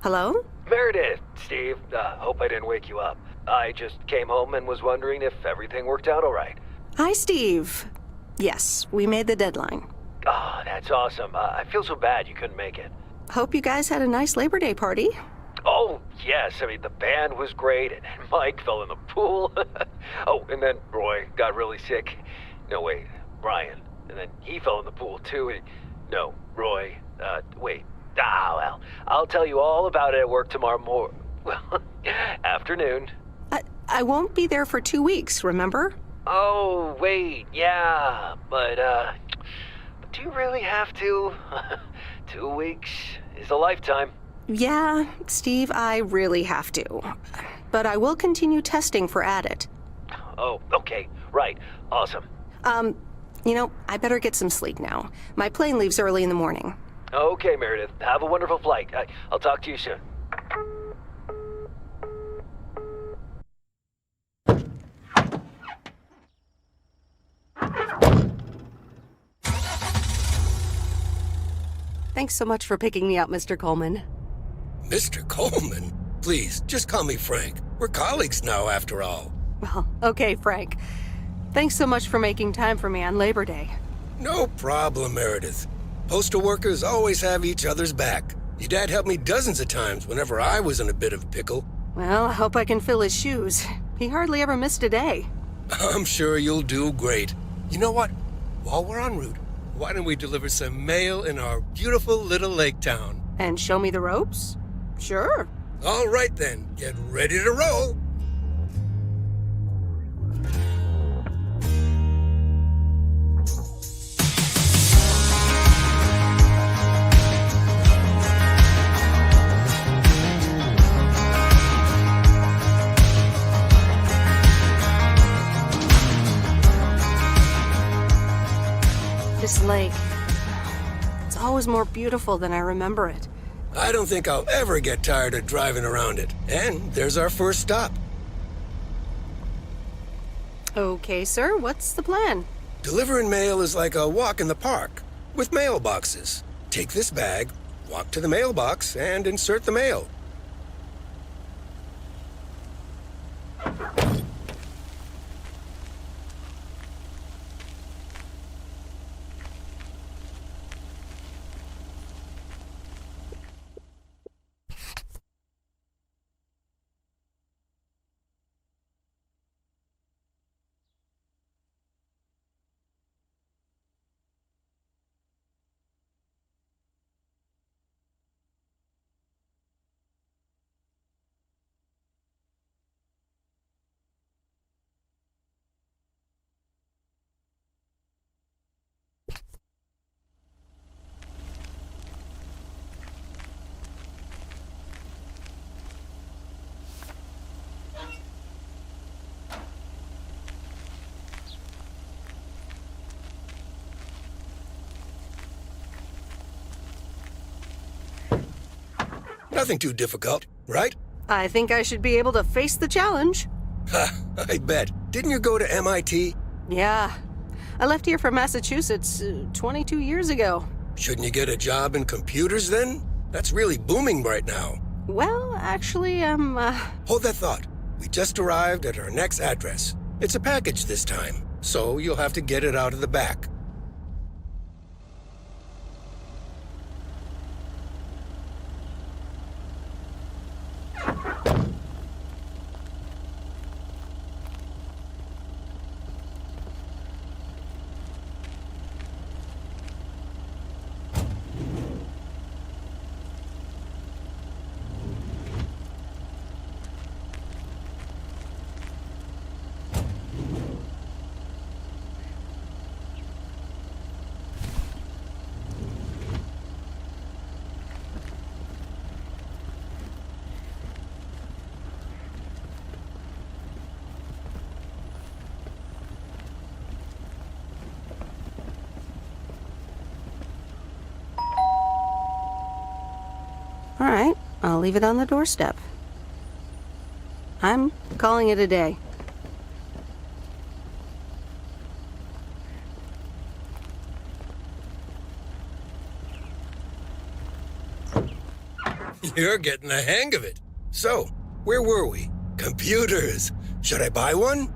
Hello? Meredith, Steve, hope I didn't wake you up. I just came home and was wondering if everything worked out all right. Hi, Steve. Yes, we made the deadline. Oh, that's awesome. I feel so bad you couldn't make it. Hope you guys had a nice Labor Day party. Oh, yes. I mean, the band was great, and Mike fell in the pool. Oh, and then Roy got really sick. No, wait, Brian. And then he fell in the pool, too. No, Roy. Wait. Well, I'll tell you all about it at work tomorrow well, afternoon. I won't be there for 2 weeks, remember? Oh, wait, yeah, but do you really have to? 2 weeks is a lifetime. Yeah, Steve, I really have to. But I will continue testing for Addit. Oh, okay, right, awesome. I better get some sleep now. My plane leaves early in the morning. Okay, Meredith, have a wonderful flight. I'll talk to you soon. Thanks so much for picking me up, Mr. Coleman. Mr. Coleman? Please, just call me Frank. We're colleagues now, after all. Well, okay, Frank. Thanks so much for making time for me on Labor Day. No problem, Meredith. Postal workers always have each other's back. Your dad helped me dozens of times whenever I was in a bit of a pickle. Well, I hope I can fill his shoes. He hardly ever missed a day. I'm sure you'll do great. You know what? While we're en route, why don't we deliver some mail in our beautiful little lake town? And show me the ropes? Sure. All right then, get ready to roll. This lake, it's always more beautiful than I remember it. I don't think I'll ever get tired of driving around it. And there's our first stop. Okay, sir, what's the plan? Delivering mail is like a walk in the park, with mailboxes. Take this bag, walk to the mailbox, and insert the mail. Nothing too difficult, right? I think I should be able to face the challenge. Ha, I bet. Didn't you go to MIT? Yeah. I left here from Massachusetts 22 years ago. Shouldn't you get a job in computers then? That's really booming right now. Well, actually, Hold that thought. We just arrived at our next address. It's a package this time, so you'll have to get it out of the back. all right, I'll leave it on the doorstep. I'm calling it a day. You're getting the hang of it. So, where were we? Computers. Should I buy one?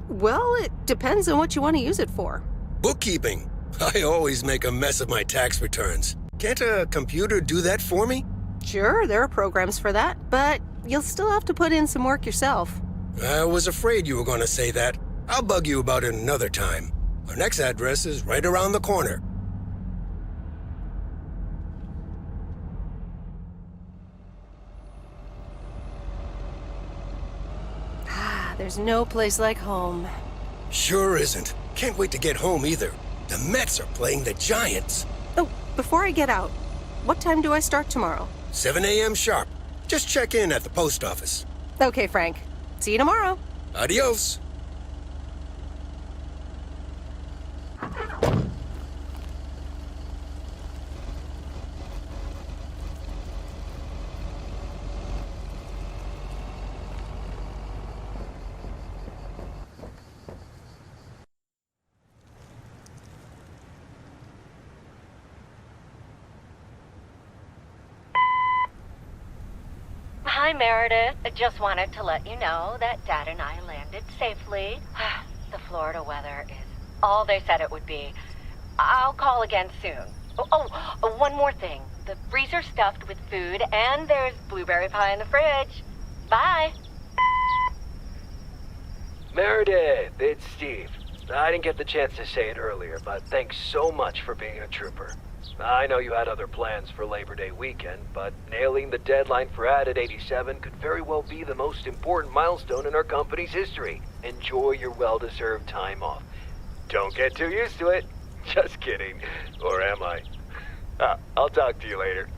Well, it depends on what you want to use it for. Bookkeeping. I always make a mess of my tax returns. Can't a computer do that for me? Sure, there are programs for that, but you'll still have to put in some work yourself. I was afraid you were going to say that. I'll bug you about it another time. Our next address is right around the corner. There's no place like home. Sure isn't. Can't wait to get home either. The Mets are playing the Giants. Oh, before I get out, what time do I start tomorrow? 7 a.m. sharp. Just check in at the post office. Okay, Frank. See you tomorrow. Adios. Hi, Meredith. I just wanted to let you know that Dad and I landed safely. The Florida weather is all they said it would be. I'll call again soon. One more thing. The freezer's stuffed with food, and there's blueberry pie in the fridge. Bye. Meredith, it's Steve. I didn't get the chance to say it earlier, but thanks so much for being a trooper. I know you had other plans for Labor Day weekend, but nailing the deadline for Added 87 could very well be the most important milestone in our company's history. Enjoy your well-deserved time off. Don't get too used to it. Just kidding. Or am I? I'll talk to you later.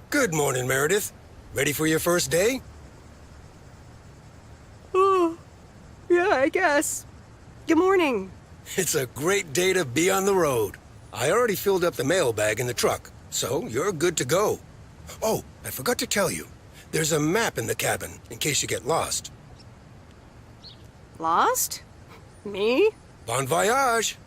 Good morning, Meredith. Ready for your first day? Oh, yeah, I guess. Good morning. It's a great day to be on the road. I already filled up the mailbag in the truck, so you're good to go. Oh, I forgot to tell you. There's a map in the cabin, in case you get lost. Lost? Me? Bon voyage!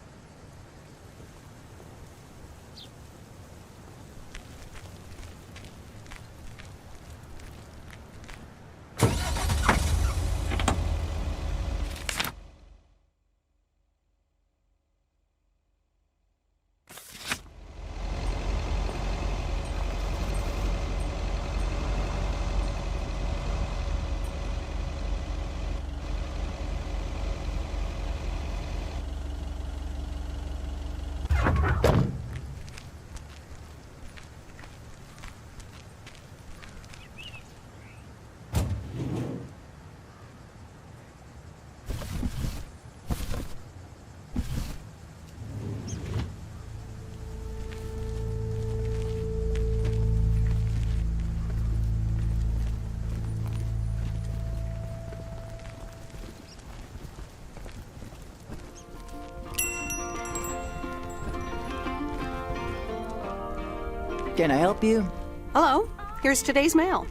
Can I help you? Hello. Here's today's mail.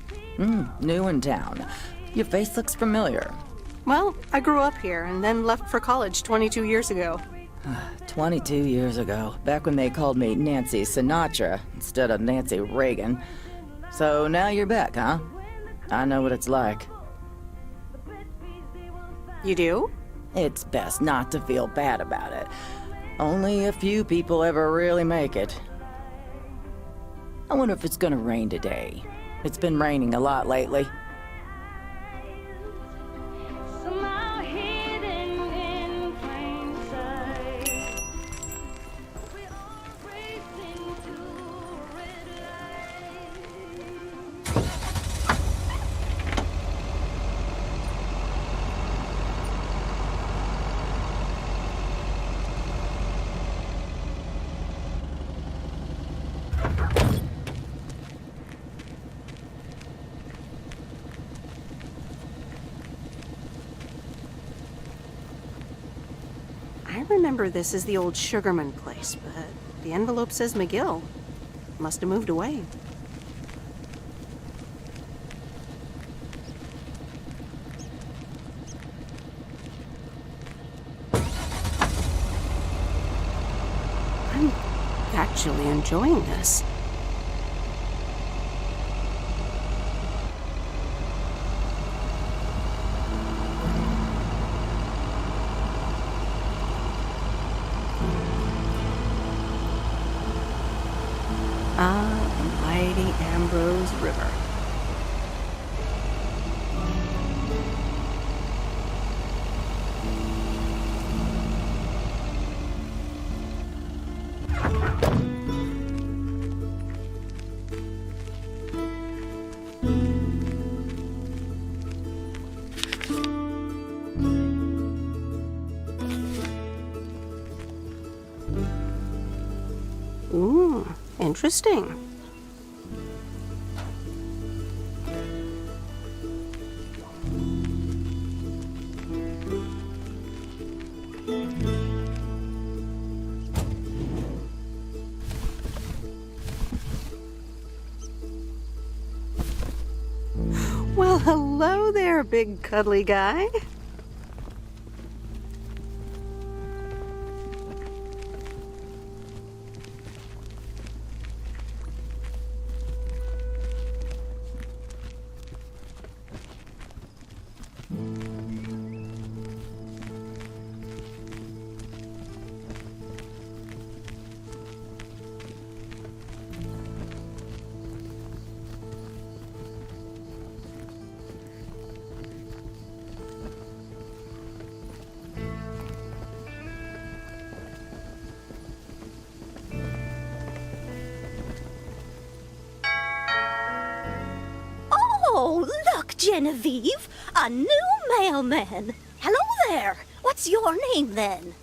New in town. Your face looks familiar. Well, I grew up here and then left for college 22 years ago. 22 years ago, back when they called me Nancy Sinatra instead of Nancy Reagan. So now you're back, huh? I know what it's like. You do? It's best not to feel bad about it. Only a few people ever really make it. I wonder if it's gonna rain today. It's been raining a lot lately. Somehow hidden in plain sight. We all race into red light. I remember this as the old Sugarman place, but the envelope says McGill. Must have moved away. I'm actually enjoying this. Ah, the mighty Ambrose River. Ooh, interesting. Well, hello there, big cuddly guy. Oh, look, Genevieve! A new mailman! Hello there! What's your name, then?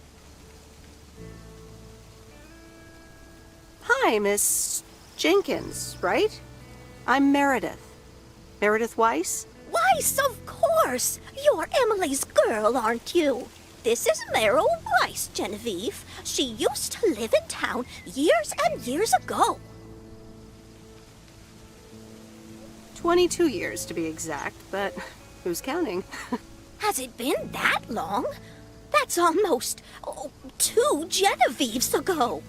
Hi, Miss Jenkins, right? I'm Meredith. Meredith Weiss? Weiss, of course! You're Emily's girl, aren't you? This is Meryl Weiss, Genevieve. She used to live in town years and years ago. 22 years to be exact, but who's counting? Has it been that long? That's almost 2 Genevieves ago.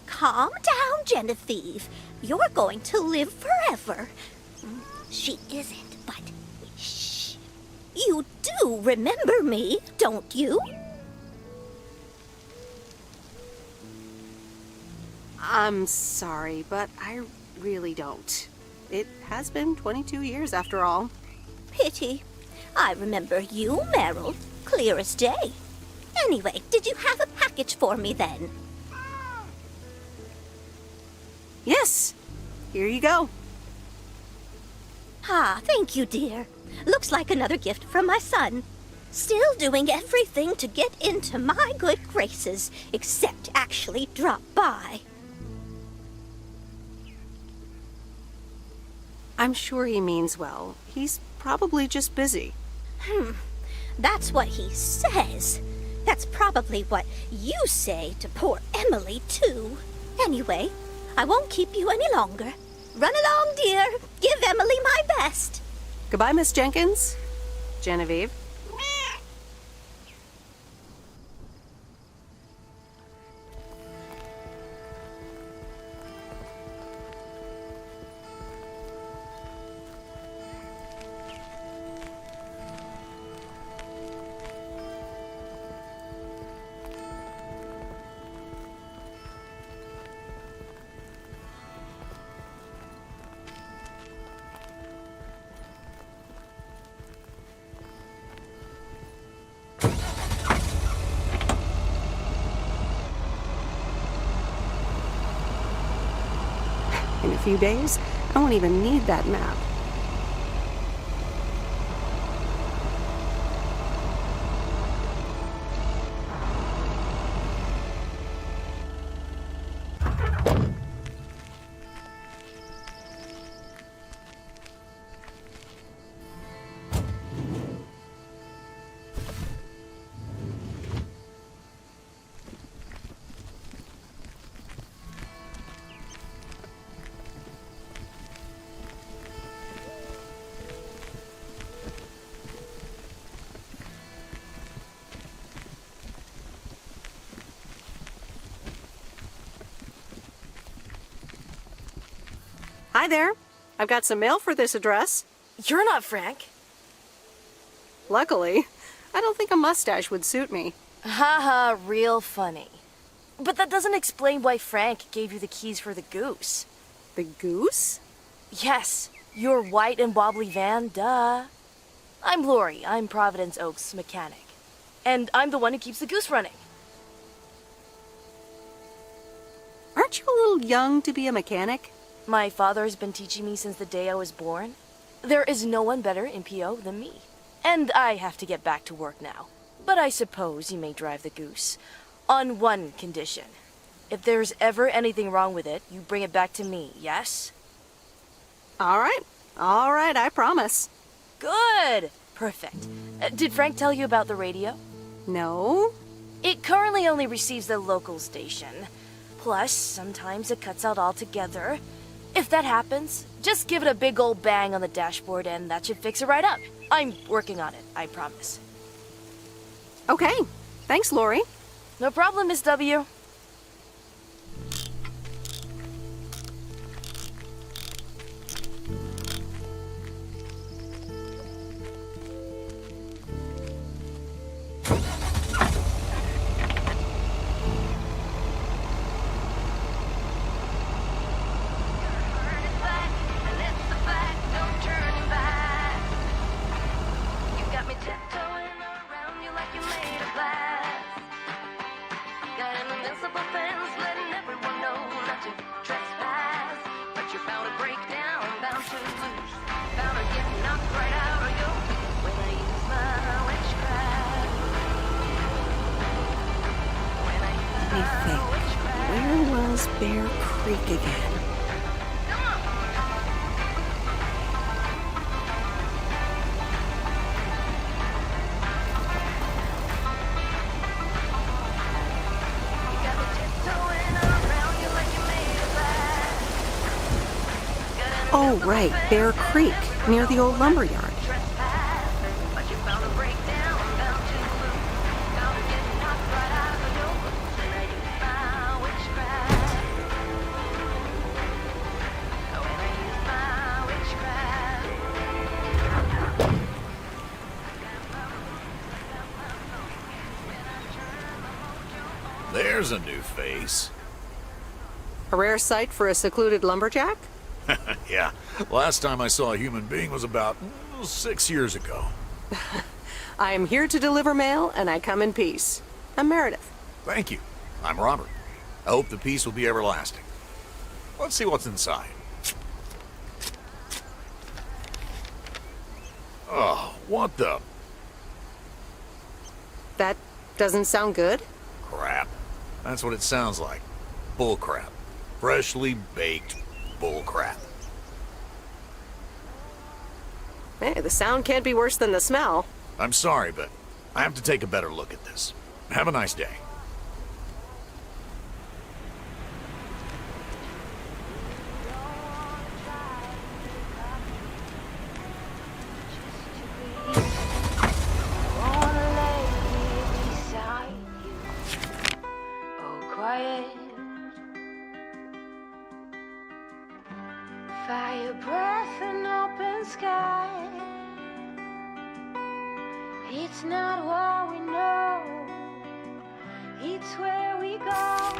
Calm down, Genevieve. You're going to live forever. She isn't, but shh. You do remember me, don't you? I'm sorry, but I really don't. It has been 22 years after all. Pity. I remember you, Meryl, clear as day. Anyway, did you have a package for me then? Yes, here you go. Ah, thank you, dear. Looks like another gift from my son. Still doing everything to get into my good graces, except actually drop by. I'm sure he means well. He's probably just busy. That's what he says. That's probably what you say to poor Emily, too. Anyway, I won't keep you any longer. Run along, dear. Give Emily my best. Goodbye, Miss Jenkins. Genevieve. In a few days, I won't even need that map. Hi there. I've got some mail for this address. You're not Frank. Luckily, I don't think a mustache would suit me. Haha, real funny. But that doesn't explain why Frank gave you the keys for the goose. The goose? Yes, your white and wobbly van, duh. I'm Lori, I'm Providence Oaks' mechanic. And I'm the one who keeps the goose running. Aren't you a little young to be a mechanic? My father has been teaching me since the day I was born. There is no one better in PO than me. And I have to get back to work now. But I suppose you may drive the goose. On one condition. If there's ever anything wrong with it, you bring it back to me, yes? All right, I promise. Good! Perfect. Did Frank tell you about the radio? No? It currently only receives the local station. Plus, sometimes it cuts out altogether. If that happens, just give it a big old bang on the dashboard and that should fix it right up. I'm working on it, I promise. Okay, thanks, Lori. No problem, Miss W. Let me think. Where was Bear Creek again? Oh, right, Bear Creek, near the old lumber yard. There's a new face. A rare sight for a secluded lumberjack? Yeah, last time I saw a human being was about 6 years ago. I am here to deliver mail, and I come in peace. I'm Meredith. Thank you. I'm Robert. I hope the peace will be everlasting. Let's see what's inside. Oh, what the That doesn't sound good. crap? That's what it sounds like. Bull crap. Freshly baked bull crap. Hey, the sound can't be worse than the smell. I'm sorry, but I have to take a better look at this. Have a nice day. Fire breath and open sky. It's not what we know, it's where we go.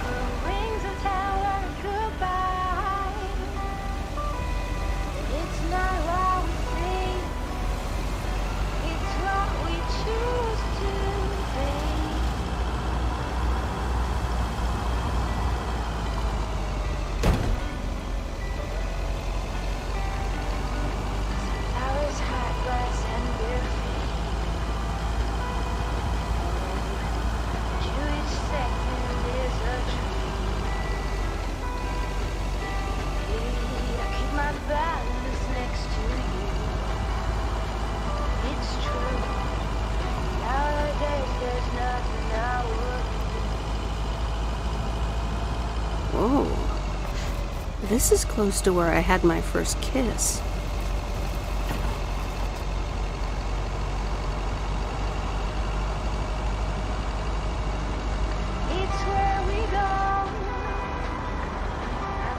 The wings of tower goodbye. It's not what we see, it's what we choose to be. Flowers, hot glass, and bare feet. To each second is a treat. I keep my balance next to you. It's true. Nowadays there's nothing I would Whoa. This is close to where I had my first kiss. It's where we go. I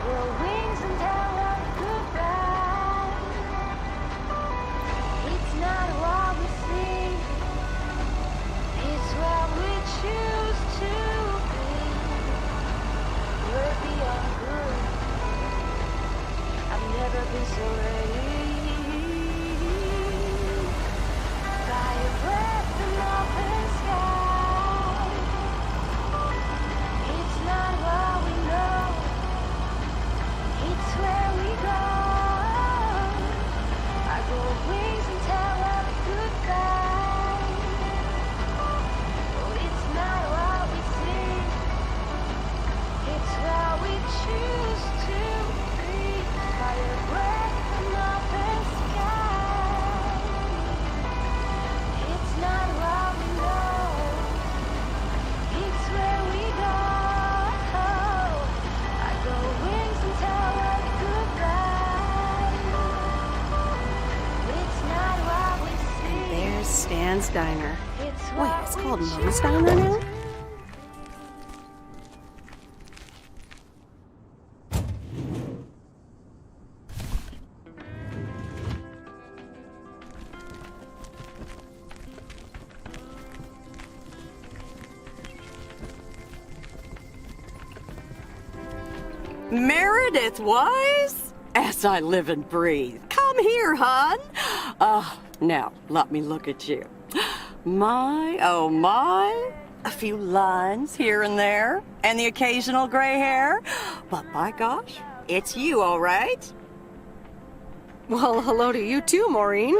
Diner. It's Wait, what it's we called choose Moe's Diner now? Meredith Wise? As I live and breathe. Come here, hon. Now, let me look at you. My, oh my. A few lines here and there, and the occasional gray hair. But by gosh, it's you, all right? Well, hello to you too, Maureen.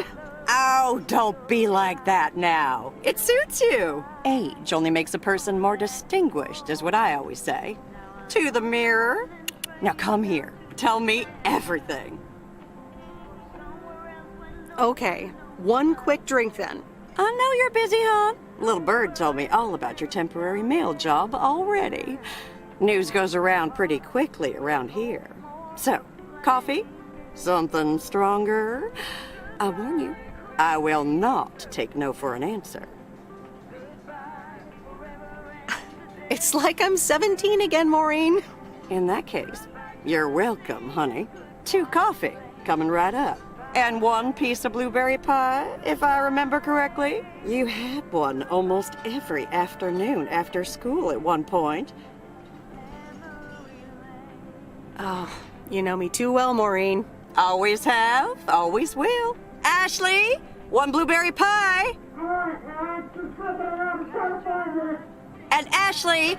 Oh, don't be like that now. It suits you. Age only makes a person more distinguished, is what I always say. To the mirror. Now come here. Tell me everything. Okay, one quick drink then. I know you're busy, hon. Little Bird told me all about your temporary mail job already. News goes around pretty quickly around here. So, coffee? Something stronger? I warn you, I will not take no for an answer. It's like I'm 17 again, Maureen. In that case, you're welcome, honey. 2 coffee, coming right up. And 1 piece of blueberry pie, if I remember correctly. You had one almost every afternoon after school at one point. Oh, you know me too well, Maureen. Always have, always will. Ashley, 1 blueberry pie. And Ashley,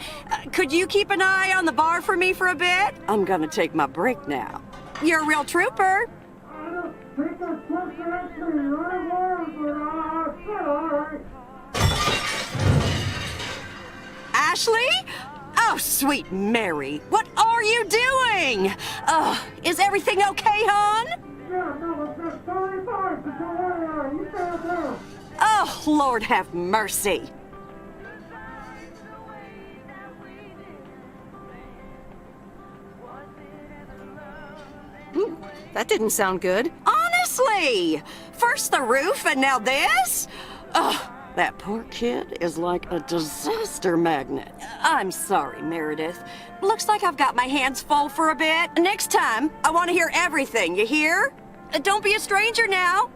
could you keep an eye on the bar for me for a bit? I'm gonna take my break now. You're a real trooper. Ashley? Oh, sweet Mary, what are you doing? Is everything okay, hon? Oh, Lord have mercy. That didn't sound good. Honestly! First the roof and now this? Ugh, that poor kid is like a disaster magnet. I'm sorry, Meredith. Looks like I've got my hands full for a bit. Next time, I want to hear everything, you hear? Don't be a stranger now.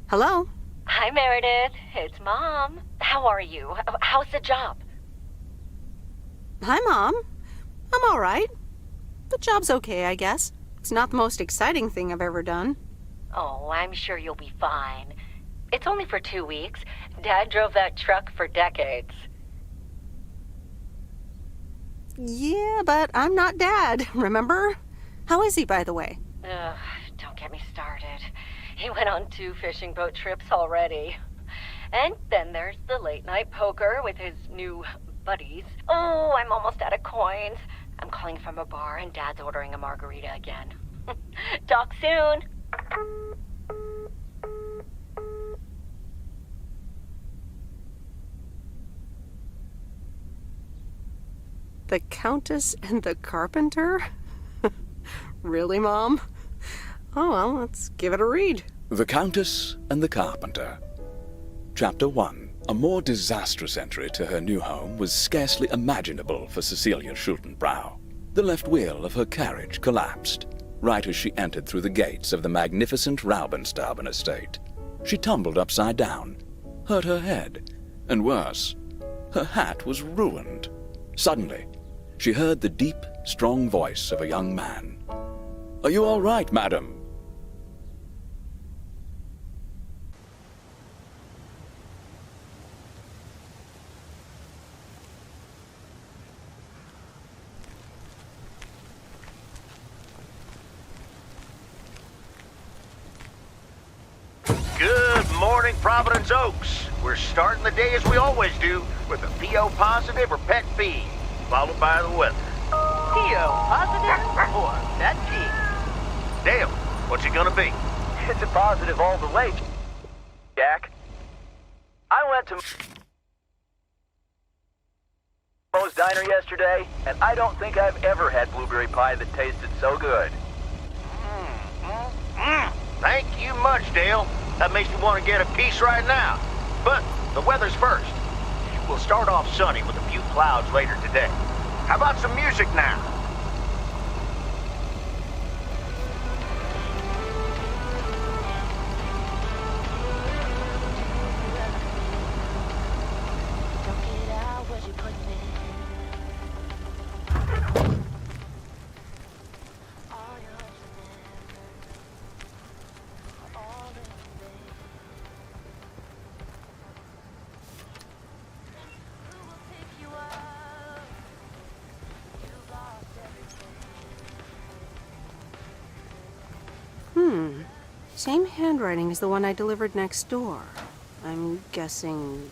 Hello? Hi, Meredith. It's Mom. How are you? How's the job? Hi, Mom. I'm all right. The job's okay, I guess. It's not the most exciting thing I've ever done. Oh, I'm sure you'll be fine. It's only for 2 weeks. Dad drove that truck for decades. Yeah, but I'm not Dad, remember? How is he, by the way? Ugh, don't get me started. He went on 2 fishing boat trips already. And then there's the late night poker with his new buddies. Oh, I'm almost out of coins. I'm calling from a bar and Dad's ordering a margarita again. Talk soon! The Countess and the Carpenter? Really, Mom? Oh, well, let's give it a read. The Countess and the Carpenter. Chapter 1. A more disastrous entry to her new home was scarcely imaginable for Cecilia Schultenbrow. The left wheel of her carriage collapsed, right as she entered through the gates of the magnificent Raubenstaben estate. She tumbled upside down, hurt her head, and worse, her hat was ruined. Suddenly, she heard the deep, strong voice of a young man. "Are you all right, madam?" Good morning, Providence Oaks. We're starting the day as we always do with a PO positive or pet peeve, followed by the weather. PO positive or pet peeve? Dale, what's it gonna be? It's a positive all the way, Jack. I went to Mo's Diner yesterday, and I don't think I've ever had blueberry pie that tasted so good. Thank you much, Dale. That makes me want to get a piece right now. But the weather's first. We'll start off sunny with a few clouds later today. How about some music now? Same handwriting as the one I delivered next door. I'm guessing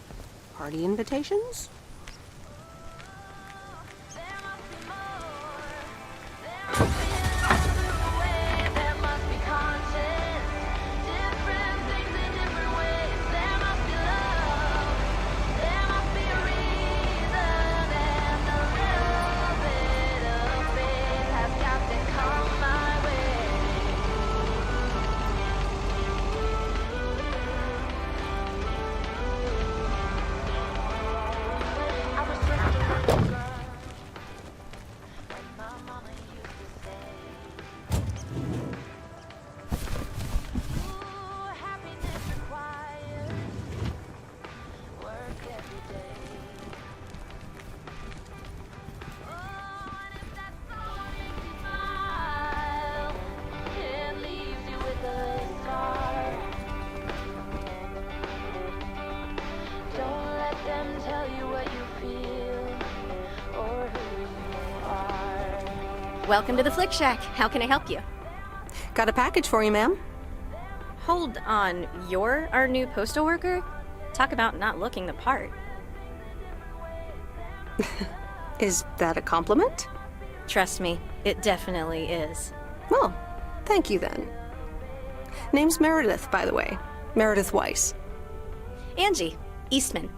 party invitations? Welcome to the Flick Shack. How can I help you? Got a package for you, ma'am. Hold on, you're our new postal worker? Talk about not looking the part. Is that a compliment? Trust me, it definitely is. Well, thank you then. Name's Meredith, by the way. Meredith Weiss. Angie, Eastman.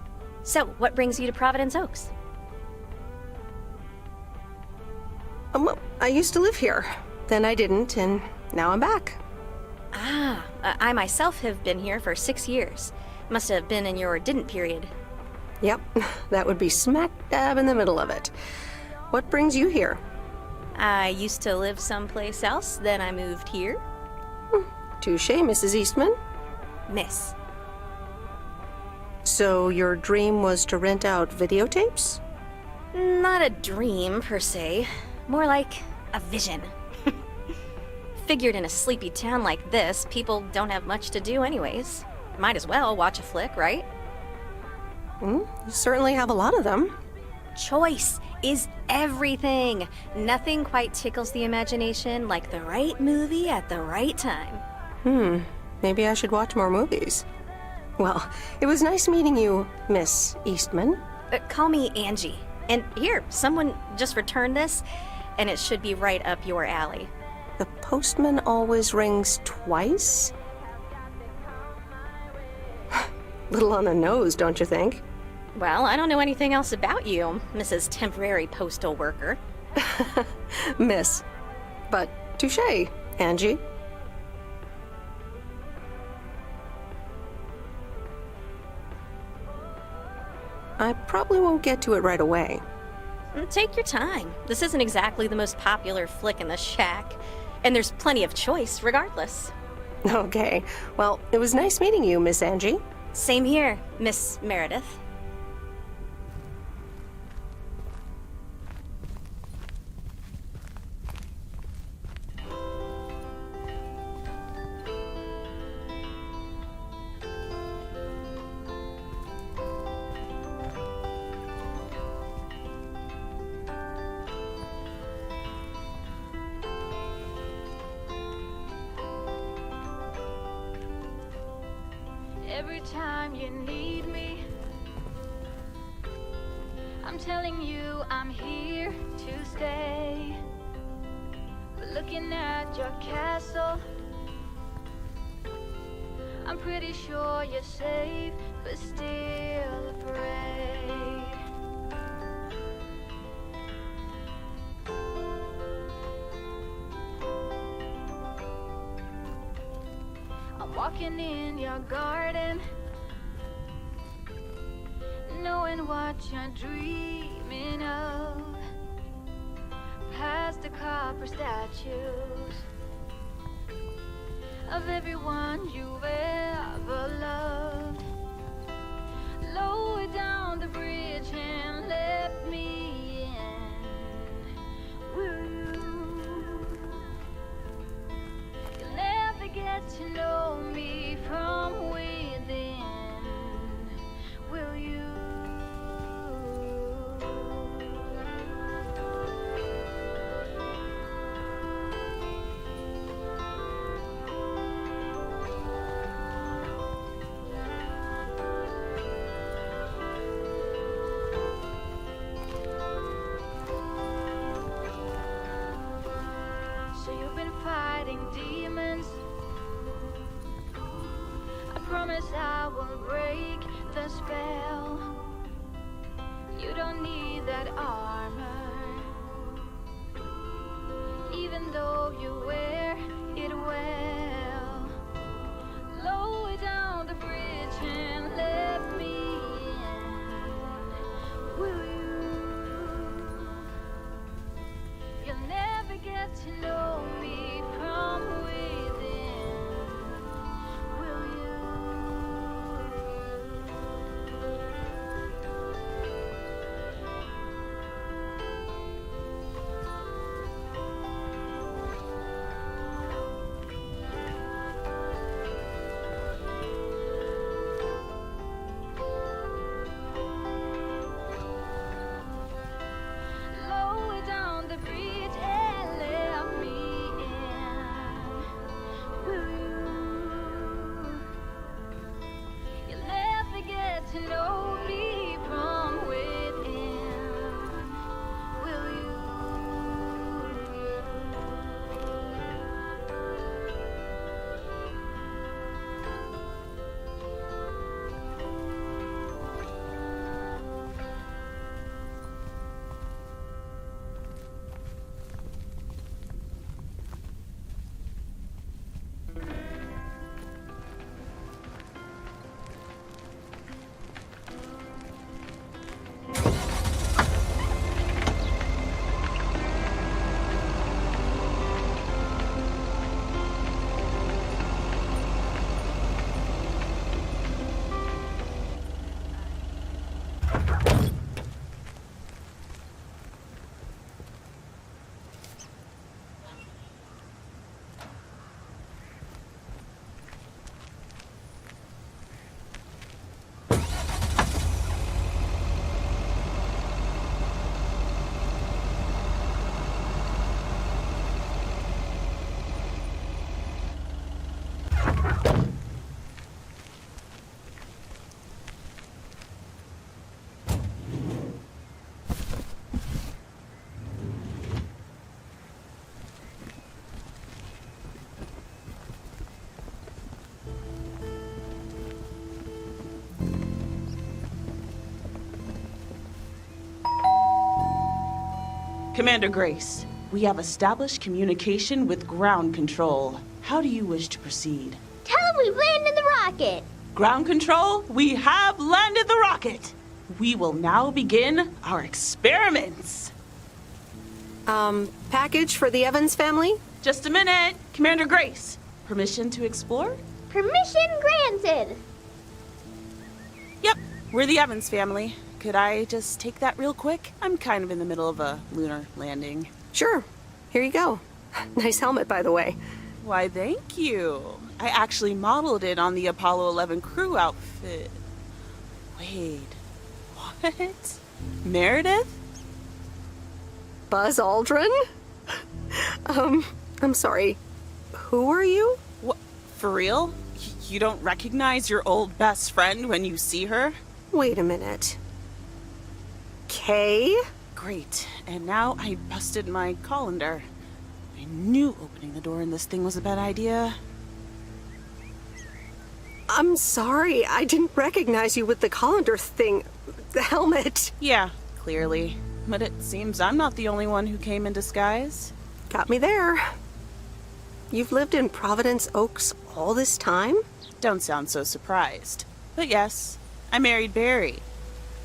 So, what brings you to Providence Oaks? Well, I used to live here. Then I didn't, and now I'm back. Ah, I myself have been here for 6 years. Must have been in your didn't period. Yep, that would be smack dab in the middle of it. What brings you here? I used to live someplace else, then I moved here. Touché, Mrs. Eastman. Miss. So your dream was to rent out videotapes? Not a dream, per se. More like a vision. Figured in a sleepy town like this, people don't have much to do anyways. Might as well watch a flick, right? You certainly have a lot of them. Choice is everything. Nothing quite tickles the imagination like the right movie at the right time. Maybe I should watch more movies. Well, it was nice meeting you, Miss Eastman. Call me Angie. And here, someone just returned this. and it should be right up your alley. The postman always rings twice? Little on the nose, don't you think? Well, I don't know anything else about you, Mrs. Temporary Postal Worker. Miss. But touche, Angie. I probably won't get to it right away. Take your time. This isn't exactly the most popular flick in the shack, and there's plenty of choice regardless. Okay. Well, it was nice meeting you, Miss Angie. Same here, Miss Meredith. Every time you need me, I'm telling you I'm here to stay. But looking at your castle, I'm pretty sure you're safe, but still afraid. I'm walking in your garden, knowing what you're dreaming of. Past the copper statues of everyone you've ever loved. Lower down the bridge and let me in. Woo. You'll never get to know me from within, will you? So you've been fighting demons. I promise I will break the spell. You don't need that armor, even though you wear it well. Lower down the bridge and let me in. Will you? You'll never get to know me from within, will you? Commander Grace, we have established communication with ground control. How do you wish to proceed? Tell them we landed the rocket. Ground control, we have landed the rocket. We will now begin our experiments. Package for the Evans family? Just a minute. Commander Grace, permission to explore? Permission granted. Yep, we're the Evans family. Could I just take that real quick? I'm kind of in the middle of a lunar landing. Sure. Here you go. Nice helmet, by the way. Why, thank you. I actually modeled it on the Apollo 11 crew outfit. Wait, what? Meredith? Buzz Aldrin? I'm sorry. Who are you? What? For real? You don't recognize your old best friend when you see her? Wait a minute. Kay? Great. And now I busted my colander. I knew opening the door in this thing was a bad idea. I'm sorry. I didn't recognize you with the colander thing. The helmet. Yeah, clearly. But it seems I'm not the only one who came in disguise. Got me there. You've lived in Providence Oaks all this time? Don't sound so surprised. But yes, I married Barry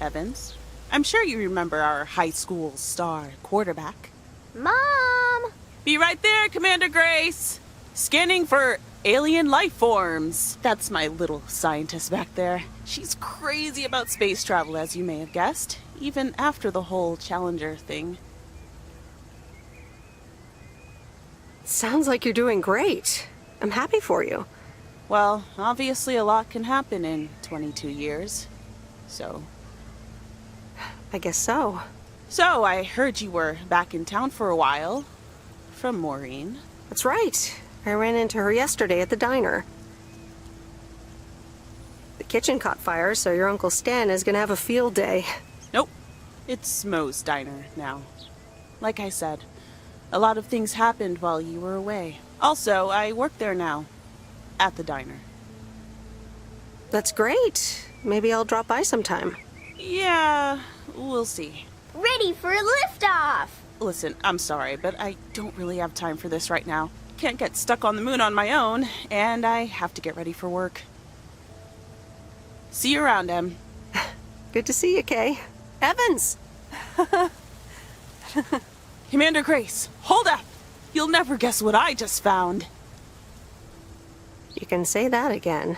Evans. I'm sure you remember our high school star quarterback. Mom! Be right there, Commander Grace! Scanning for alien life forms. That's my little scientist back there. She's crazy about space travel, as you may have guessed, even after the whole Challenger thing. Sounds like you're doing great. I'm happy for you. Well, obviously a lot can happen in 22 years. So... I guess so. So, I heard you were back in town for a while. From Maureen. That's right. I ran into her yesterday at the diner. The kitchen caught fire, so your Uncle Stan is gonna have a field day. Nope. It's Moe's diner now. Like I said, a lot of things happened while you were away. Also, I work there now. At the diner. That's great. Maybe I'll drop by sometime. Yeah, we'll see. Ready for a liftoff! Listen, I'm sorry, but I don't really have time for this right now. Can't get stuck on the moon on my own, and I have to get ready for work. See you around, Em. Good to see you, Kay. Evans! Commander Grace, hold up! You'll never guess what I just found. You can say that again.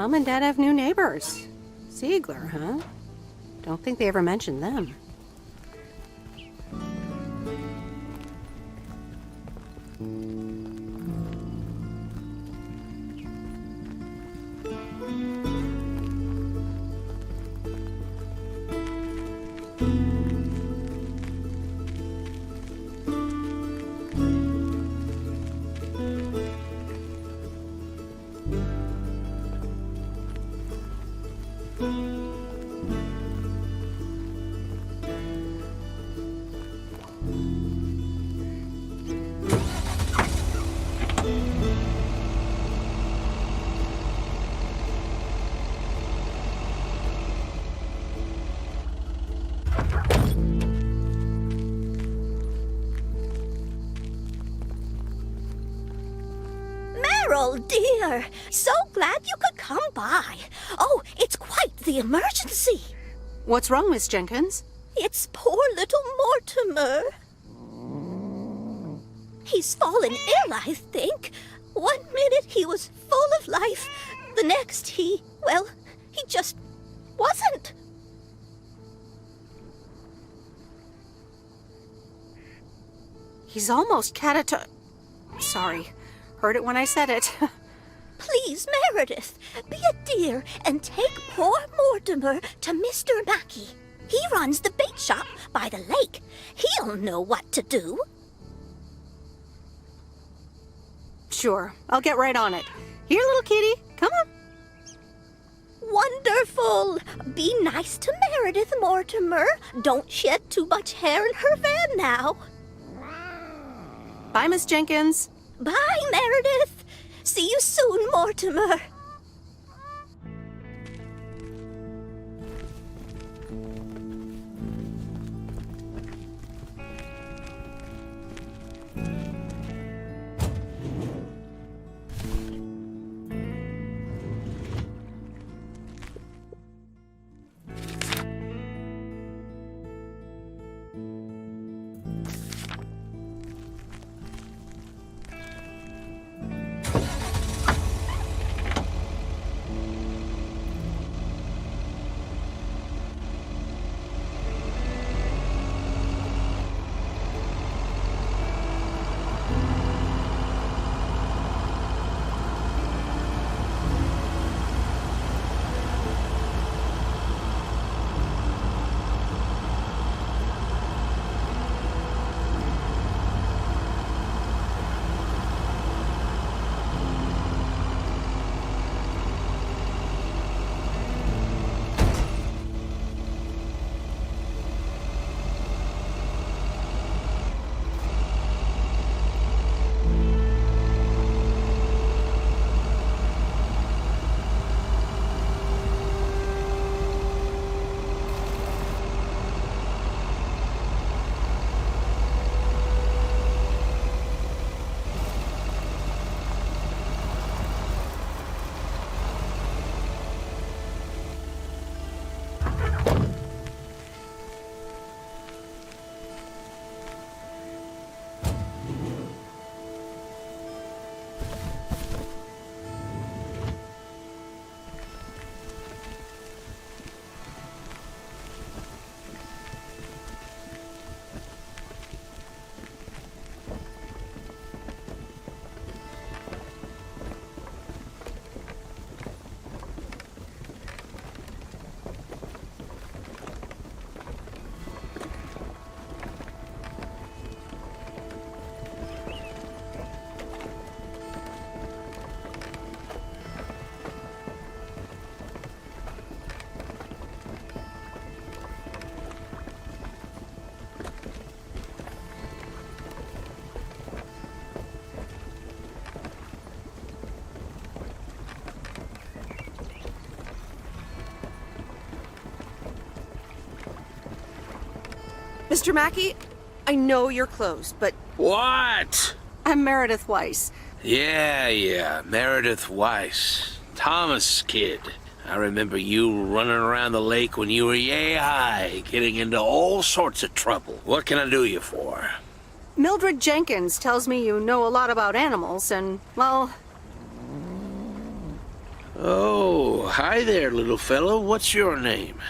Mom and Dad have new neighbors. Ziegler, huh? Don't think they ever mentioned them. Meryl, dear, so glad you could come by. Oh, it's quite the emergency. What's wrong, Miss Jenkins? It's poor little Mortimer. He's fallen ill, I think. 1 minute he was full of life. The next he just wasn't. He's almost Sorry. Heard it when I said it. Please, Meredith, be a dear and take poor Mortimer to Mr. Mackey. He runs the bait shop by the lake. He'll know what to do. Sure, I'll get right on it. Here, little kitty, come on. Wonderful. Be nice to Meredith, Mortimer. Don't shed too much hair in her van now. Bye, Miss Jenkins. Bye, Meredith. See you soon, Mortimer. Mr. Mackey, I know you're closed, but... What? I'm Meredith Weiss. Yeah, Meredith Weiss. Thomas' kid. I remember you running around the lake when you were yay high, getting into all sorts of trouble. What can I do you for? Mildred Jenkins tells me you know a lot about animals, and, well... Oh, hi there, little fellow. What's your name?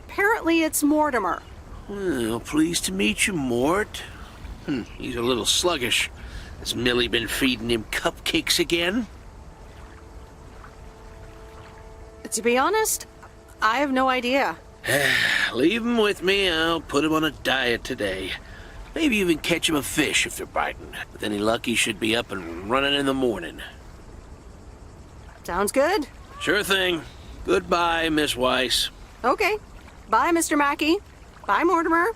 Apparently it's Mortimer. Well, pleased to meet you, Mort. He's a little sluggish. Has Millie been feeding him cupcakes again? To be honest, I have no idea. Leave him with me. I'll put him on a diet today. Maybe even catch him a fish if they're biting. With any luck, he should be up and running in the morning. Sounds good. Sure thing. Goodbye, Miss Weiss. Okay. Bye, Mr. Mackey. Bye, Mortimer.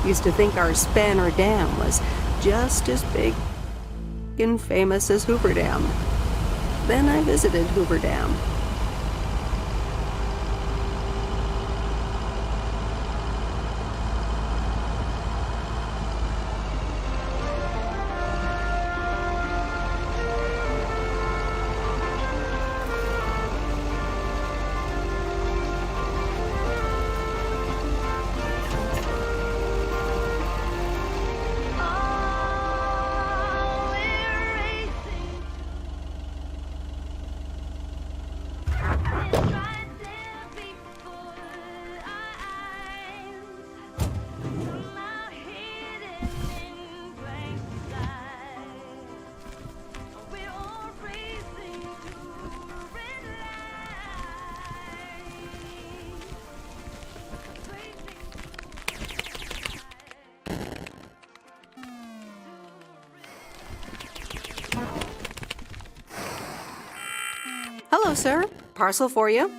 Used to think our Spanner Dam was just as big and famous as Hoover Dam. Then I visited Hoover Dam. Hello, sir. Parcel for you.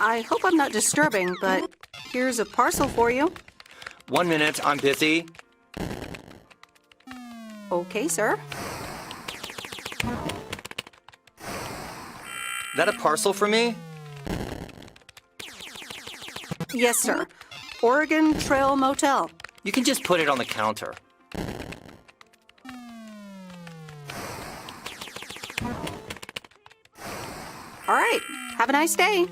I hope I'm not disturbing, but here's a parcel for you. 1 minute, I'm busy. Okay, sir. That a parcel for me? Yes, sir. Oregon Trail Motel. You can just put it on the counter. All right. Have a nice day.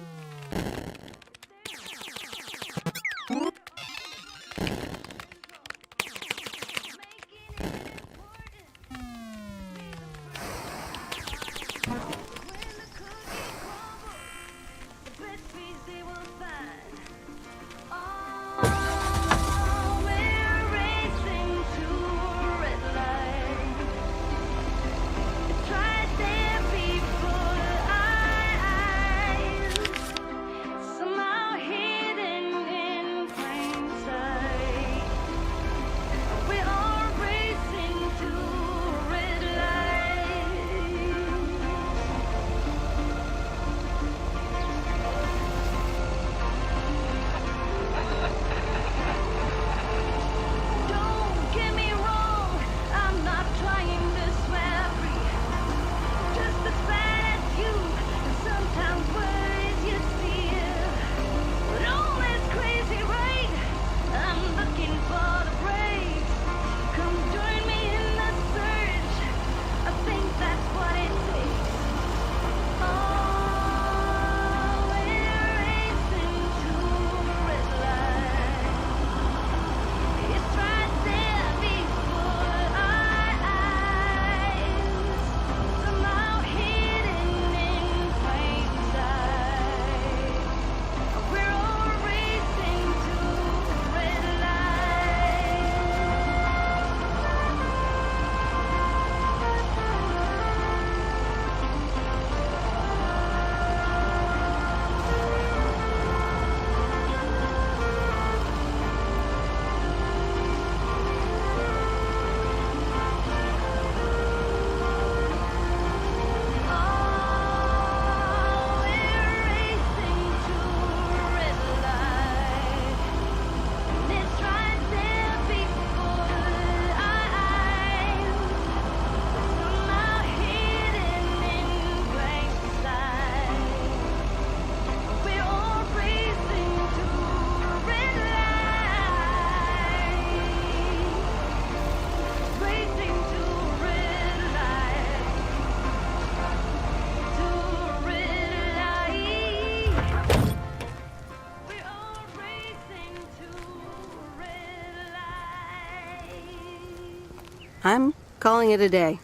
I'm calling it a day.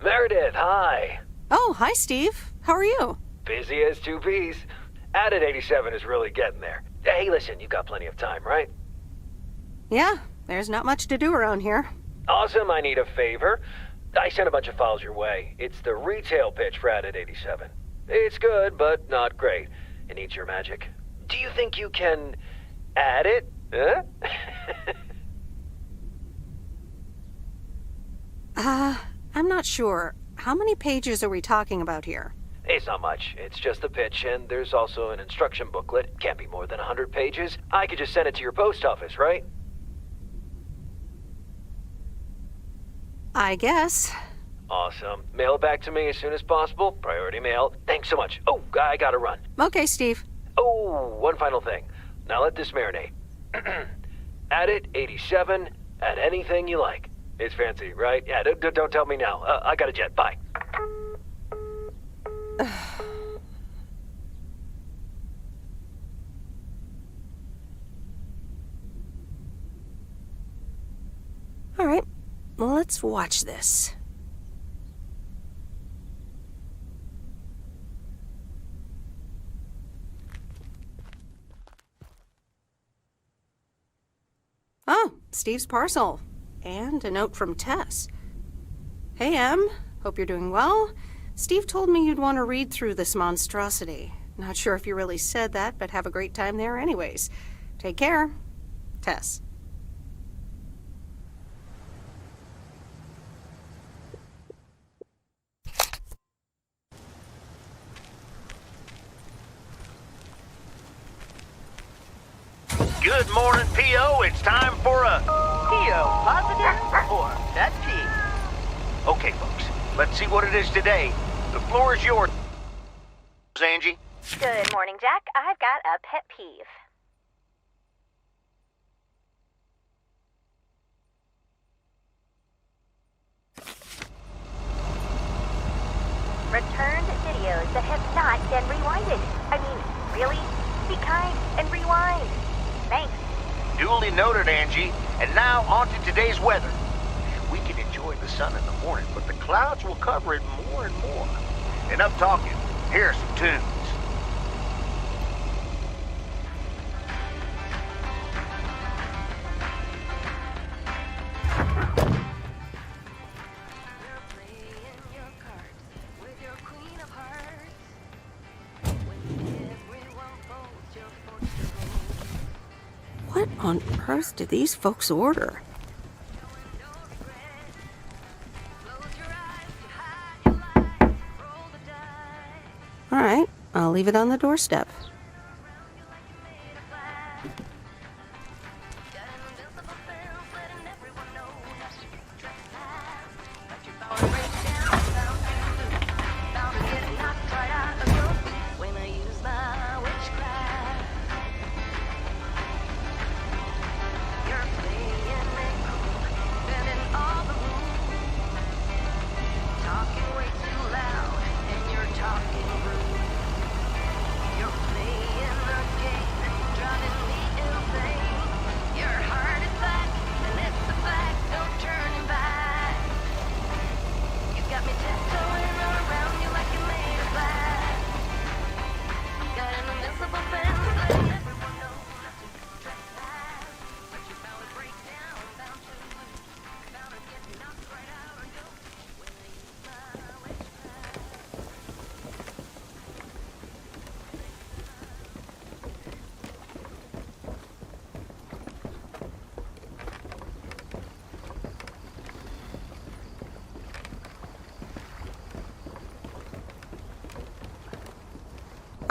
Meredith, hi. Oh, hi, Steve. How are you? Busy as two peas. Added 87 is really getting there. Hey, listen, you got plenty of time, right? Yeah, there's not much to do around here. Awesome, I need a favor. I sent a bunch of files your way. It's the retail pitch for Added 87. It's good, but not great. It needs your magic. Do you think you can add it? Huh? I'm not sure. How many pages are we talking about here? It's not much. It's just the pitch, and there's also an instruction booklet. Can't be more than 100 pages. I could just send it to your post office, right? I guess. Awesome. Mail it back to me as soon as possible. Priority mail. Thanks so much. Oh, I gotta run. Okay, Steve. Oh, one final thing. Now let this marinate. Add it, 87, add anything you like. It's fancy, right? Yeah, don't tell me now. I got a jet. Bye. All right, well, let's watch this. Oh, Steve's parcel. And a note from Tess. Hey, Em. Hope you're doing well. Steve told me you'd want to read through this monstrosity. Not sure if you really said that, but have a great time there anyways. Take care. Tess. Good morning, P.O. It's time for a P.O. positive or pet peeve. Okay, folks, let's see what it is today. The floor is yours, Angie. Good morning, Jack. I've got a pet peeve. Returned videos that have not been rewinded. I mean, really? Be kind and rewind. Thanks. Duly noted, Angie. And now on to today's weather. We can enjoy the sun in the morning, but the clouds will cover it more and more. Enough talking. Here are some tunes. What on earth did these folks order? All right, I'll leave it on the doorstep.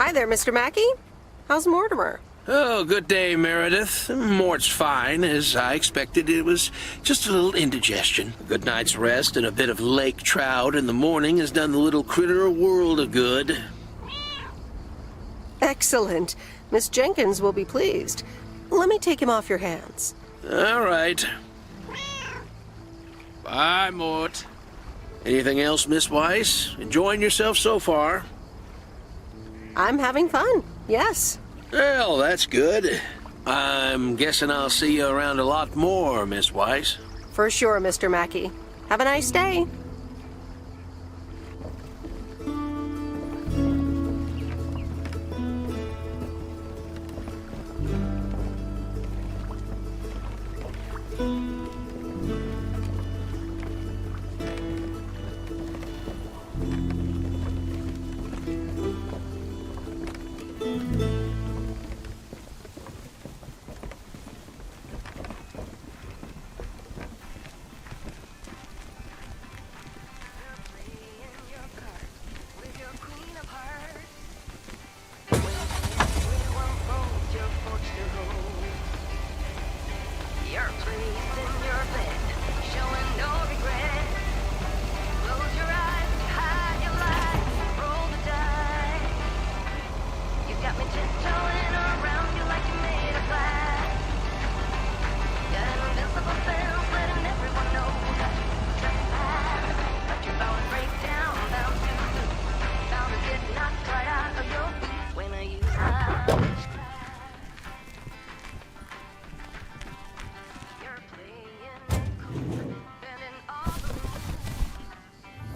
Hi there, Mr. Mackey. How's Mortimer? Oh, good day, Meredith. Mort's fine. As I expected, it was just a little indigestion. A good night's rest and a bit of lake trout in the morning has done the little critter a world of good. Excellent. Miss Jenkins will be pleased. Let me take him off your hands. All right. Bye, Mort. Anything else, Miss Weiss? Enjoying yourself so far? I'm having fun, yes. Well, that's good. I'm guessing I'll see you around a lot more, Miss Weiss. For sure, Mr. Mackey. Have a nice day.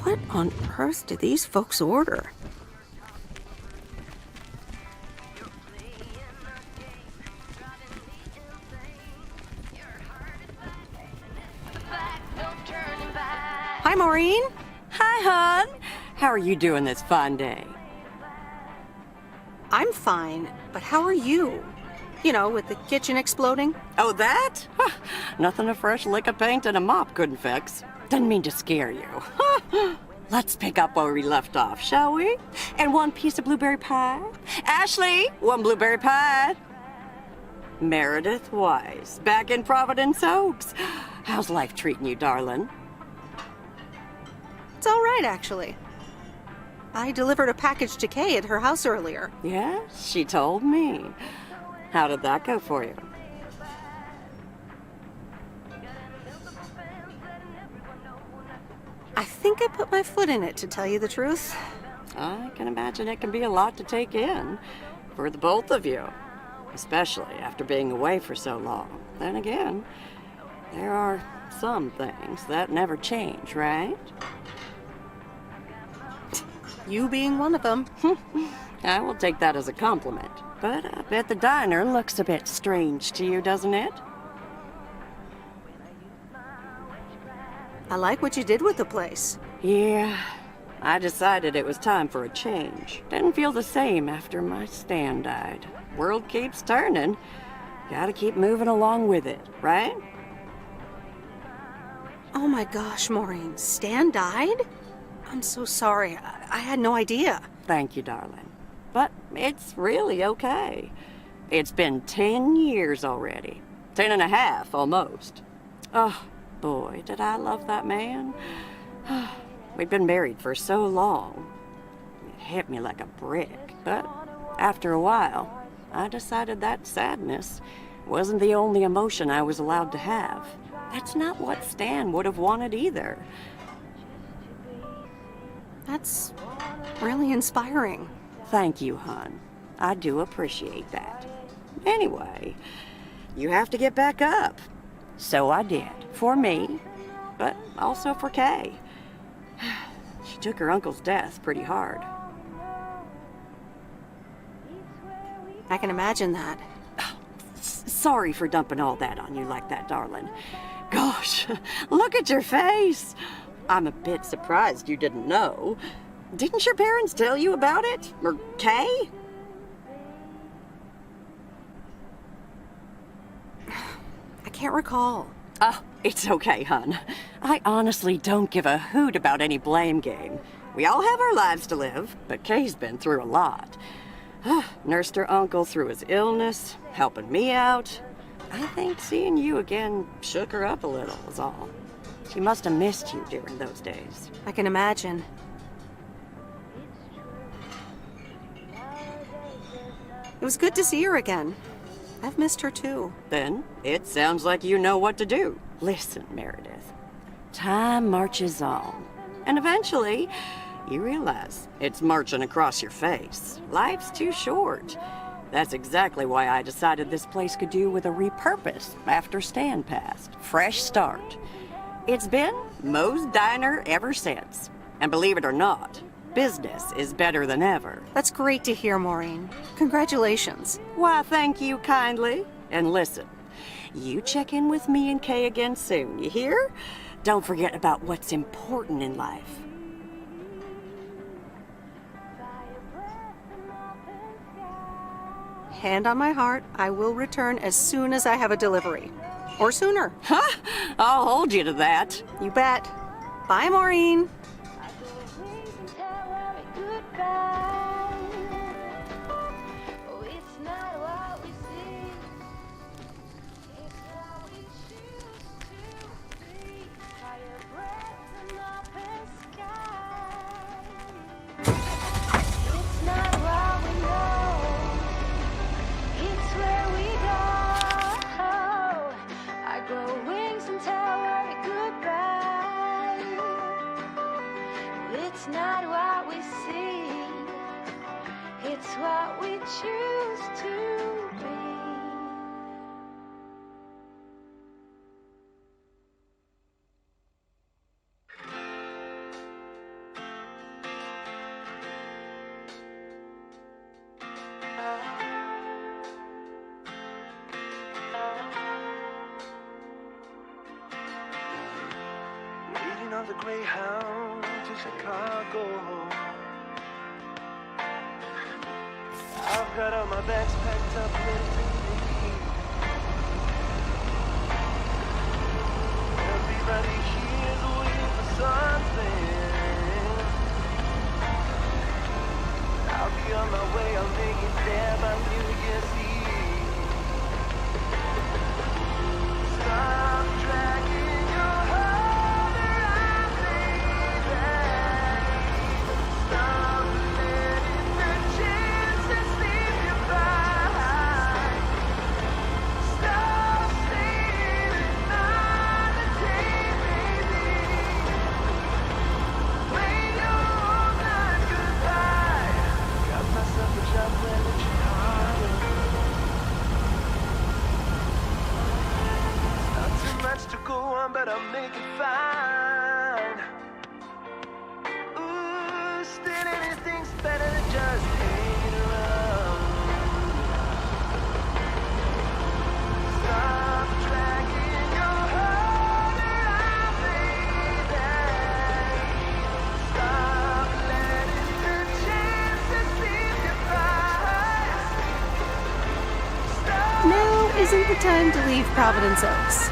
What on earth do these folks order? Hi, Maureen. Hi, hon. How are you doing this fine day? I'm fine, but how are you? You know, with the kitchen exploding? Oh, that? Huh, nothing a fresh lick of paint and a mop couldn't fix. Didn't mean to scare you. Let's pick up where we left off, shall we? And one piece of blueberry pie. Ashley, one blueberry pie. Meredith Weiss, back in Providence Oaks. How's life treating you, darling? It's all right, actually. I delivered a package to Kay at her house earlier. Yes, she told me. How did that go for you? I think I put my foot in it, to tell you the truth. I can imagine it can be a lot to take in for the both of you, especially after being away for so long. Then again, there are some things that never change, right? You being one of them. I will take that as a compliment. But I bet the diner looks a bit strange to you, doesn't it? I like what you did with the place. Yeah, I decided it was time for a change. Didn't feel the same after my Stan died. World keeps turning. Gotta keep moving along with it, right? Oh my gosh, Maureen, Stan died? I'm so sorry. I had no idea. Thank you, darling. But it's really okay. It's been 10 years already. 10 and a half, almost. Oh, boy, did I love that man. We'd been married for so long. It hit me like a brick. But after a while, I decided that sadness wasn't the only emotion I was allowed to have. That's not what Stan would have wanted either. That's really inspiring. Thank you, hon. I do appreciate that. Anyway, you have to get back up. So I did. For me, but also for Kay. She took her uncle's death pretty hard. I can imagine that. Sorry for dumping all that on you like that, darling. Gosh, look at your face. I'm a bit surprised you didn't know. Didn't your parents tell you about it? Or Kay? I can't recall. Oh, it's okay, hon. I honestly don't give a hoot about any blame game. We all have our lives to live, but Kay's been through a lot. Nursed her uncle through his illness, helping me out. I think seeing you again shook her up a little, is all. She must have missed you during those days. I can imagine. It was good to see her again. I've missed her too. Then, it sounds like you know what to do. Listen, Meredith. Time marches on. And eventually, you realize it's marching across your face. Life's too short. That's exactly why I decided this place could do with a repurpose after Stan passed. Fresh start. It's been Moe's Diner ever since. And believe it or not, business is better than ever. That's great to hear, Maureen. Congratulations. Why, thank you kindly. And listen, you check in with me and Kay again soon, you hear? Don't forget about what's important in life. Hand on my heart, I will return as soon as I have a delivery. Or sooner. Huh? I'll hold you to that. You bet. Bye, Maureen. It's not what we see, it's what we choose to be. Waiting on the Greyhound to Chicago. I've got all my bags packed up, ready to leave. Everybody here's waiting for something. I'll be on my way, I'll make it there by New Year's Eve. Stop dragging your heart around, baby. Stop letting the chances slip you by. Stop saving another day, baby. Wave your own night goodbye. Got myself a job well in Chicago. Not too much to go on, but I'll make it fine. Ooh, still anything's better than just hanging around. Stop dragging your heart around, baby. Stop letting the chances slip you by. Stop Now isn't the time to leave Providence Oaks.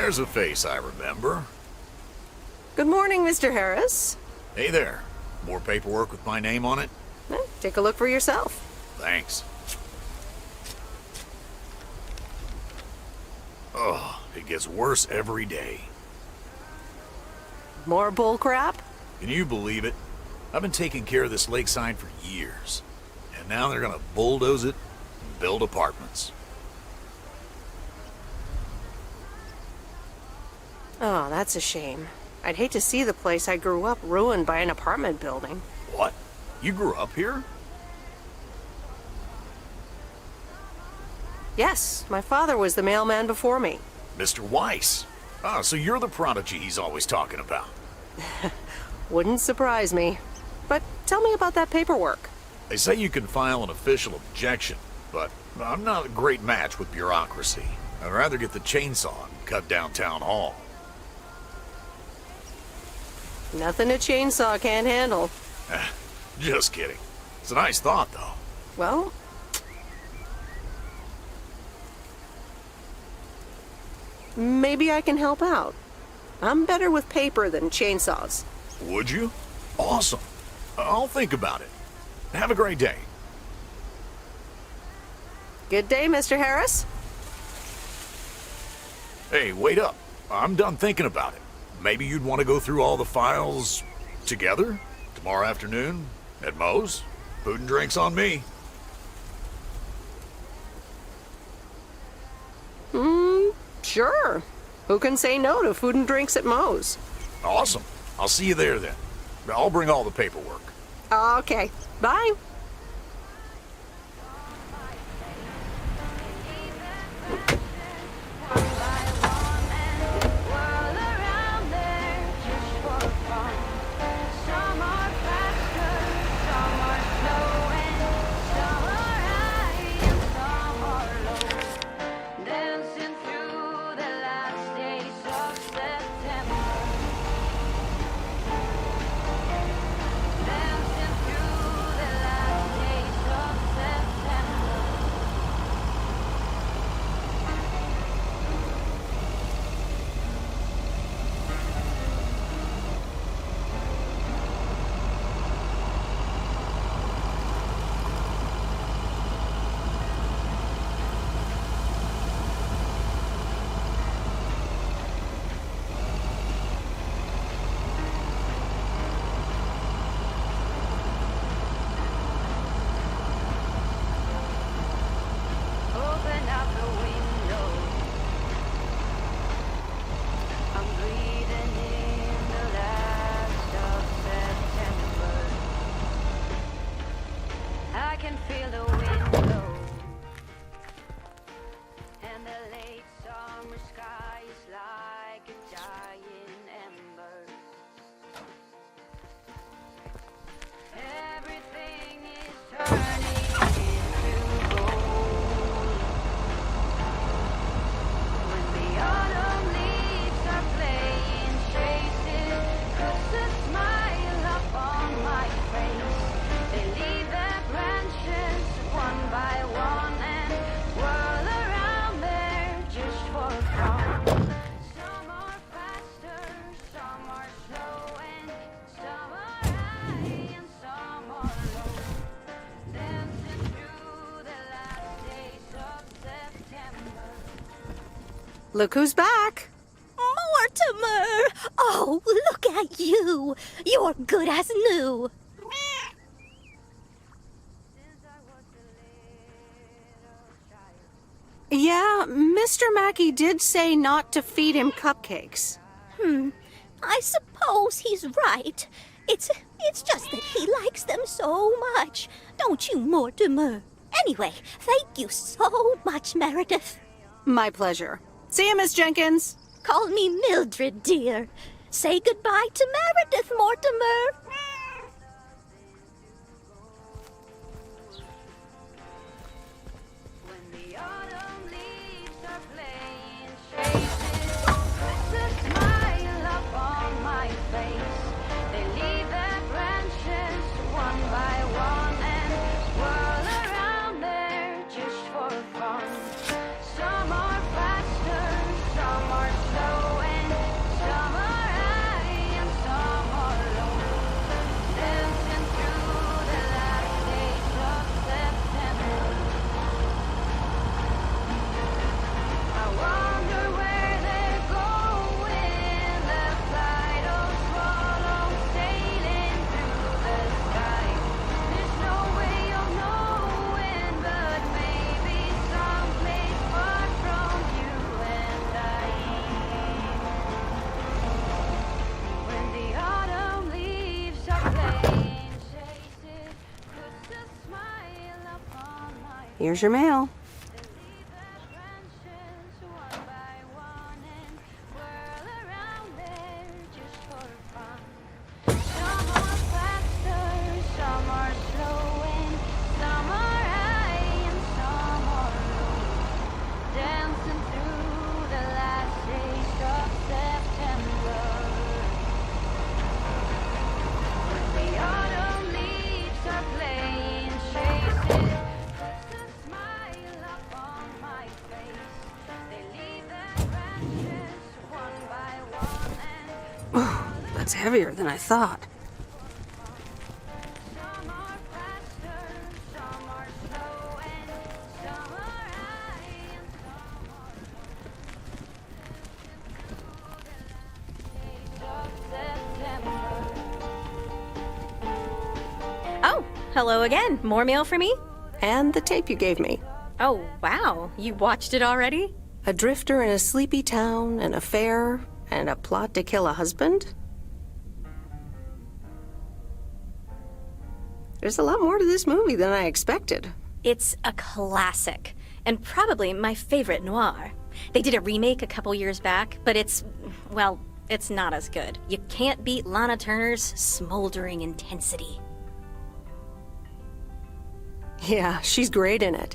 There's a face I remember. Good morning, Mr. Harris. Hey there. More paperwork with my name on it? Take a look for yourself. Thanks. Oh, it gets worse every day. More bull crap? Can you believe it? I've been taking care of this lakeside for years. And now they're gonna bulldoze it and build apartments. Oh, that's a shame. I'd hate to see the place I grew up ruined by an apartment building. What? You grew up here? Yes, my father was the mailman before me. Mr. Weiss. Ah, so you're the prodigy he's always talking about. Wouldn't surprise me. But tell me about that paperwork. They say you can file an official objection, but I'm not a great match with bureaucracy. I'd rather get the chainsaw and cut down town hall. Nothing a chainsaw can't handle. Just kidding. It's a nice thought, though. Well, maybe I can help out. I'm better with paper than chainsaws. Would you? Awesome. I'll think about it. Have a great day. Good day, Mr. Harris. Hey, wait up. I'm done thinking about it. Maybe you'd want to go through all the files together? Tomorrow afternoon? At Moe's? Food and drinks on me. Sure. Who can say no to food and drinks at Moe's? Awesome. I'll see you there then. I'll bring all the paperwork. Okay. Bye. Look who's back. Mortimer! Oh, look at you. You're good as new. Yeah, Mr. Mackey did say not to feed him cupcakes. I suppose he's right. It's just that he likes them so much. Don't you, Mortimer? Anyway, thank you so much, Meredith. My pleasure. See you, Miss Jenkins. Call me Mildred, dear. Say goodbye to Meredith, Mortimer. Some are faster, some are slow. Here's your mail. That's heavier than I thought. Oh, hello again. More mail for me? And the tape you gave me. Oh, wow. You watched it already? A drifter in a sleepy town, an affair, and a plot to kill a husband? There's a lot more to this movie than I expected. It's a classic, and probably my favorite noir. They did a remake a couple years back, but it's not as good. You can't beat Lana Turner's smoldering intensity. Yeah, she's great in it.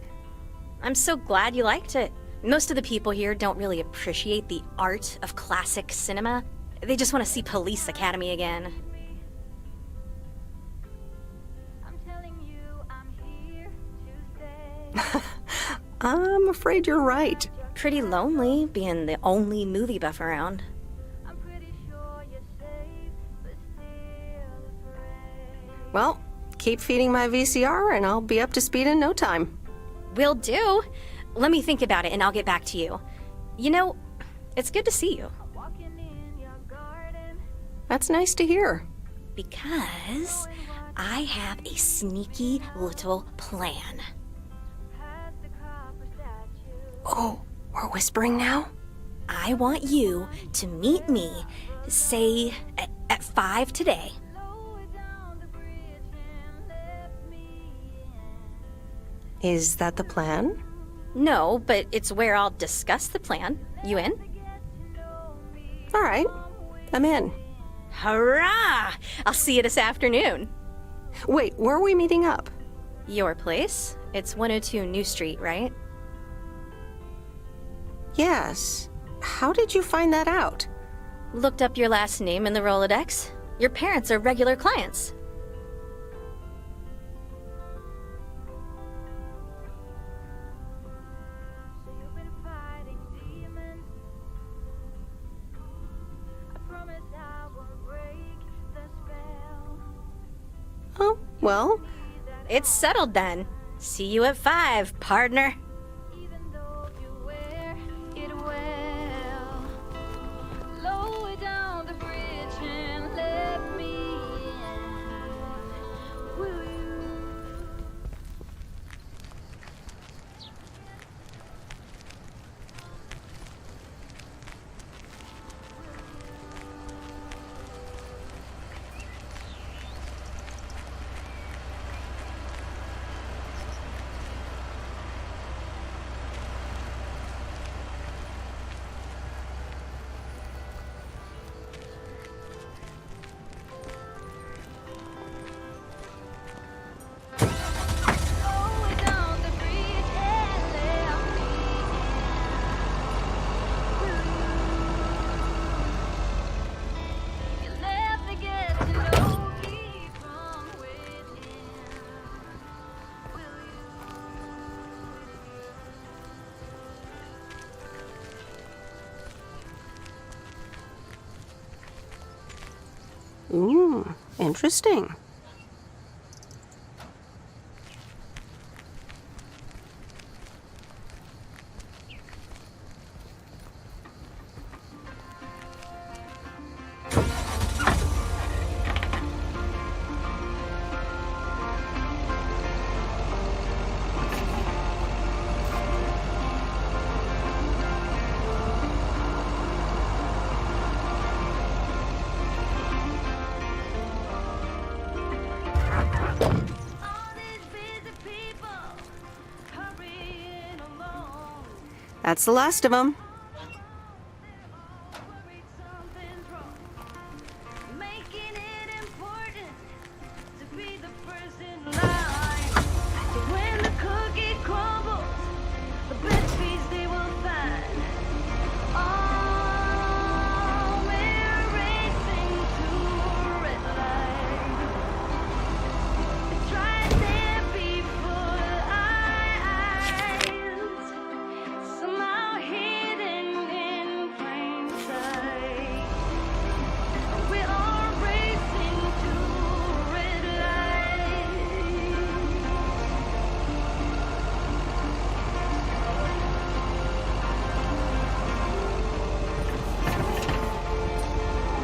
I'm so glad you liked it. Most of the people here don't really appreciate the art of classic cinema. They just want to see Police Academy again. I'm afraid you're right. Pretty lonely being the only movie buff around. Well, keep feeding my VCR and I'll be up to speed in no time. Will do. Let me think about it and I'll get back to you. You know, it's good to see you. That's nice to hear. Because I have a sneaky little plan. Oh, we're whispering now? I want you to meet me, say, at 5 today. Is that the plan? No, but it's where I'll discuss the plan. You in? All right, I'm in. Hurrah! I'll see you this afternoon. Wait, where are we meeting up? Your place? It's 102 New Street, right? Yes. How did you find that out? Looked up your last name in the Rolodex. Your parents are regular clients. Oh, well, it's settled then. See you at 5, partner. Ooh, interesting. That's the last of them. Making it important to be the first in line. So when the cookie crumbles, the best piece they will find. Oh, we're racing to a red light. It's right there before eyes, somehow hidden in plain sight. We are racing to red light.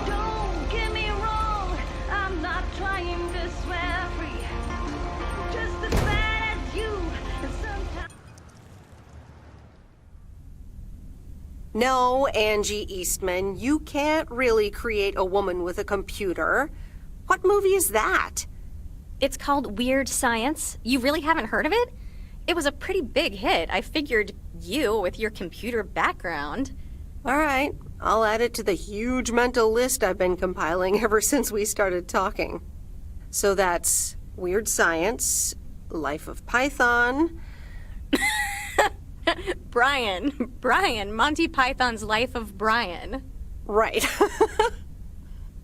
Don't get me wrong, I'm not trying to swear free. Just as bad as you, and sometimes. No, Angie Eastman, you can't really create a woman with a computer. What movie is that? It's called Weird Science. You really haven't heard of it? It was a pretty big hit. I figured you, with your computer background. All right, I'll add it to the huge mental list I've been compiling ever since we started talking. So that's Weird Science, Life of Python. Brian, Monty Python's Life of Brian. Right.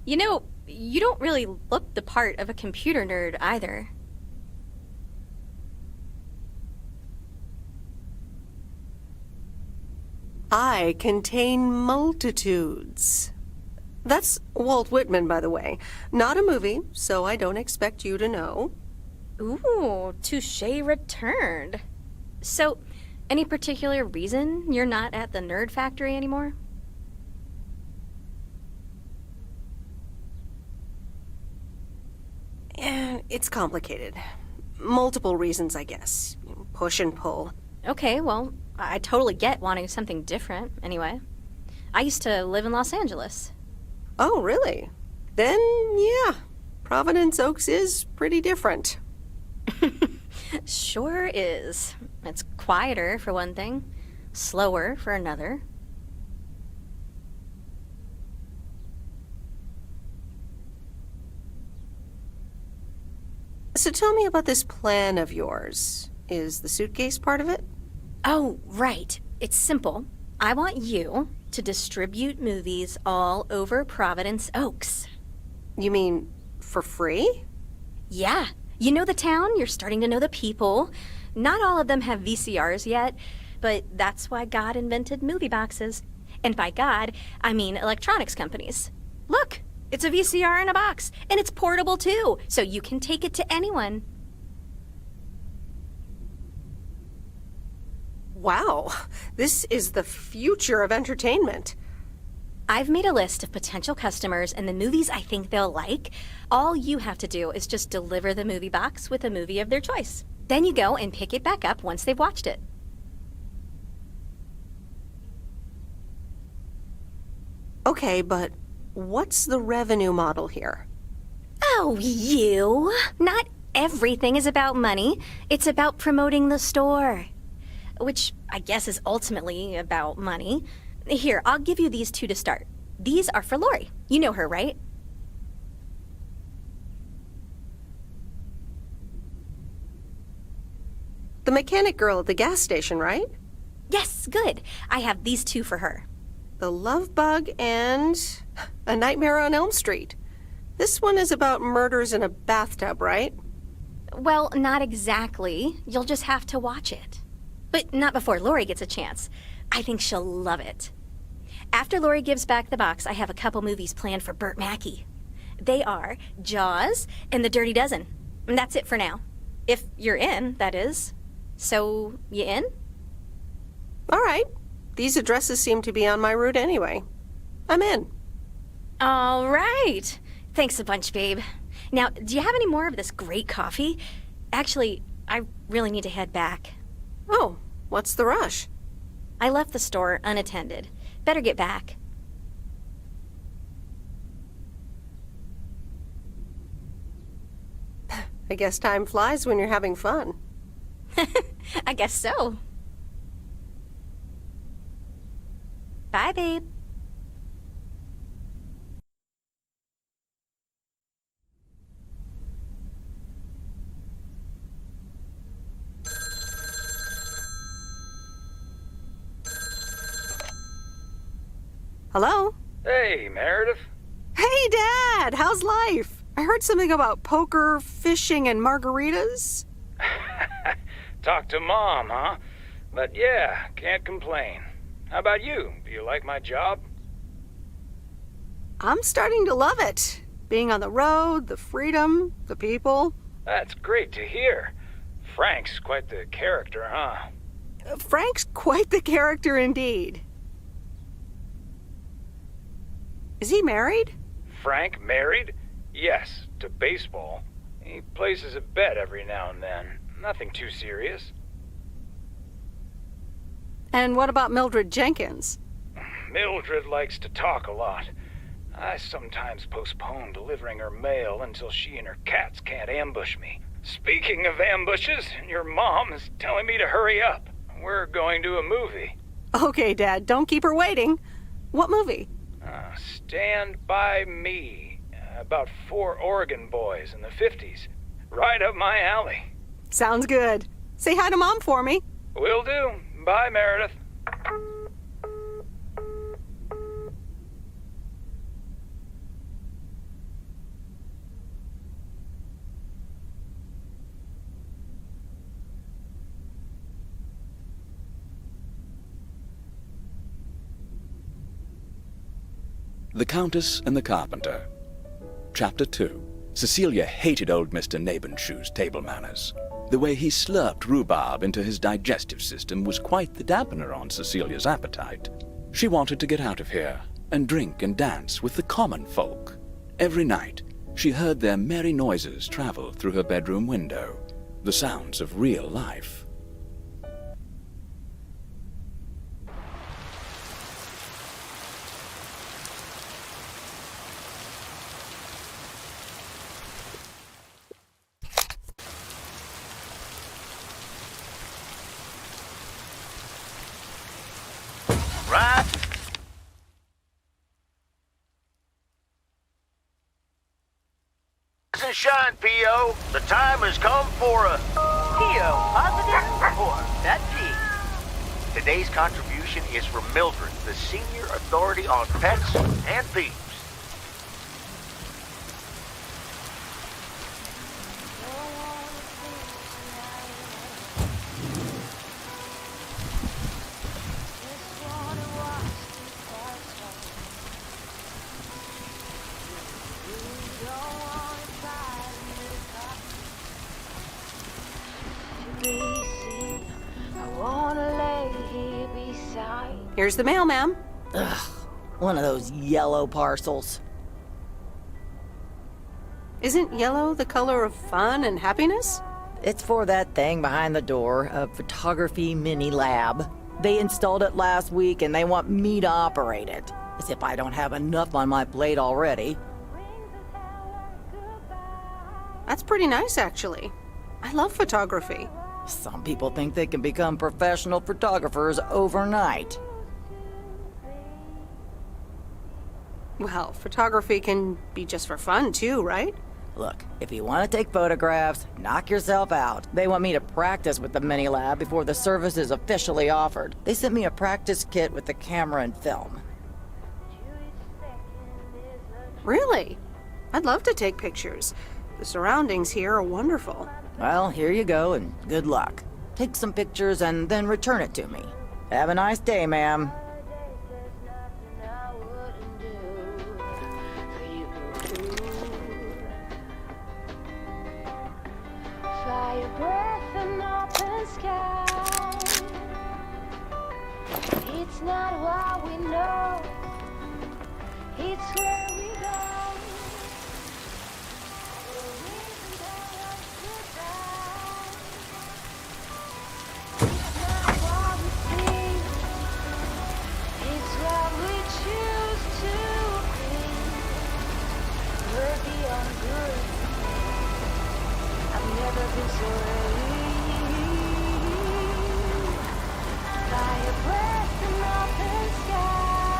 You know, you don't really look the part of a computer nerd either. I contain multitudes. That's Walt Whitman, by the way. Not a movie, so I don't expect you to know. Ooh, touche returned. So, any particular reason you're not at the Nerd Factory anymore? It's complicated. Multiple reasons, I guess. Push and pull. Okay, well, I totally get wanting something different, anyway. I used to live in Los Angeles. Oh, really? Then, yeah. Providence Oaks is pretty different. Sure is. It's quieter, for one thing. Slower, for another. So tell me about this plan of yours. Is the suitcase part of it? Oh, right. It's simple. I want you to distribute movies all over Providence Oaks. You mean for free? Yeah. You know the town, you're starting to know the people. Not all of them have VCRs yet, but that's why God invented movie boxes. And by God, I mean electronics companies. Look, it's a VCR in a box, and it's portable too, so you can take it to anyone. Wow, this is the future of entertainment. I've made a list of potential customers and the movies I think they'll like. All you have to do is just deliver the movie box with a movie of their choice. Then you go and pick it back up once they've watched it. Okay, but what's the revenue model here? Oh, you! Not everything is about money. It's about promoting the store. Which I guess is ultimately about money. Here, I'll give you these two to start. These are for Lori. You know her, right? The mechanic girl at the gas station, right? Yes, good. I have these two for her. The Love Bug and A Nightmare on Elm Street. This one is about murders in a bathtub, right? Well, not exactly. You'll just have to watch it. But not before Lori gets a chance. I think she'll love it. After Lori gives back the box, I have a couple movies planned for Burt Mackey. They are Jaws and The Dirty Dozen. And that's it for now. If you're in, that is. So, you in? All right. These addresses seem to be on my route anyway. I'm in. All right. Thanks a bunch, babe. Now, do you have any more of this great coffee? Actually, I really need to head back. Oh, what's the rush? I left the store unattended. Better get back. I guess time flies when you're having fun. I guess so. Bye, babe. Hello? Hey, Meredith. Hey, Dad! How's life? I heard something about poker, fishing, and margaritas. Talk to Mom, huh? But yeah, can't complain. How about you? Do you like my job? I'm starting to love it. Being on the road, the freedom, the people. That's great to hear. Frank's quite the character, huh? Frank's quite the character indeed. Is he married? Frank married? Yes, to baseball. He places a bet every now and then. Nothing too serious. And what about Mildred Jenkins? Mildred likes to talk a lot. I sometimes postpone delivering her mail until she and her cats can't ambush me. Speaking of ambushes, your mom is telling me to hurry up. We're going to a movie. Okay, Dad, don't keep her waiting. What movie? Stand By Me. About 4 Oregon boys in the 50s. Right up my alley. Sounds good. Say hi to Mom for me. Will do. Bye, Meredith. The Countess and the Carpenter. Chapter 2. Cecilia hated old Mr. Nabenshoe's table manners. The way he slurped rhubarb into his digestive system was quite the dampener on Cecilia's appetite. She wanted to get out of here and drink and dance with the common folk. Every night, she heard their merry noises travel through her bedroom window, the sounds of real life. Right? Rise and shine, P.O. The time has come for a... P.O. positive or that P. Today's contribution is from Mildred, the senior authority on pets and thieves. Here's the mail, ma'am. Ugh, one of those yellow parcels. Isn't yellow the color of fun and happiness? It's for that thing behind the door, a photography mini lab. They installed it last week and they want me to operate it. As if I don't have enough on my plate already. That's pretty nice, actually. I love photography. Some people think they can become professional photographers overnight. Well, photography can be just for fun, too, right? Look, if you want to take photographs, knock yourself out. They want me to practice with the mini lab before the service is officially offered. They sent me a practice kit with the camera and film. Really? I'd love to take pictures. The surroundings here are wonderful. Well, here you go, and good luck. Take some pictures and then return it to me. Have a nice day, ma'am. Fire breath and open sky. It's not what we know, it's where we go. It's not what we see, it's what we choose to be. We're beyond good. I've never been so ready. Fire breath and open sky.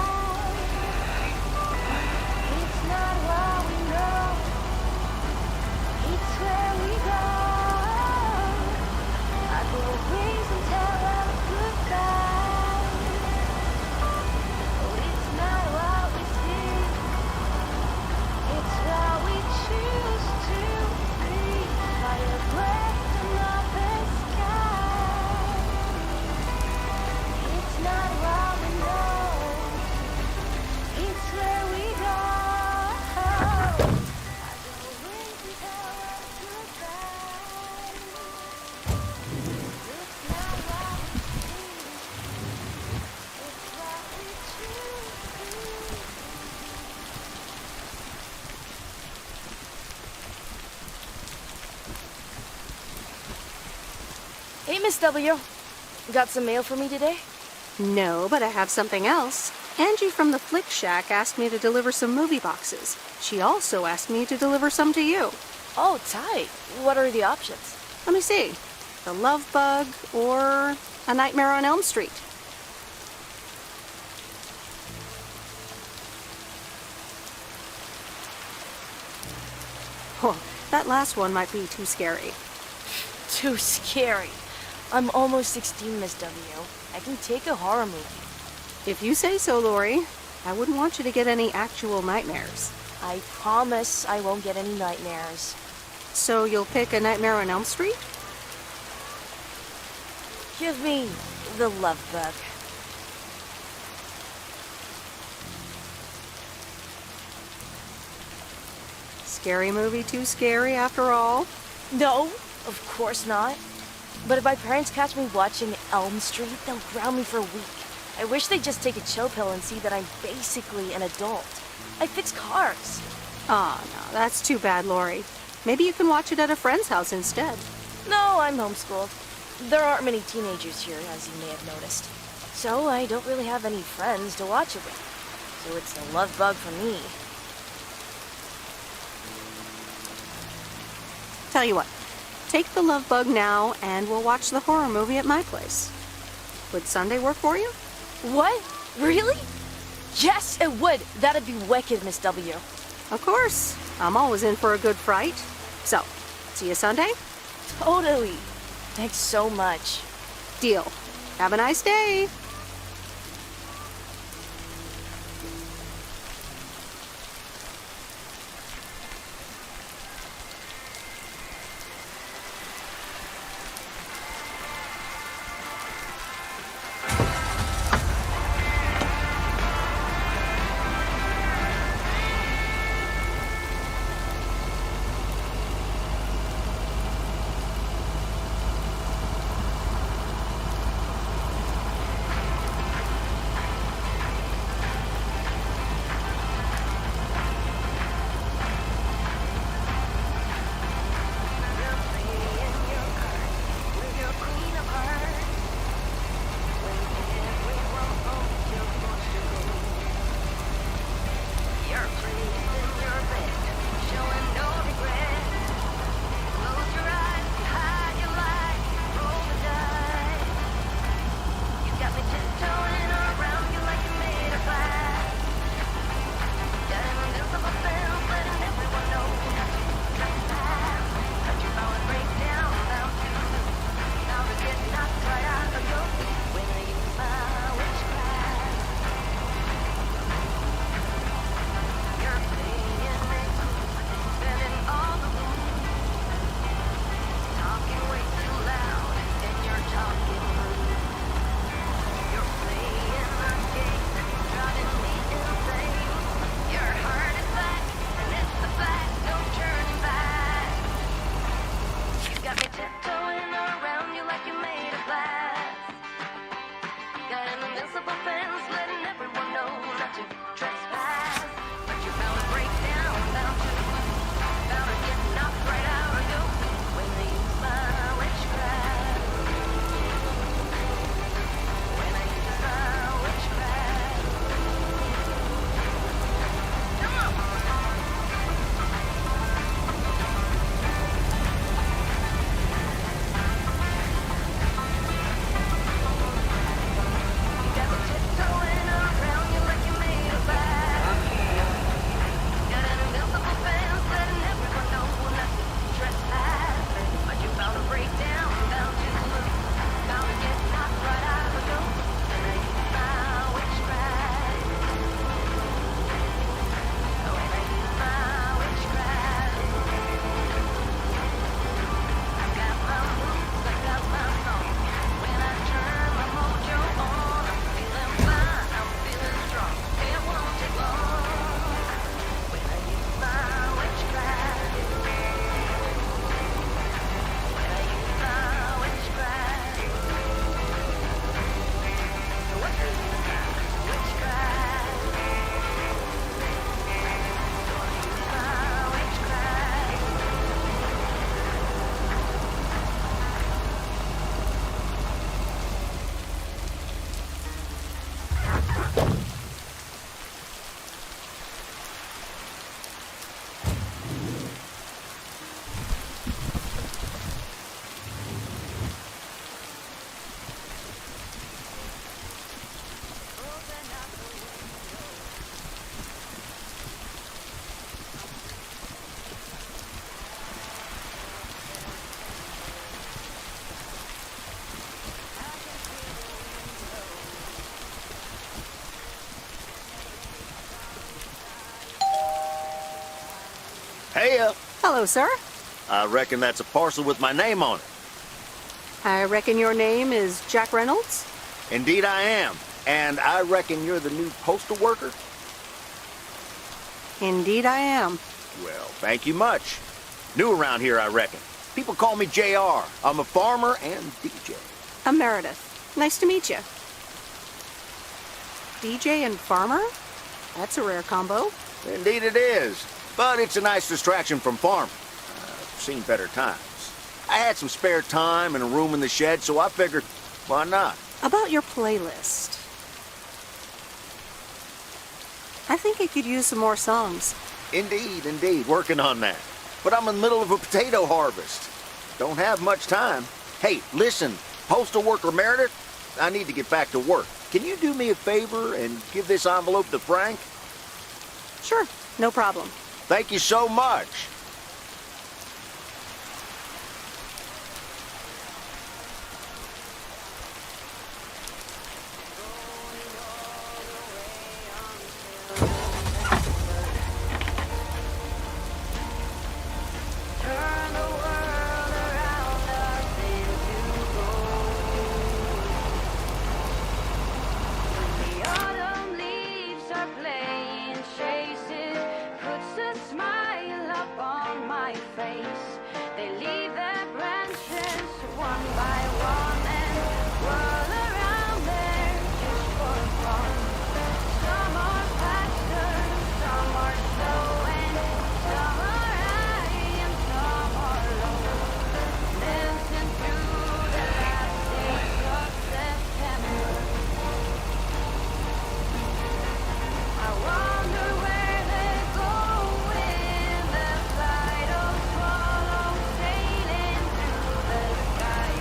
Miss W. Got some mail for me today? No, but I have something else. Angie from the Flick Shack asked me to deliver some movie boxes. She also asked me to deliver some to you. Oh, tight. What are the options? Let me see. The Love Bug or A Nightmare on Elm Street. Oh, that last one might be too scary. Too scary. I'm almost 16, Miss W. I can take a horror movie. If you say so, Lori. I wouldn't want you to get any actual nightmares. I promise I won't get any nightmares. So you'll pick A Nightmare on Elm Street? Give me the Love Bug. Scary movie too scary after all? No, of course not. But if my parents catch me watching Elm Street, they'll ground me for a week. I wish they'd just take a chill pill and see that I'm basically an adult. I fix cars. Oh, no, that's too bad, Lori. Maybe you can watch it at a friend's house instead. No, I'm homeschooled. There aren't many teenagers here, as you may have noticed. So I don't really have any friends to watch it with. So it's the Love Bug for me. Tell you what, take the Love Bug now and we'll watch the horror movie at my place. Would Sunday work for you? What? Really? Yes, it would. That'd be wicked, Miss W. Of course. I'm always in for a good fright. So, see you Sunday? Totally. Thanks so much. Deal. Have a nice day. Hey, Hello, sir. I reckon that's a parcel with my name on it. I reckon your name is Jack Reynolds? Indeed I am. And I reckon you're the new postal worker? Indeed I am. Well, thank you much. New around here, I reckon. People call me JR. I'm a farmer and DJ. I'm Meredith. Nice to meet you. DJ and farmer? That's a rare combo. Indeed it is. But it's a nice distraction from farming. I've seen better times. I had some spare time and a room in the shed, so I figured, why not? About your playlist. I think it could use some more songs. Indeed, indeed. Working on that. But I'm in the middle of a potato harvest. Don't have much time. Hey, listen, postal worker Meredith, I need to get back to work. Can you do me a favor and give this envelope to Frank? Sure, no problem. Thank you so much. The autumn leaves are playing chases, puts a smile up on my face. They leave their branches one by one and whirl around there just for fun. Some are faster, some are slow, and some are high and some are low. Dancing through the last days of September. I wonder where they go when the flight of swallows sailing through the sky.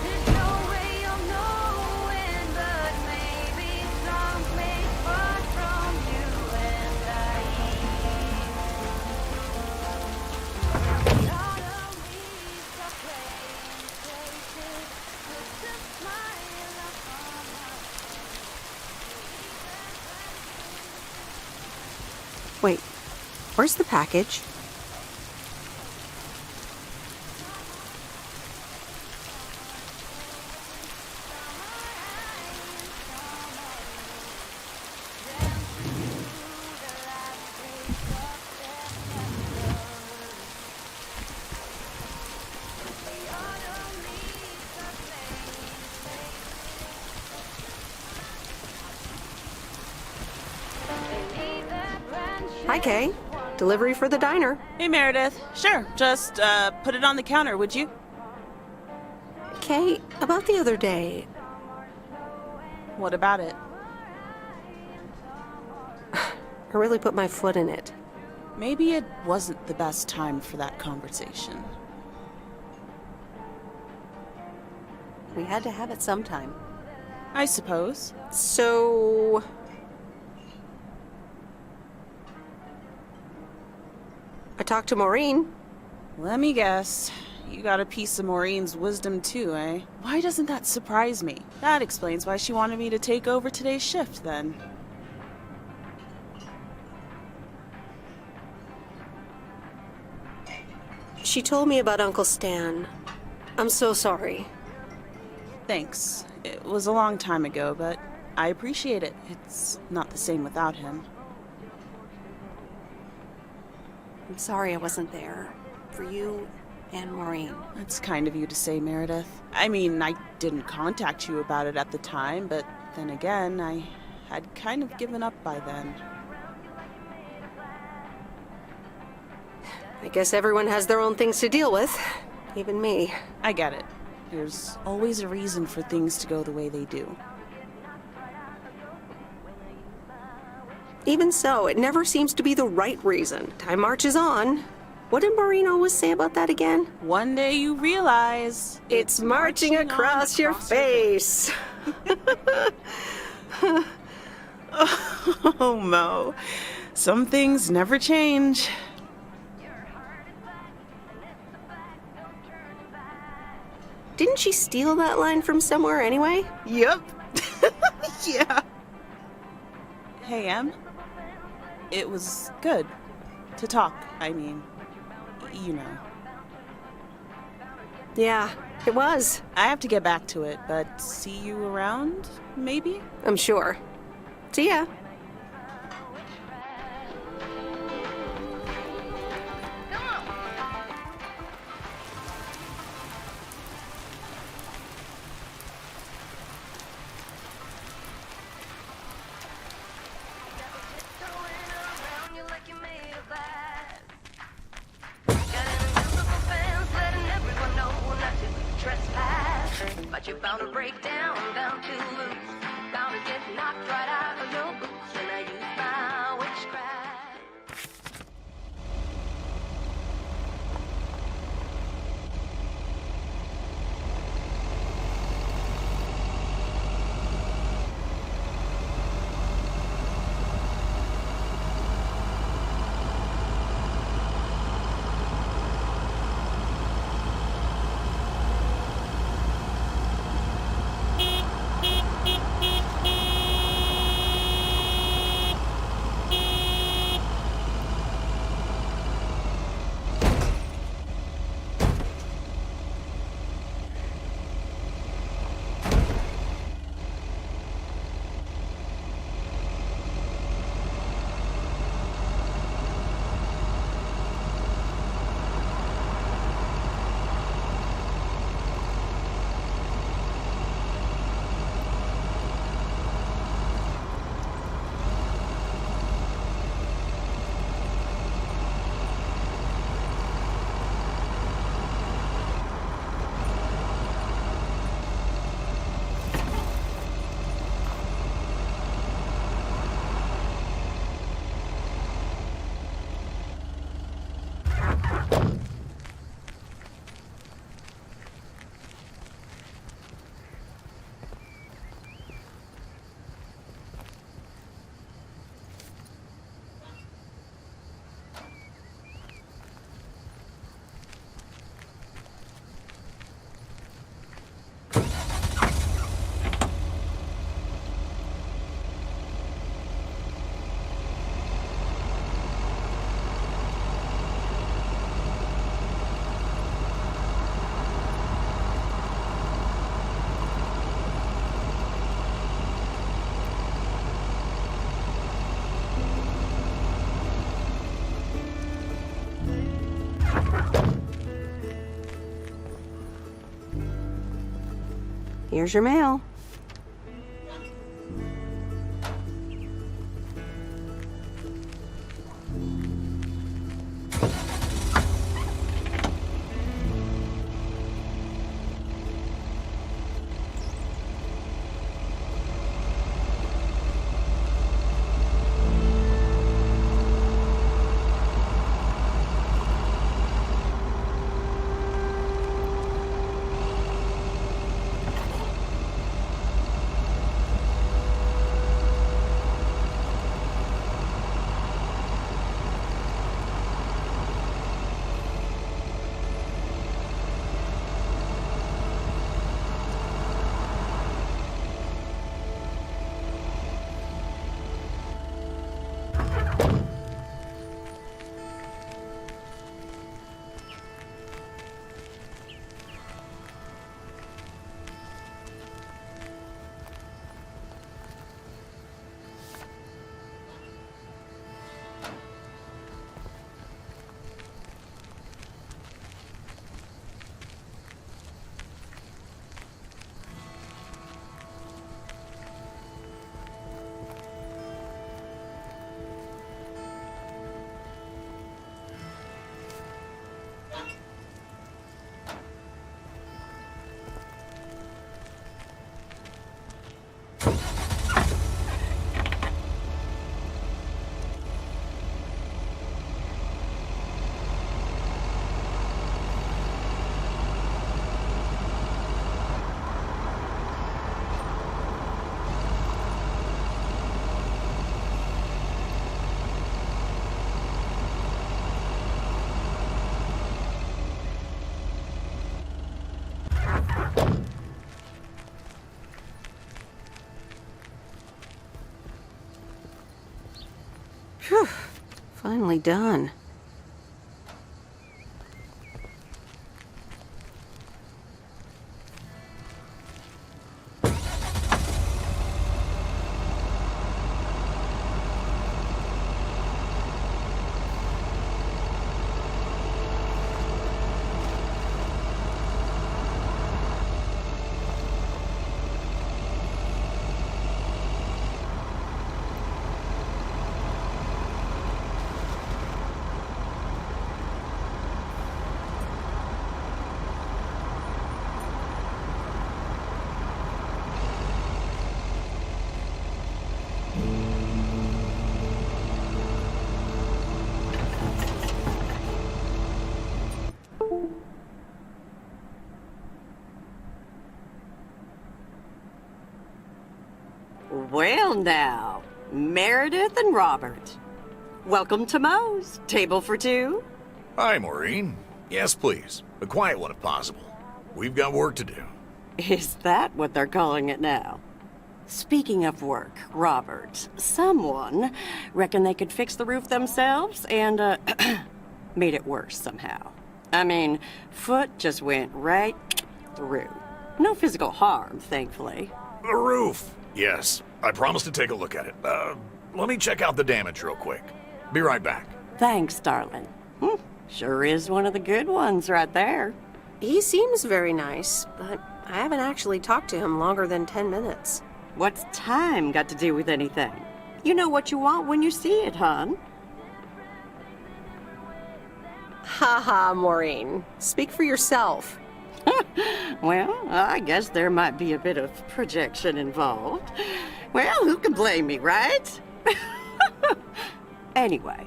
There's no way of knowing, but maybe someplace far from you and I. The autumn leaves are playing places, puts a smile upon my Wait, where's the package? Hi, Kay. Delivery for the diner. Hey, Meredith. Sure, just put it on the counter, would you? Kay, about the other day, What about it? I really put my foot in it. Maybe it wasn't the best time for that conversation. We had to have it sometime. I suppose. So... I talked to Maureen. Let me guess. You got a piece of Maureen's wisdom too, eh? Why doesn't that surprise me? That explains why she wanted me to take over today's shift, then. She told me about Uncle Stan. I'm so sorry. Thanks. It was a long time ago, but I appreciate it. It's not the same without him. I'm sorry I wasn't there. For you and Maureen. That's kind of you to say, Meredith. I mean, I didn't contact you about it at the time, but then again, I had kind of given up by then. I guess everyone has their own things to deal with. Even me. I get it. There's always a reason for things to go the way they do. Even so, it never seems to be the right reason. Time marches on. What did Maureen always say about that again? One day you realize it's marching across your face. Oh, Mo. Some things never change. Didn't she steal that line from somewhere anyway? Yep. Yeah. Hey, Em. It was good to talk, I mean. you know. Yeah, it was. I have to get back to it, but see you around, maybe? I'm sure. See ya. But you're bound to break down, bound to lose, bound to get knocked right out of your boots. And I use my witchcraft. Here's your mail. Whew. Finally done. Now, Meredith and Robert. Welcome to Moe's. Table for two? Hi, Maureen. Yes, please. A quiet one if possible. We've got work to do. Is that what they're calling it now? Speaking of work, Robert, someone reckon they could fix the roof themselves and, made it worse somehow. I mean, foot just went right through. No physical harm, thankfully. The roof! Yes, I promised to take a look at it. Let me check out the damage real quick. Be right back. Thanks, darling. Sure is one of the good ones right there. He seems very nice, but I haven't actually talked to him longer than 10 minutes. What's time got to do with anything? You know what you want when you see it, hon. Haha, Maureen. Speak for yourself. Well, I guess there might be a bit of projection involved. Well, who can blame me, right? Anyway,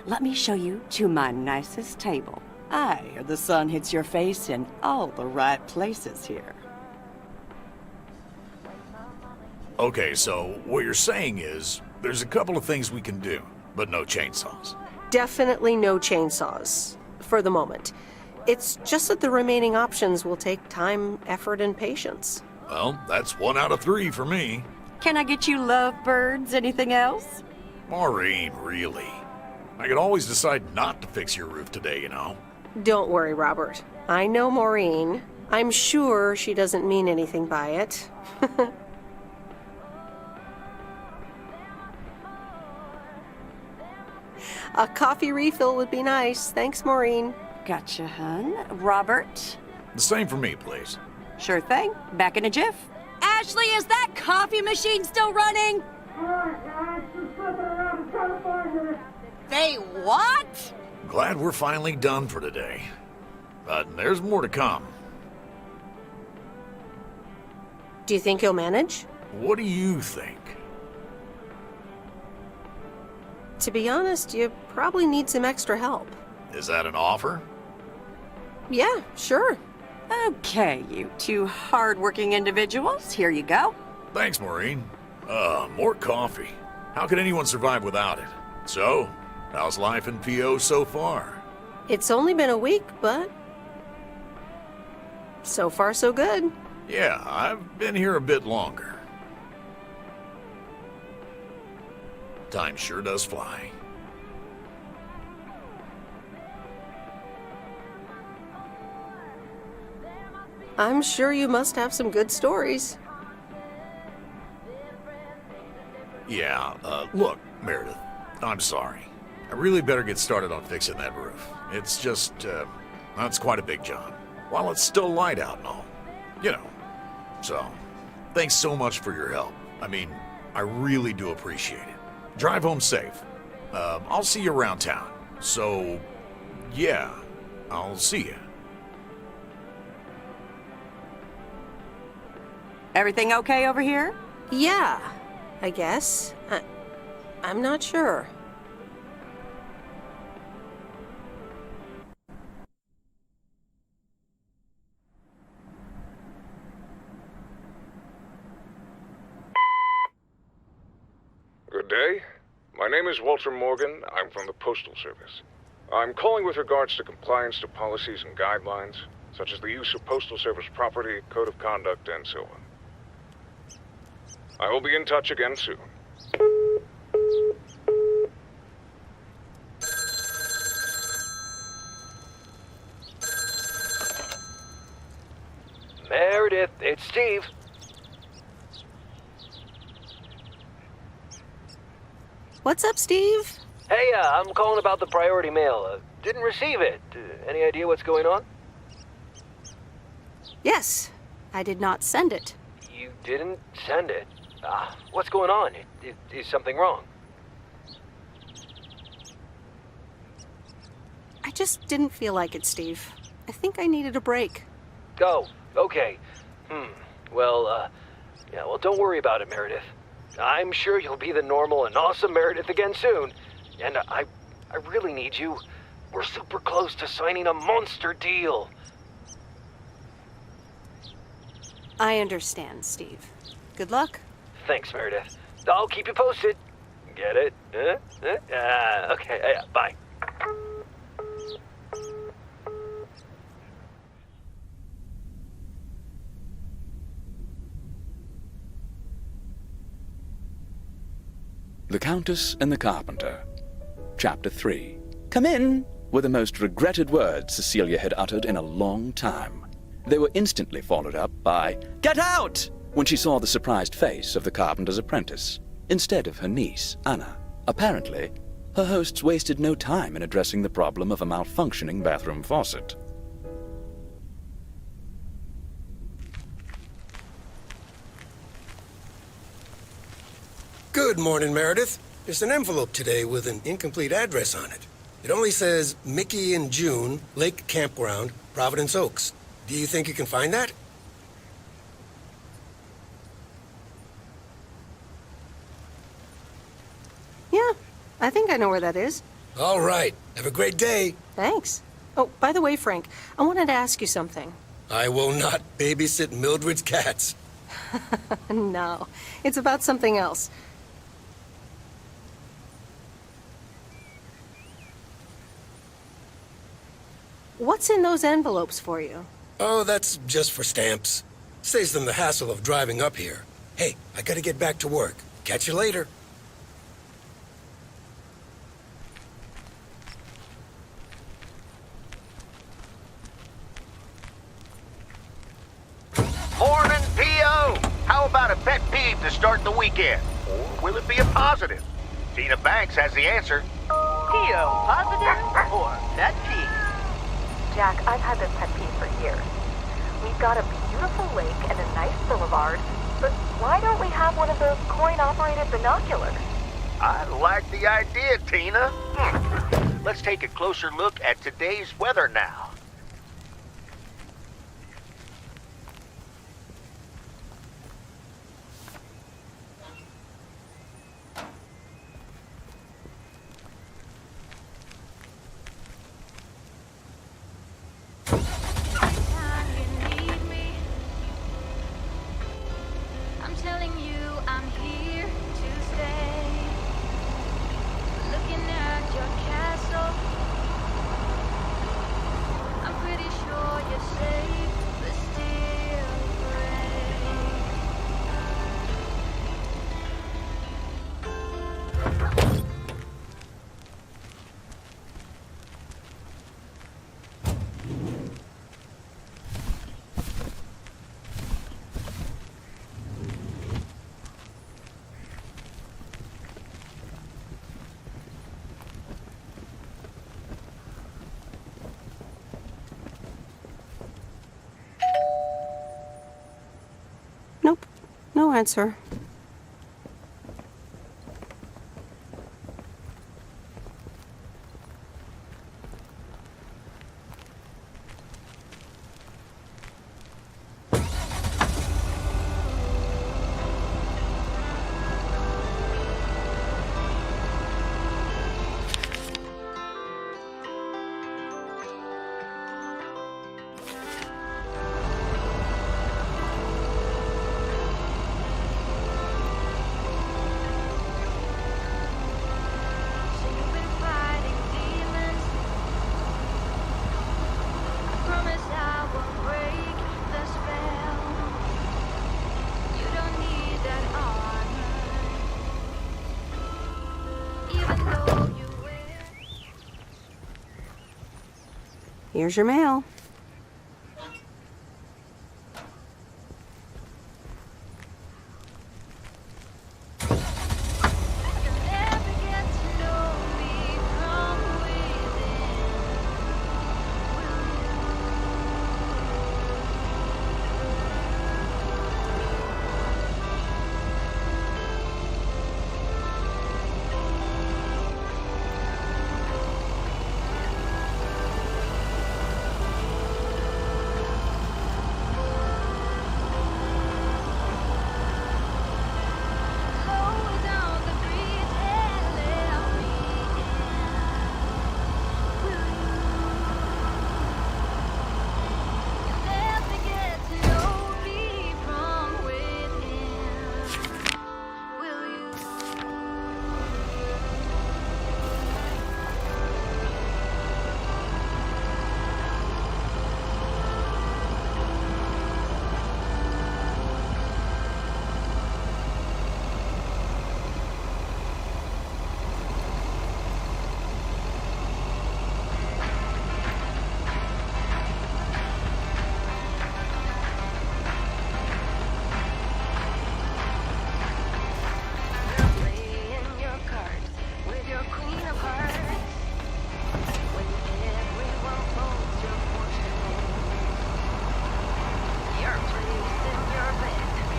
let me show you to my nicest table. I hear the sun hits your face in all the right places here. Okay, so what you're saying is there's a couple of things we can do, but no chainsaws. Definitely no chainsaws, for the moment. It's just that the remaining options will take time, effort, and patience. Well, that's 1 out of 3 for me. Can I get you lovebirds? Anything else? Maureen, really? I could always decide not to fix your roof today, you know. Don't worry, Robert. I know Maureen. I'm sure she doesn't mean anything by it. A coffee refill would be nice. Thanks, Maureen. Gotcha, hun. Robert? The same for me, please. Sure thing. Back in a jiff. Ashley, is that coffee machine still running? They what? Glad we're finally done for today. But there's more to come. Do you think he'll manage? What do you think? To be honest, you probably need some extra help. Is that an offer? Yeah, sure. Okay, you two hard-working individuals, here you go. Thanks, Maureen. More coffee. How could anyone survive without it? So, how's life in PO so far? It's only been a week, but so far so good. Yeah, I've been here a bit longer. Time sure does fly. I'm sure you must have some good stories. Yeah, look, Meredith, I'm sorry. I really better get started on fixing that roof. It's just, that's quite a big job. While it's still light out and all. You know. So, thanks so much for your help. I mean, I really do appreciate it. Drive home safe. I'll see you around town. So, yeah, I'll see you. Everything okay over here? Yeah, I guess. I'm not sure. Good day. My name is Walter Morgan. I'm from the Postal Service. I'm calling with regards to compliance to policies and guidelines, such as the use of Postal Service property, code of conduct, and so on. I will be in touch again soon. Meredith, it's Steve. What's up, Steve? Hey, I'm calling about the priority mail. Didn't receive it. Any idea what's going on? Yes, I did not send it. You didn't send it? What's going on? Is something wrong? I just didn't feel like it, Steve. I think I needed a break. Oh, okay. Well, don't worry about it, Meredith. I'm sure you'll be the normal and awesome Meredith again soon. And I really need you. We're super close to signing a monster deal. I understand, Steve. Good luck. Thanks, Meredith. I'll keep you posted. Get it? Okay, yeah, bye. The Countess and the Carpenter. Chapter 3. "Come in," were the most regretted words Cecilia had uttered in a long time. They were instantly followed up by, "Get out!" when she saw the surprised face of the carpenter's apprentice, instead of her niece, Anna. Apparently, her hosts wasted no time in addressing the problem of a malfunctioning bathroom faucet. Good morning, Meredith. There's an envelope today with an incomplete address on it. It only says Mickey and June, Lake Campground, Providence Oaks. Do you think you can find that? Yeah, I think I know where that is. All right. Have a great day. Thanks. Oh, by the way, Frank, I wanted to ask you something. I will not babysit Mildred's cats. No, it's about something else. What's in those envelopes for you? Oh, that's just for stamps. Saves them the hassle of driving up here. Hey, I gotta get back to work. Catch you later. Morning, P.O. How about a pet peeve to start the weekend? Or will it be a positive? Tina Banks has the answer. P.O. positive or pet peeve? Jack, I've had this pet peeve for years. We've got a beautiful lake and a nice boulevard, but why don't we have one of those coin-operated binoculars? I like the idea, Tina. Let's take a closer look at today's weather now. I'm telling you, I'm here to stay. Looking at your castle, I'm pretty sure you're safe, but still Nope, no answer. Here's your mail.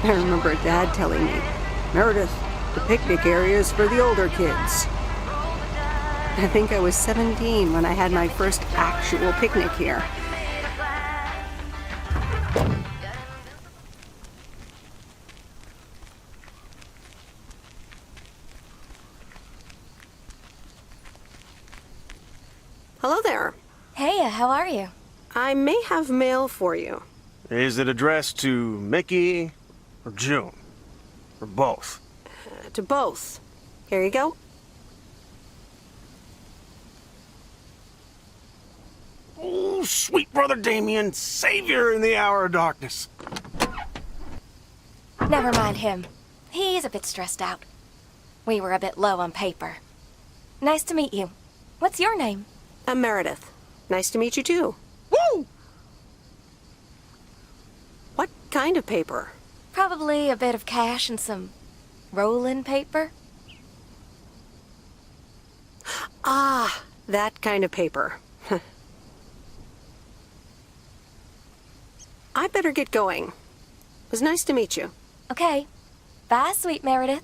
I remember Dad telling me, Meredith, the picnic area is for the older kids. I think I was 17 when I had my first actual picnic here. Hello there. Hey, how are you? I may have mail for you. Is it addressed to Mickey or June? Or both? To both. Here you go. Oh, sweet brother Damien, savior in the hour of darkness. Never mind him. He's a bit stressed out. We were a bit low on paper. Nice to meet you. What's your name? I'm Meredith. Nice to meet you too. Woo! What kind of paper? Probably a bit of cash and some rolling paper. Ah, that kind of paper. I better get going. It was nice to meet you. Okay. Bye, sweet Meredith.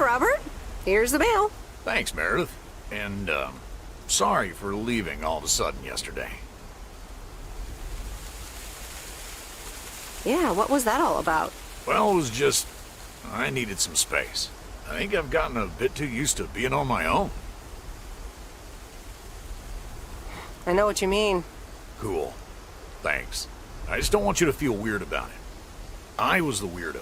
Robert. Here's the mail. Thanks, Meredith. And, sorry for leaving all of a sudden yesterday. Yeah, what was that all about? Well, it was just... I needed some space. I think I've gotten a bit too used to being on my own. I know what you mean. Cool. Thanks. I just don't want you to feel weird about it. I was the weirdo.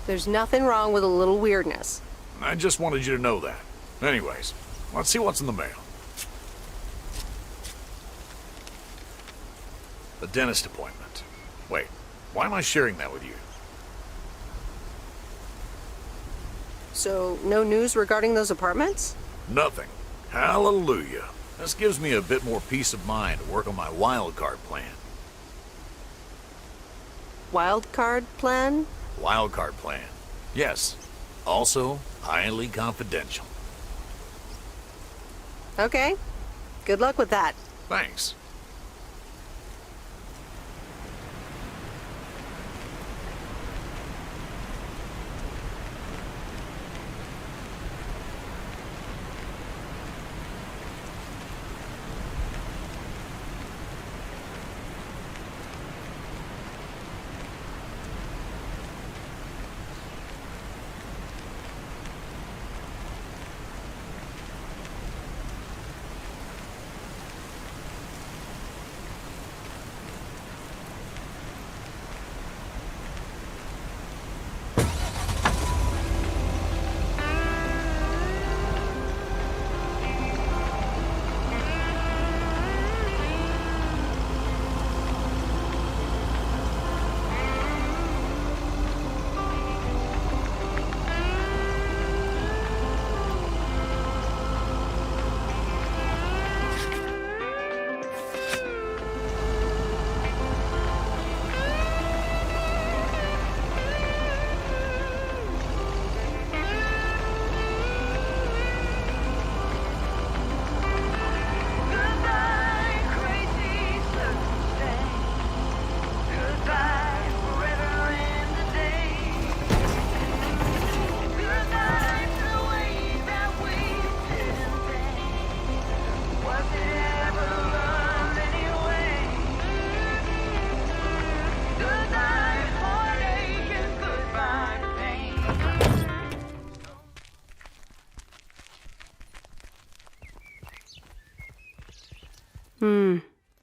There's nothing wrong with a little weirdness. I just wanted you to know that. Anyways, let's see what's in the mail. The dentist appointment. Wait, why am I sharing that with you? So, no news regarding those apartments? Nothing. Hallelujah. This gives me a bit more peace of mind to work on my wild card plan. Wild card plan? Wild card plan. Yes. Also, highly confidential. Okay. Good luck with that. Thanks.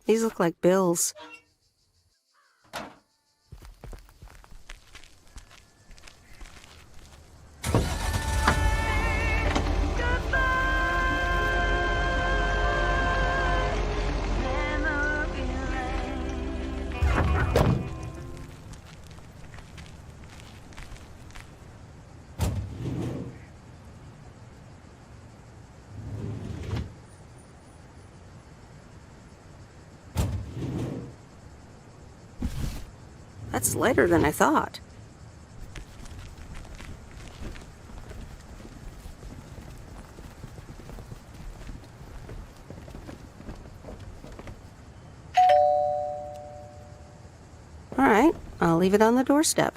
These look like bills. That's lighter than I thought. All right, I'll leave it on the doorstep.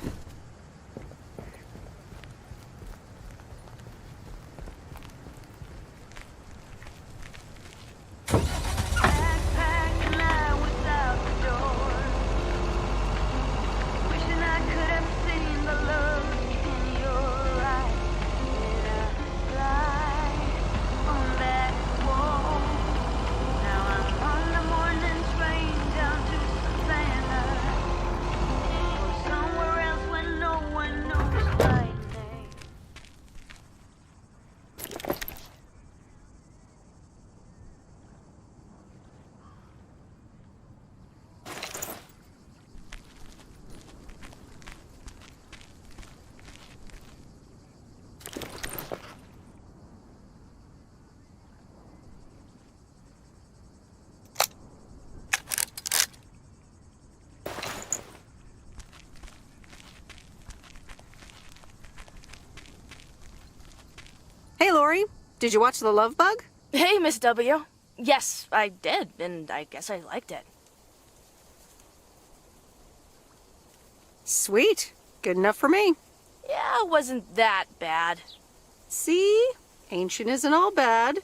Hey, Lori, did you watch The Love Bug? Hey, Miss W. Yes, I did, and I guess I liked it. Sweet. Good enough for me. Yeah, it wasn't that bad. See? Ancient isn't all bad.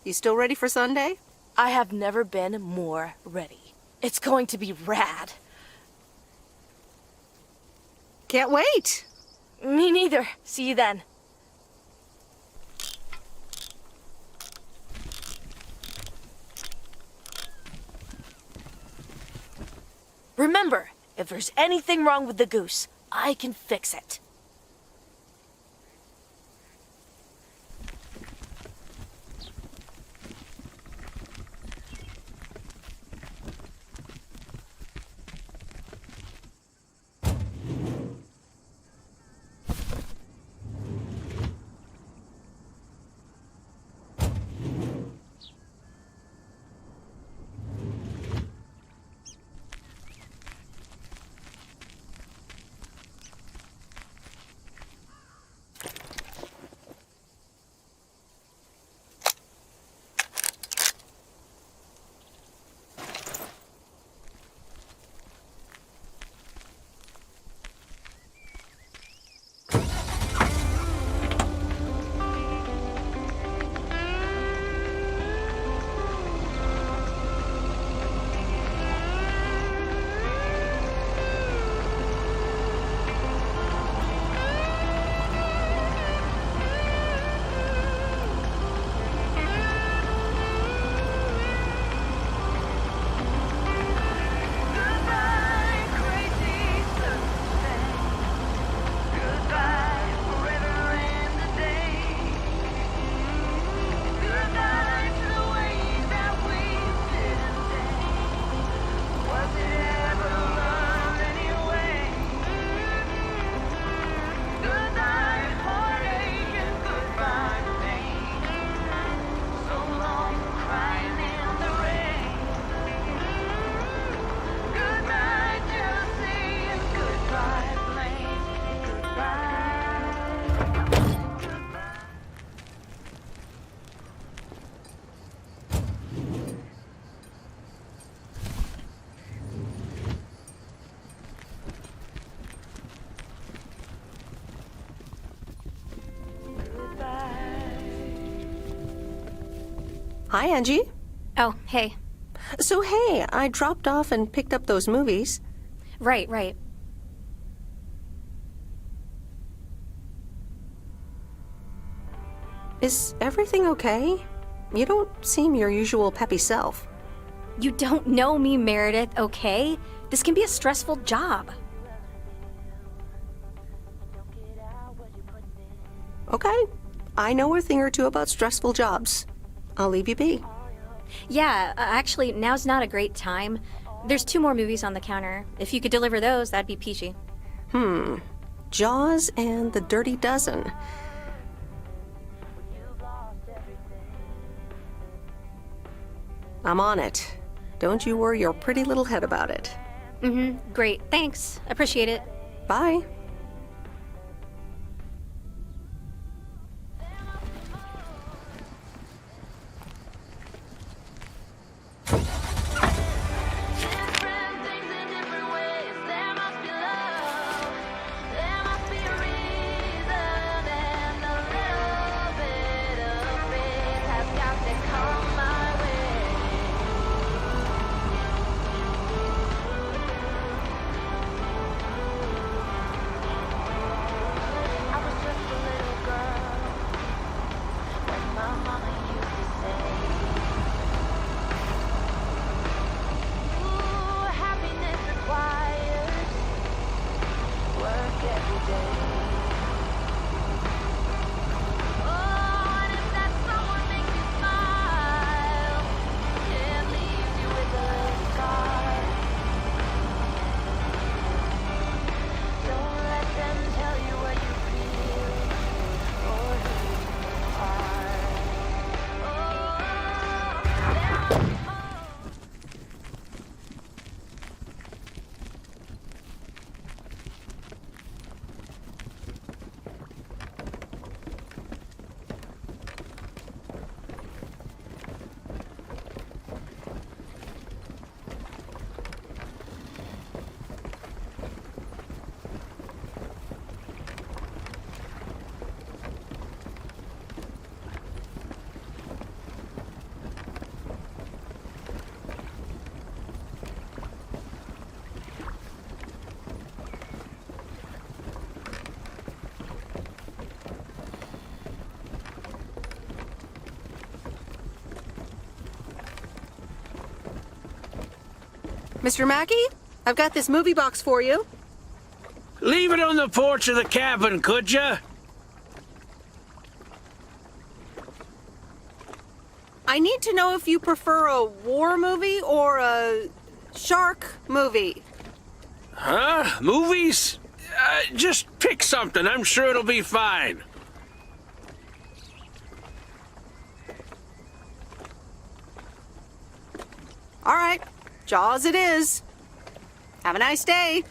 You still ready for Sunday? I have never been more ready. It's going to be rad. Can't wait. Me neither. See you then. Remember, if there's anything wrong with the goose, I can fix it. Hi, Angie. Oh, hey. So, hey, I dropped off and picked up those movies. Right. Is everything okay? You don't seem your usual peppy self. You don't know me, Meredith, okay? This can be a stressful job. Okay. I know a thing or two about stressful jobs. I'll leave you be. Yeah, actually, now's not a great time. There's 2 more movies on the counter. If you could deliver those, that'd be peachy. Jaws and The Dirty Dozen. I'm on it. Don't you worry your pretty little head about it. Great. Thanks. Appreciate it. Bye. Mr. Mackey, I've got this movie box for you. Leave it on the porch of the cabin, could ya? I need to know if you prefer a war movie or a shark movie. Huh? Movies? Just pick something. I'm sure it'll be fine. All right, Jaws it is. Have a nice day.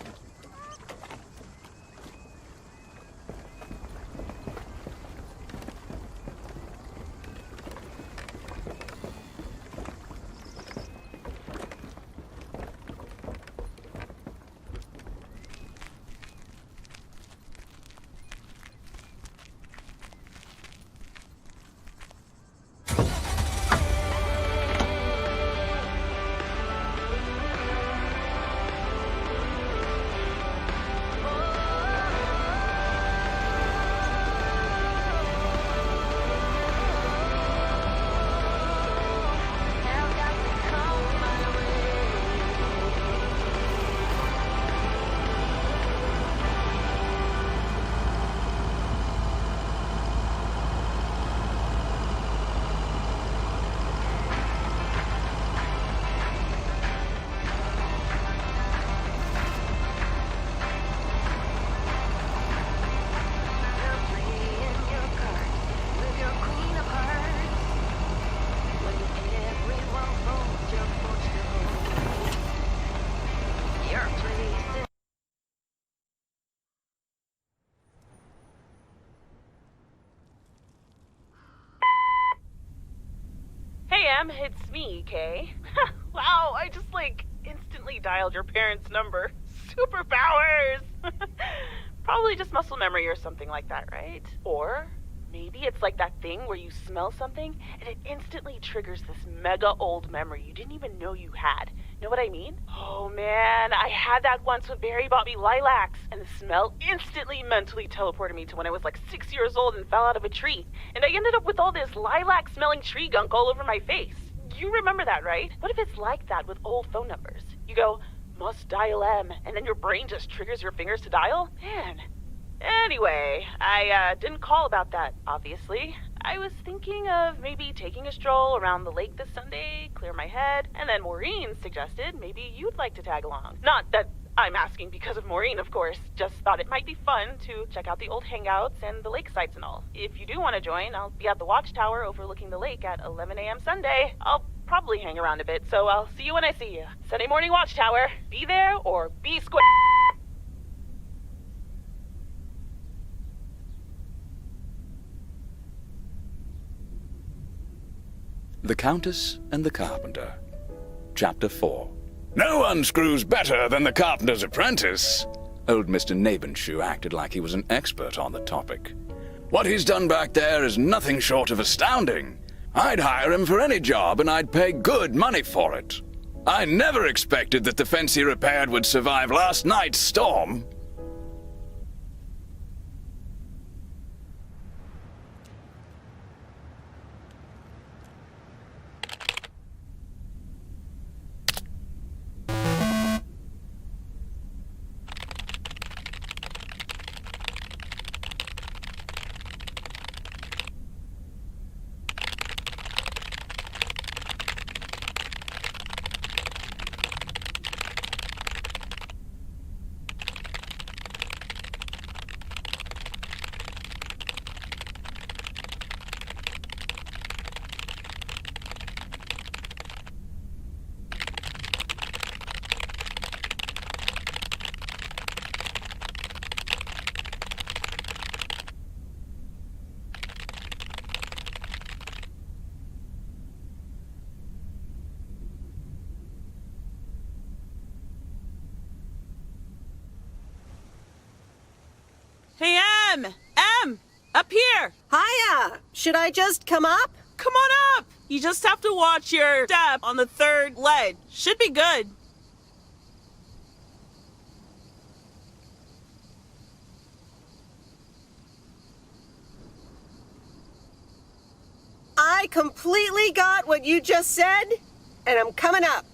Hey, Em, it's me, Kay. Wow, I just, instantly dialed your parents' number. Superpowers! Probably just muscle memory or something like that, right? Or maybe it's like that thing where you smell something and it instantly triggers this mega old memory you didn't even know you had. Know what I mean? Oh man, I had that once when Barry bought me lilacs, and the smell instantly mentally teleported me to when I was 6 years old and fell out of a tree. And I ended up with all this lilac-smelling tree gunk all over my face. You remember that, right? What if it's like that with old phone numbers? You go, must dial M, and then your brain just triggers your fingers to dial? Man. Anyway, I didn't call about that, obviously. I was thinking of maybe taking a stroll around the lake this Sunday, clear my head, and then Maureen suggested maybe you'd like to tag along. Not that I'm asking because of Maureen, of course. Just thought it might be fun to check out the old hangouts and the lake sites and all. If you do want to join, I'll be at the watchtower overlooking the lake at 11 a.m. Sunday. I'll probably hang around a bit, so I'll see you when I see you. Sunday morning watchtower. Be there or be square. The Countess and the Carpenter. Chapter 4. No one screws better than the carpenter's apprentice. Old Mr. Nabenshoe acted like he was an expert on the topic. What he's done back there is nothing short of astounding. I'd hire him for any job and I'd pay good money for it. I never expected that the fence he repaired would survive last night's storm. Hey, Em! Em! Up here! Hiya! Should I just come up? Come on up! You just have to watch your step on the third ledge. Should be good. I completely got what you just said, and I'm coming up.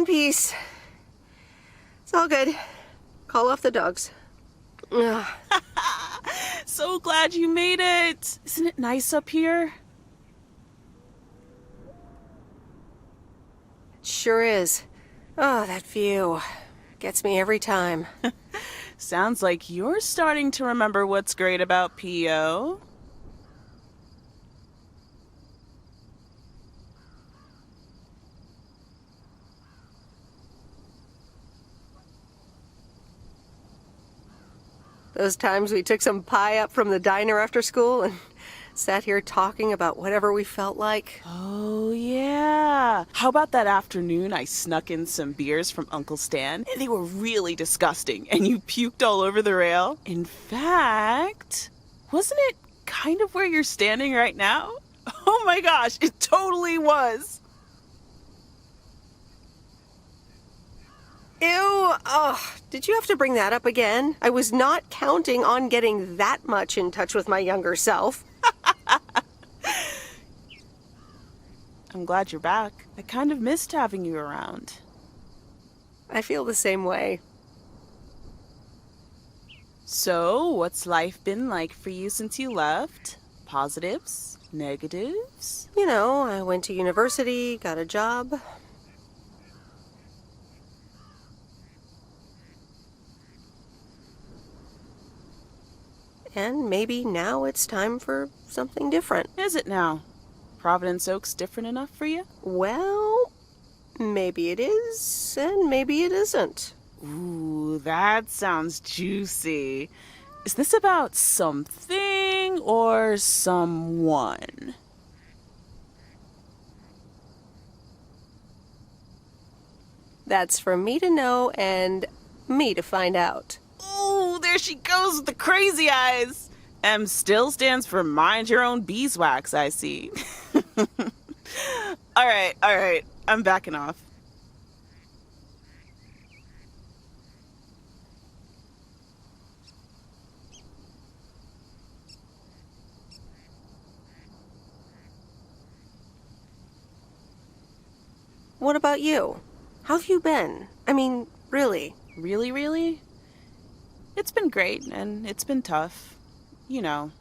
one piece. It's all good. Call off the dogs. Ugh. So glad you made it. Isn't it nice up here? It sure is. Oh, that view. Gets me every time. Sounds like you're starting to remember what's great about P.O. Those times we took some pie up from the diner after school and sat here talking about whatever we felt like. Oh, yeah. How about that afternoon I snuck in some beers from Uncle Stan? They were really disgusting, and you puked all over the rail. In fact, wasn't it kind of where you're standing right now? Oh my gosh, it totally was. Ew! Oh, did you have to bring that up again? I was not counting on getting that much in touch with my younger self. I'm glad you're back. I kind of missed having you around. I feel the same way. So, what's life been like for you since you left? Positives? Negatives? You know, I went to university, got a job. And maybe now it's time for something different. Is it now? Providence Oaks different enough for you? Well, maybe it is, and maybe it isn't. Ooh, that sounds juicy. Is this about something or someone? That's for me to know and me to find out. Ooh, there she goes with the crazy eyes. M still stands for mind your own beeswax, I see. All right, I'm backing off. What about you? How have you been? I mean, really? Really? It's been great, and it's been tough. You know,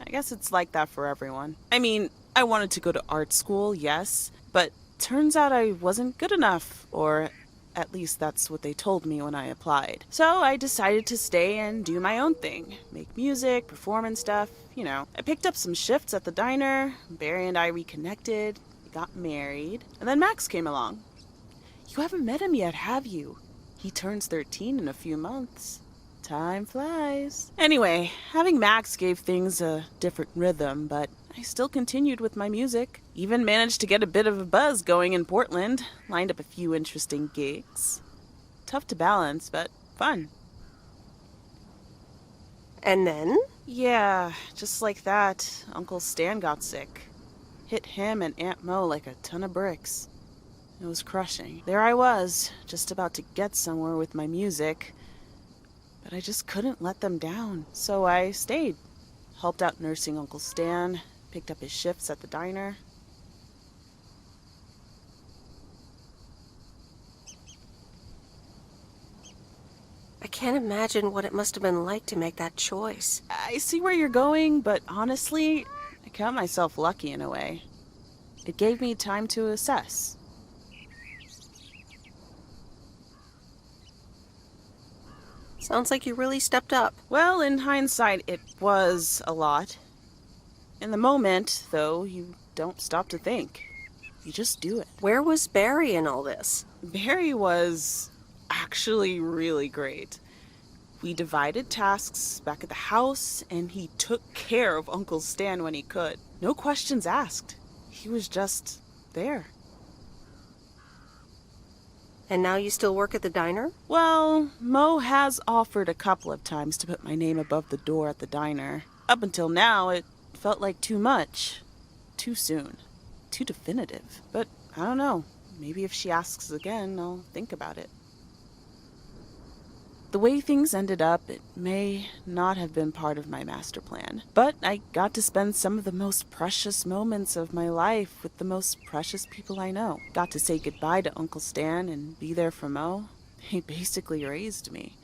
I guess it's like that for everyone. I mean, I wanted to go to art school, yes, but turns out I wasn't good enough, or at least that's what they told me when I applied. So I decided to stay and do my own thing. Make music, perform and stuff, you know. I picked up some shifts at the diner, Barry and I reconnected, we got married, and then Max came along. You haven't met him yet, have you? He turns 13 in a few months. Time flies. Anyway, having Max gave things a different rhythm, but I still continued with my music. Even managed to get a bit of a buzz going in Portland. Lined up a few interesting gigs. Tough to balance, but fun. And then? Yeah, just like that, Uncle Stan got sick. Hit him and Aunt Mo like a ton of bricks. It was crushing. There I was, just about to get somewhere with my music. But I just couldn't let them down, so I stayed. Helped out nursing Uncle Stan, picked up his shifts at the diner. I can't imagine what it must have been like to make that choice. I see where you're going, but honestly, I count myself lucky in a way. It gave me time to assess. Sounds like you really stepped up. Well, in hindsight, it was a lot. In the moment, though, you don't stop to think. You just do it. Where was Barry in all this? Barry was actually really great. We divided tasks back at the house, and he took care of Uncle Stan when he could. No questions asked. He was just there. And now you still work at the diner? Well, Mo has offered a couple of times to put my name above the door at the diner. Up until now, it felt like too much. Too soon. Too definitive. But I don't know. Maybe if she asks again, I'll think about it. The way things ended up, it may not have been part of my master plan. But I got to spend some of the most precious moments of my life with the most precious people I know. Got to say goodbye to Uncle Stan and be there for Mo. He basically raised me.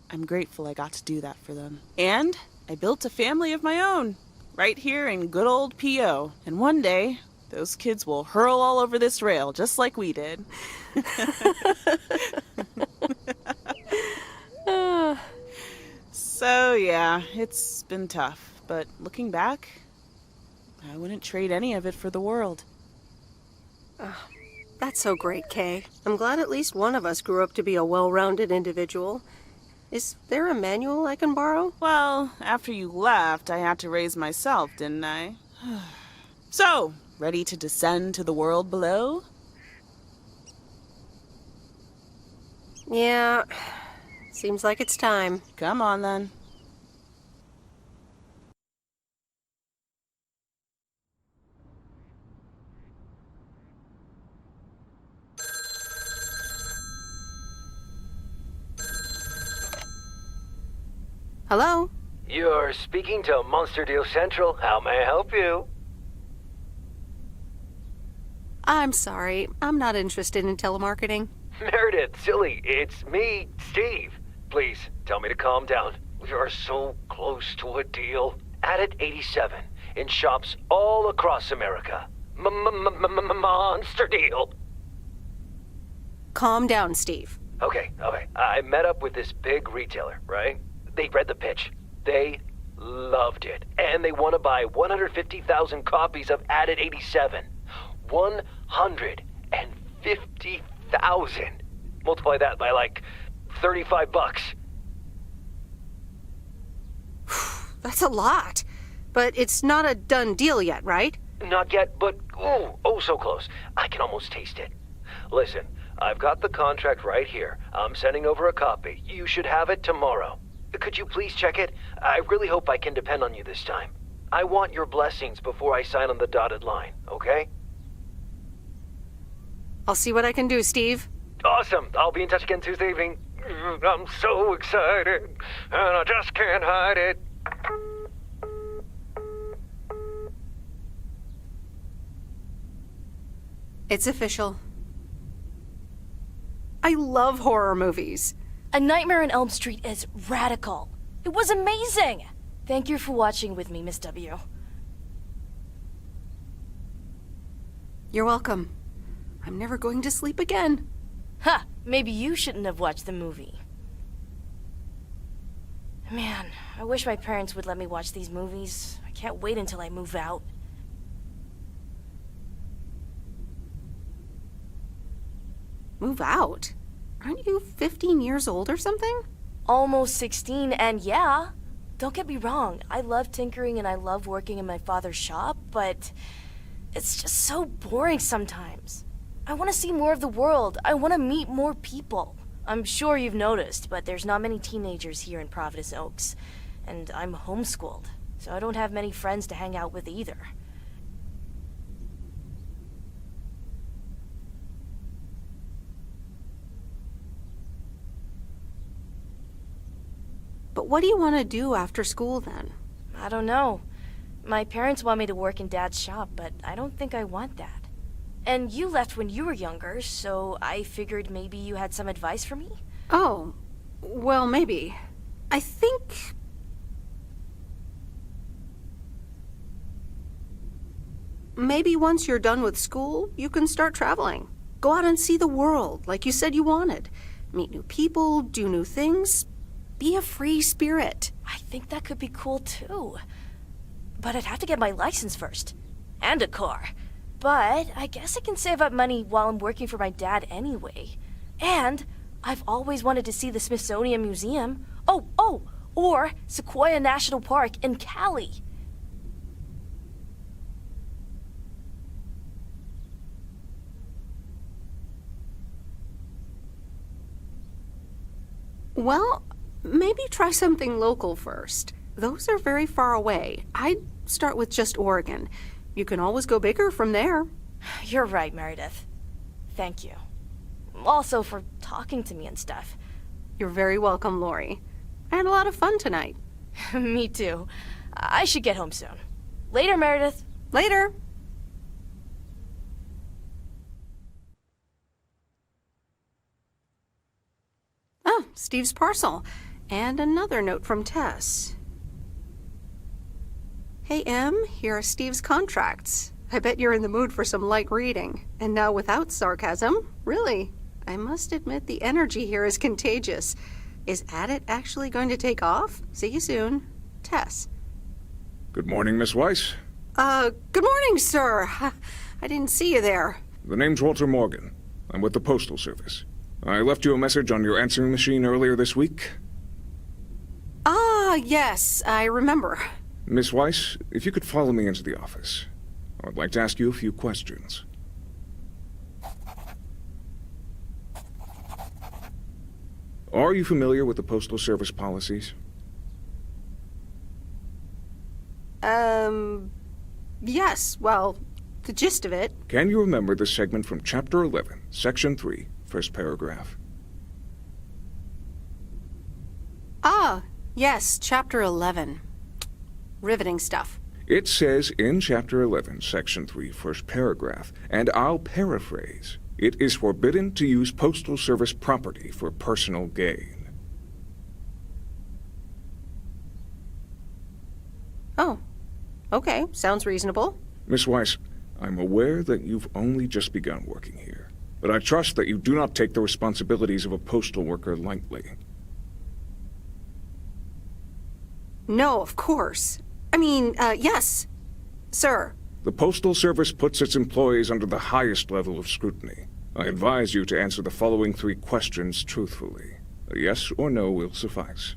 I'm grateful I got to do that for them. And I built a family of my own, right here in good old P.O. And one day, those kids will hurl all over this rail, just like we did. So yeah, it's been tough. But looking back, I wouldn't trade any of it for the world. That's so great, Kay. I'm glad at least one of us grew up to be a well-rounded individual. Is there a manual I can borrow? Well, after you left, I had to raise myself, didn't I? So, ready to descend to the world below? Yeah, seems like it's time. Come on, then. Hello? You're speaking to Monster Deal Central. How may I help you? I'm sorry. I'm not interested in telemarketing. Meredith, silly, it's me, Steve. Please, tell me to calm down. We are so close to a deal. Added 87 in shops all across America. Monster deal. Calm down, Steve. Okay. I met up with this big retailer, right? They read the pitch. They loved it. And they want to buy 150,000 copies of Added 87. 150,000. Multiply that by like $35. That's a lot. But it's not a done deal yet, right? Not yet, but oh so close. I can almost taste it. Listen, I've got the contract right here. I'm sending over a copy. You should have it tomorrow. Could you please check it? I really hope I can depend on you this time. I want your blessings before I sign on the dotted line, okay? I'll see what I can do, Steve. Awesome. I'll be in touch again Tuesday evening. I'm so excited, and I just can't hide it. It's official. I love horror movies. A Nightmare on Elm Street is radical. It was amazing! Thank you for watching with me, Miss W. You're welcome. I'm never going to sleep again. Ha! Maybe you shouldn't have watched the movie. Man, I wish my parents would let me watch these movies. I can't wait until I move out. Move out? Aren't you 15 years old or something? Almost 16, and yeah, don't get me wrong, I love tinkering and I love working in my father's shop, but it's just so boring sometimes. I want to see more of the world. I want to meet more people. I'm sure you've noticed, but there's not many teenagers here in Providence Oaks, and I'm homeschooled, so I don't have many friends to hang out with either. But what do you want to do after school then? I don't know. My parents want me to work in Dad's shop, but I don't think I want that. And you left when you were younger, so I figured maybe you had some advice for me? Oh, well, maybe. I think... maybe once you're done with school, you can start traveling. Go out and see the world, like you said you wanted. Meet new people, do new things. Be a free spirit. I think that could be cool too. But I'd have to get my license first. And a car. But I guess I can save up money while I'm working for my dad anyway. And I've always wanted to see the Smithsonian Museum. Or Sequoia National Park in Cali. Well, maybe try something local first. Those are very far away. I'd start with just Oregon. You can always go bigger from there. You're right, Meredith. Thank you. Also for talking to me and stuff. You're very welcome, Lori. I had a lot of fun tonight. Me too. I should get home soon. Later, Meredith. Later. Oh, Steve's parcel. And another note from Tess. Hey, Em, here are Steve's contracts. I bet you're in the mood for some light reading. And now without sarcasm, really. I must admit the energy here is contagious. Is Addit actually going to take off? See you soon. Tess. Good morning, Miss Weiss. Good morning, sir. I didn't see you there. The name's Walter Morgan. I'm with the Postal Service. I left you a message on your answering machine earlier this week. Ah, yes, I remember. Miss Weiss, if you could follow me into the office, I would like to ask you a few questions. Are you familiar with the Postal Service policies? Yes, well, the gist of it. Can you remember the segment from Chapter 11, Section 3, first paragraph? Ah, yes, Chapter 11. Riveting stuff. It says in Chapter 11, Section 3, first paragraph, and I'll paraphrase, it is forbidden to use Postal Service property for personal gain. Oh, okay, sounds reasonable. Miss Weiss, I'm aware that you've only just begun working here, but I trust that you do not take the responsibilities of a postal worker lightly. No, of course. I mean, yes, sir. The Postal Service puts its employees under the highest level of scrutiny. I advise you to answer the following 3 questions truthfully. A yes or no will suffice.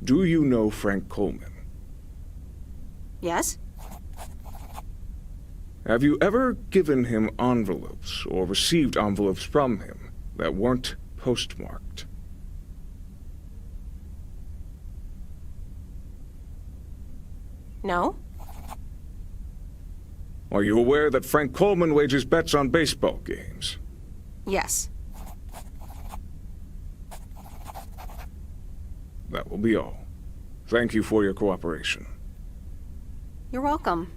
Do you know Frank Coleman? Yes? Have you ever given him envelopes or received envelopes from him that weren't postmarked? No? Are you aware that Frank Coleman wagers bets on baseball games? Yes. That will be all. Thank you for your cooperation. You're welcome.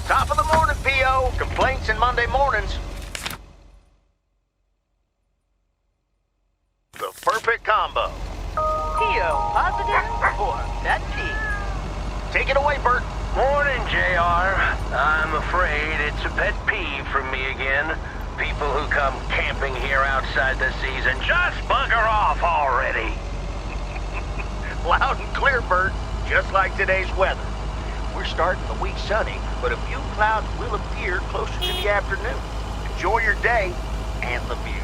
Top of the morning, P.O. Complaints in Monday mornings. The perfect combo. P.O. positive or that P. Take it away, Bert. Morning, JR. I'm afraid it's a pet peeve from me again. People who come camping here outside the season, just bugger off already. Loud and clear, Bert. Just like today's weather. We're starting the week sunny, but a few clouds will appear closer to the afternoon. Enjoy your day and the music.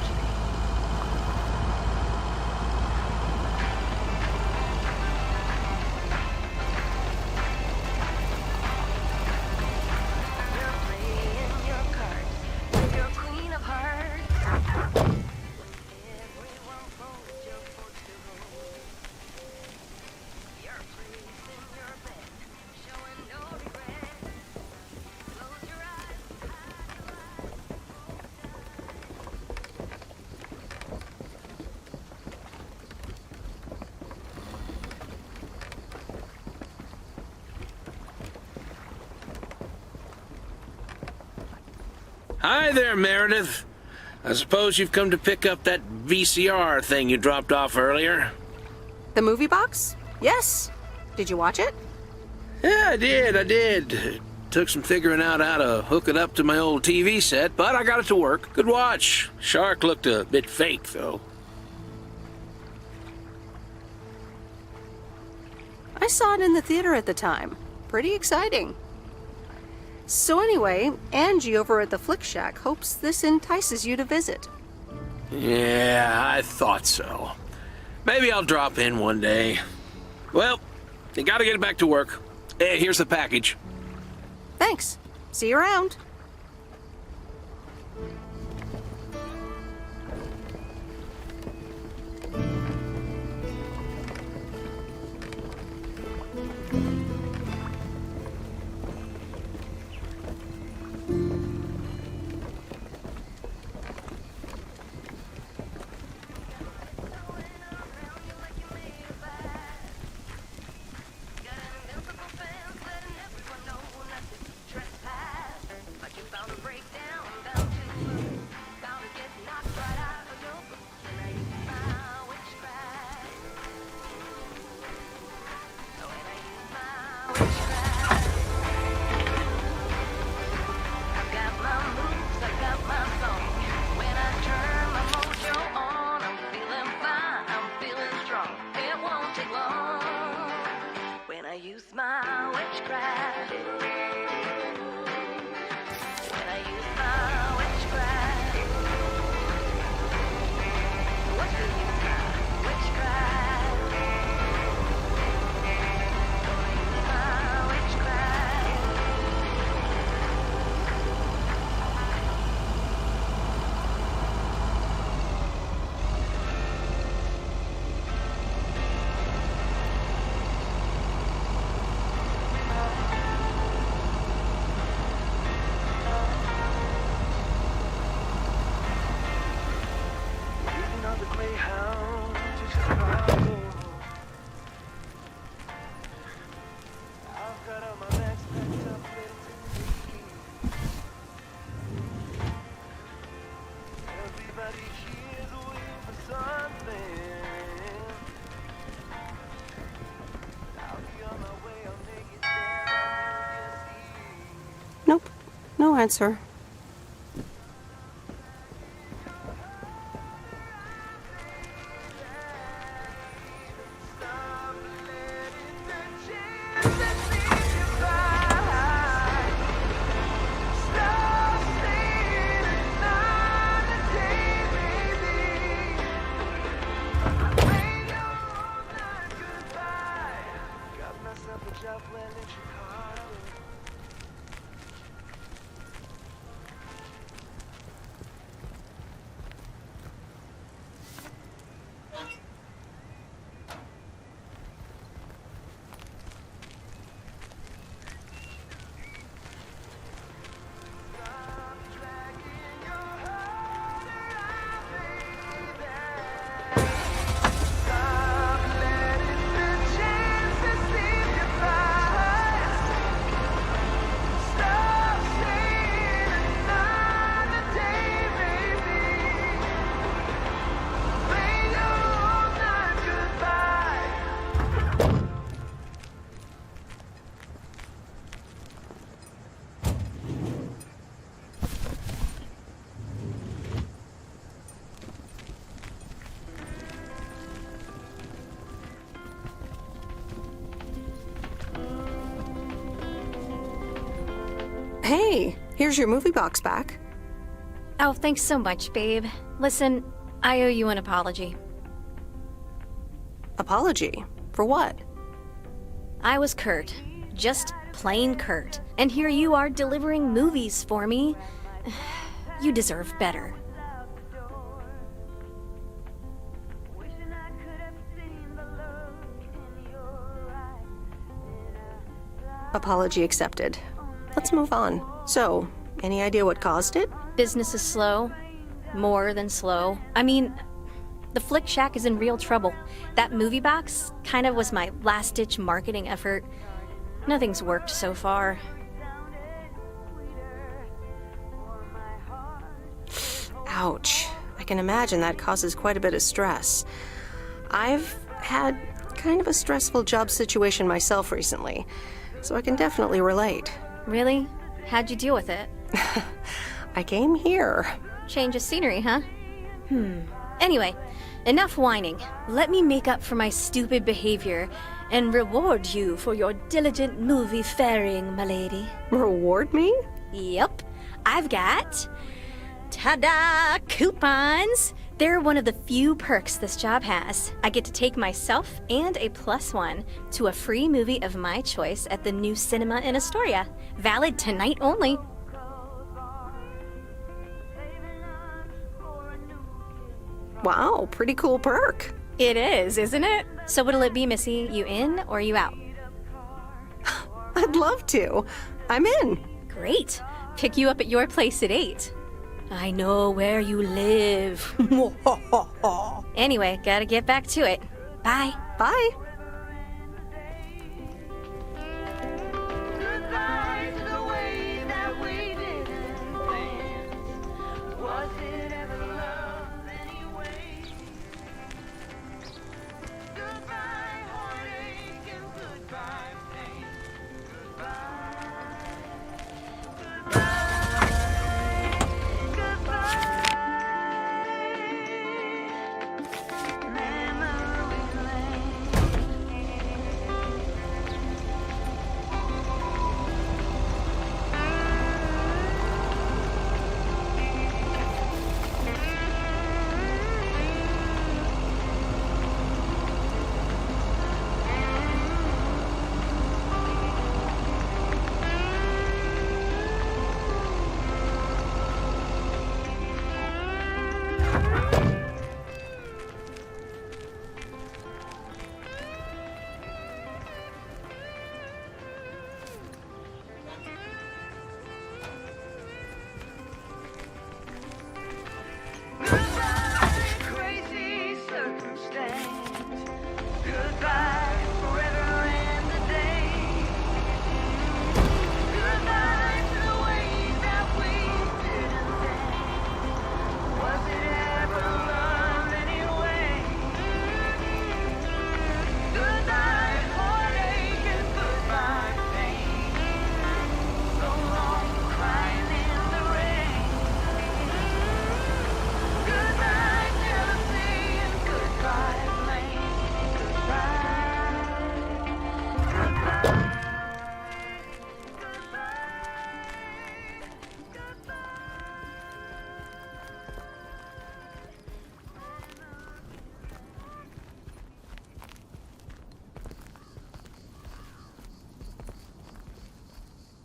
Hi there, Meredith. I suppose you've come to pick up that VCR thing you dropped off earlier? The movie box? Yes. Did you watch it? Yeah, I did. It took some figuring out how to hook it up to my old TV set, but I got it to work. Good watch. Shark looked a bit fake, though. I saw it in the theater at the time. Pretty exciting. So anyway, Angie over at the Flick Shack hopes this entices you to visit. Yeah, I thought so. Maybe I'll drop in one day. Well, you gotta get back to work. Hey, here's the package. Thanks. See you around. way home to Chicago. I've got all my bags packed up, ready to leave. Everybody here's waiting for something. I'll be on my way, I'll make it there by New Year's Eve. Nope. No answer. Got myself a job well in Chicago. Hey, here's your movie box back. Oh, thanks so much, babe. Listen, I owe you an apology. Apology? For what? I was Kurt. Just plain Kurt. And here you are delivering movies for me. You deserve better. Apology accepted. Let's move on. So, any idea what caused it? Business is slow. More than slow. I mean, the Flick Shack is in real trouble. That movie box kind of was my last-ditch marketing effort. Nothing's worked so far. Ouch. I can imagine that causes quite a bit of stress. I've had kind of a stressful job situation myself recently, so I can definitely relate. Really? How'd you deal with it? I came here. Change of scenery, huh? Anyway, enough whining. Let me make up for my stupid behavior and reward you for your diligent movie faring, my lady. Reward me? Yep. I've got... ta-da! Coupons! They're one of the few perks this job has. I get to take myself and a +1 to a free movie of my choice at the new cinema in Astoria. Valid tonight only. Wow, pretty cool perk. It is, isn't it? So what'll it be, Missy? You in or you out? I'd love to. I'm in. Great. Pick you up at your place at 8. I know where you live. Anyway, gotta get back to it. Bye. Bye. Goodbye to the way that we didn't plan. Was it ever love anyway? Goodbye heartache and goodbye pain. Goodbye. Memory lane.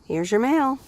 Here's your mail.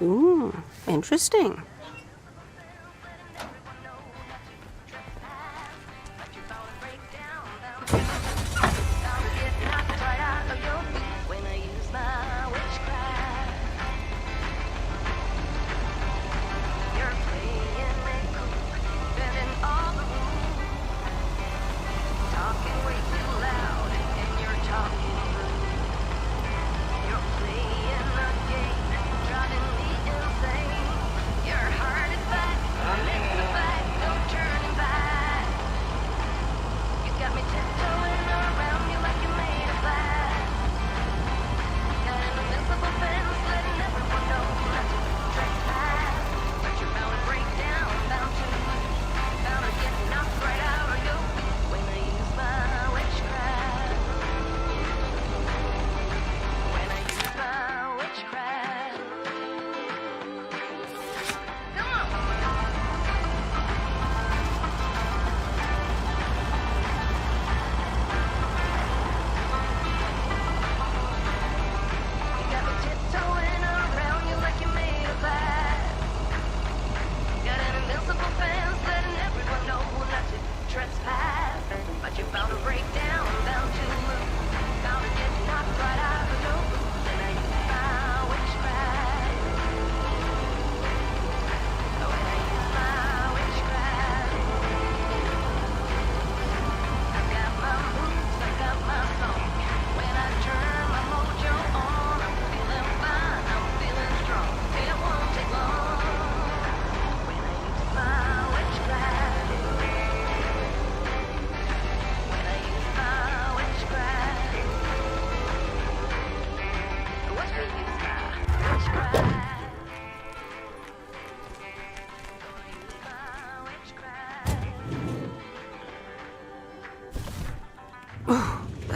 Ooh, interesting.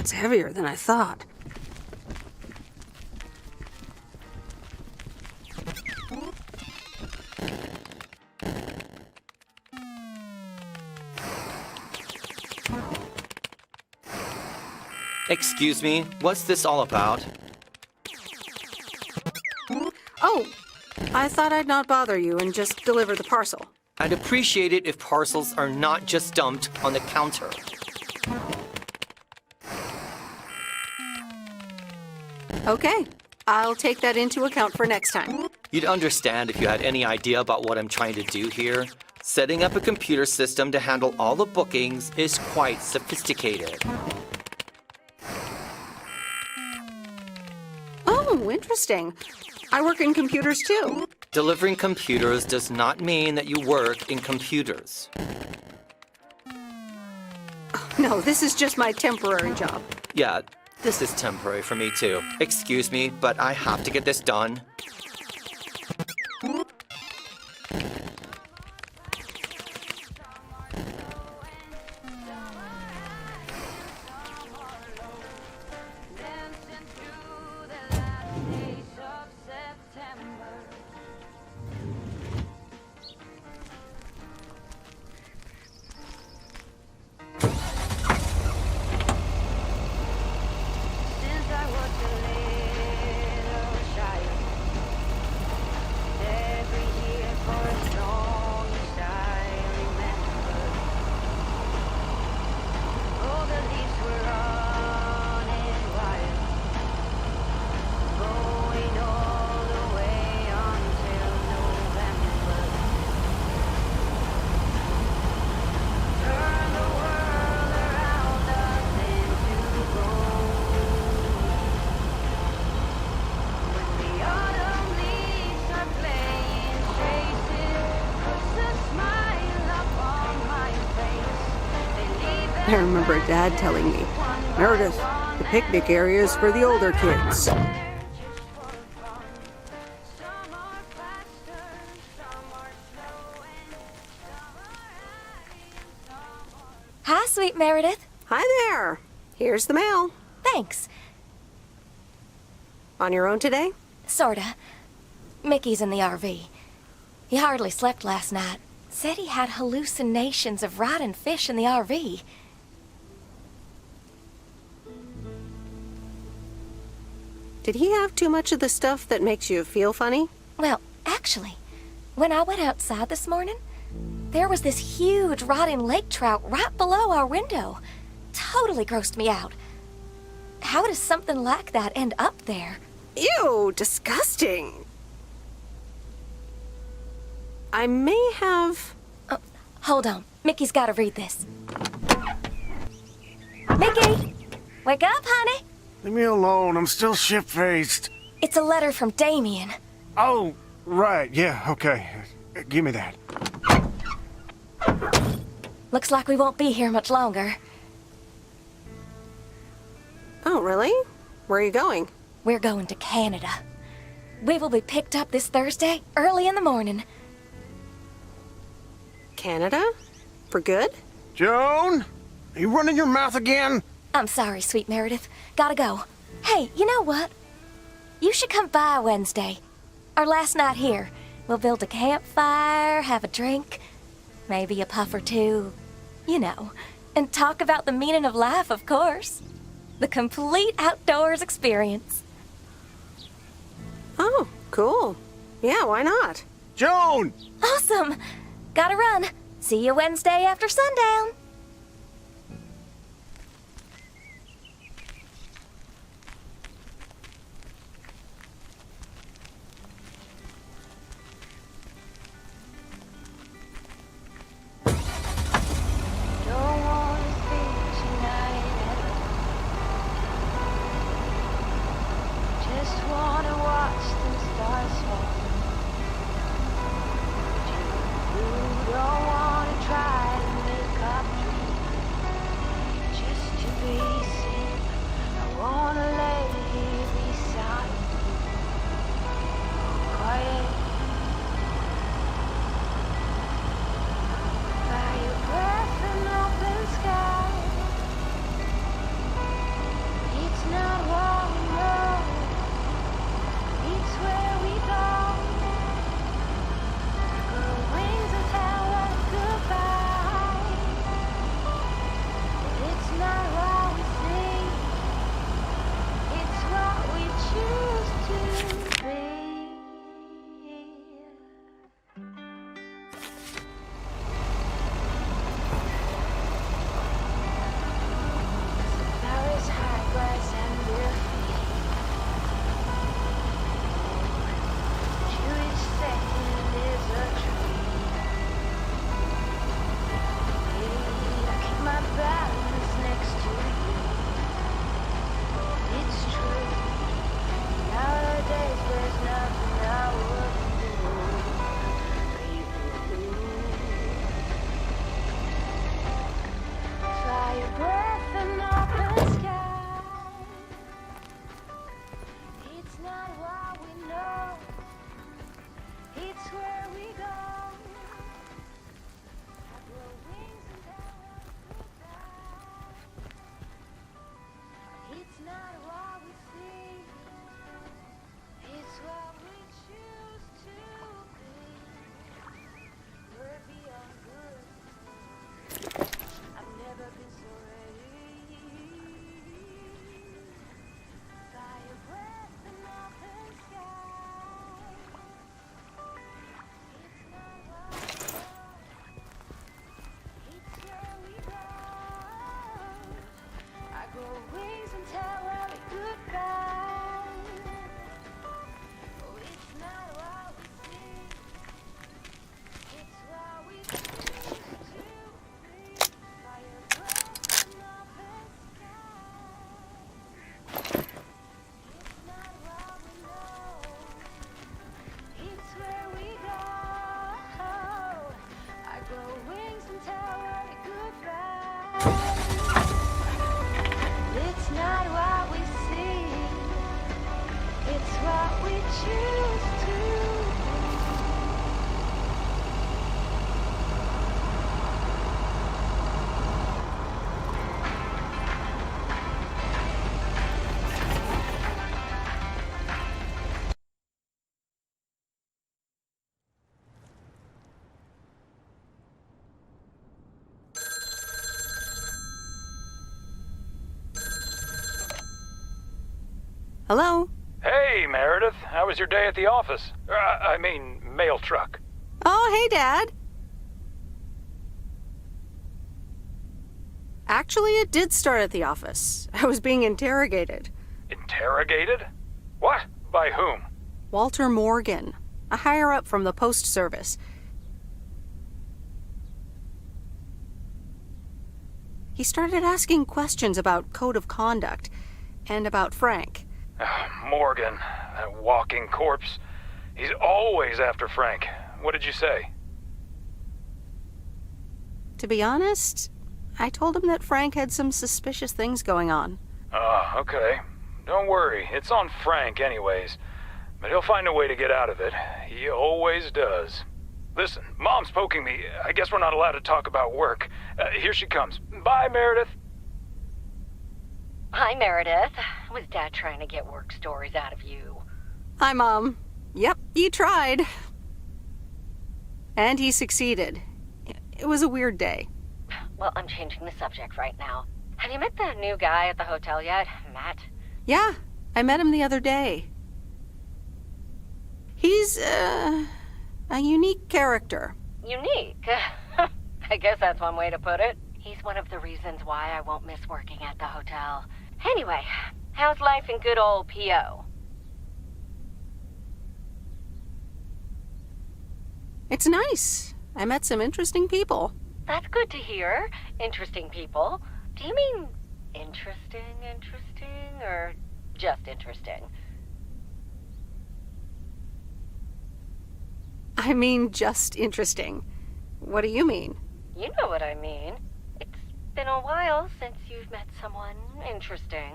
That's heavier than I thought. Excuse me, what's this all about? Oh, I thought I'd not bother you and just deliver the parcel. I'd appreciate it if parcels are not just dumped on the counter. Okay, I'll take that into account for next time. You'd understand if you had any idea about what I'm trying to do here. Setting up a computer system to handle all the bookings is quite sophisticated. Oh, interesting. I work in computers too. Delivering computers does not mean that you work in computers. No, this is just my temporary job. Yeah, this is temporary for me too. Excuse me, but I have to get this done. I remember Dad telling me, Meredith, the picnic area is for the older kids. Hi, sweet Meredith. Hi there. Here's the mail. Thanks. On your own today? Sorta. Mickey's in the RV. He hardly slept last night. Said he had hallucinations of rotting fish in the RV. Did he have too much of the stuff that makes you feel funny? Well, actually, when I went outside this morning, there was this huge rotting lake trout right below our window. Totally grossed me out. How does something like that end up there? Ew, disgusting. I may have... Oh, hold on. Mickey's gotta read this. Mickey! Wake up, honey! Leave me alone. I'm still shit-faced. It's a letter from Damien. Oh, right. Yeah, okay. Give me that. Looks like we won't be here much longer. Oh, really? Where are you going? We're going to Canada. We will be picked up this Thursday, early in the morning. Canada? For good? Joan? Are you running your mouth again? I'm sorry, sweet Meredith. Gotta go. Hey, you know what? You should come by Wednesday. Our last night here. We'll build a campfire, have a drink, maybe a puff or two, you know, and talk about the meaning of life, of course. The complete outdoors experience. Oh, cool. Yeah, why not? Joan! Awesome! Gotta run. See you Wednesday after sundown. Don't wanna stay tonight at all. Just wanna watch the stars fall. You don't wanna try to make up used to. Hello? Hey, Meredith. How was your day at the office? Mail truck. Oh, hey, Dad. Actually, it did start at the office. I was being interrogated. Interrogated? What? By whom? Walter Morgan, a higher-up from the Post Service. He started asking questions about code of conduct and about Frank. Morgan, that walking corpse. He's always after Frank. What did you say? To be honest, I told him that Frank had some suspicious things going on. Oh, okay. Don't worry, it's on Frank anyways. But he'll find a way to get out of it. He always does. Listen, Mom's poking me. I guess we're not allowed to talk about work. Here she comes. Bye, Meredith. Hi, Meredith. Was Dad trying to get work stories out of you? Hi, Mom. Yep, he tried. And he succeeded. It was a weird day. Well, I'm changing the subject right now. Have you met the new guy at the hotel yet, Matt? Yeah, I met him the other day. He's, a unique character. Unique? I guess that's one way to put it. He's one of the reasons why I won't miss working at the hotel. Anyway, how's life in good old P.O.? It's nice. I met some interesting people. That's good to hear. Interesting people. Do you mean interesting, or just interesting? I mean, just interesting. What do you mean? You know what I mean. It's been a while since you've met someone interesting.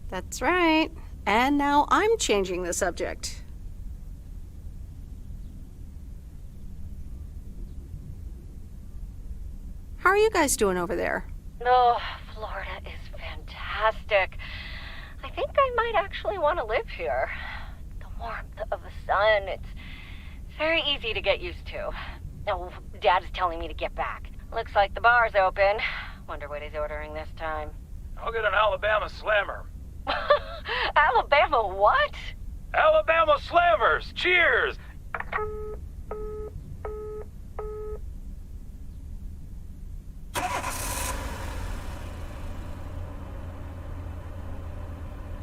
That's right. And now I'm changing the subject. How are you guys doing over there? Oh, Florida is fantastic. I think I might actually want to live here. The warmth of the sun, it's very easy to get used to. Oh, Dad is telling me to get back. Looks like the bar's open. Wonder what he's ordering this time. I'll get an Alabama Slammer. Alabama what? Alabama Slammers! Cheers!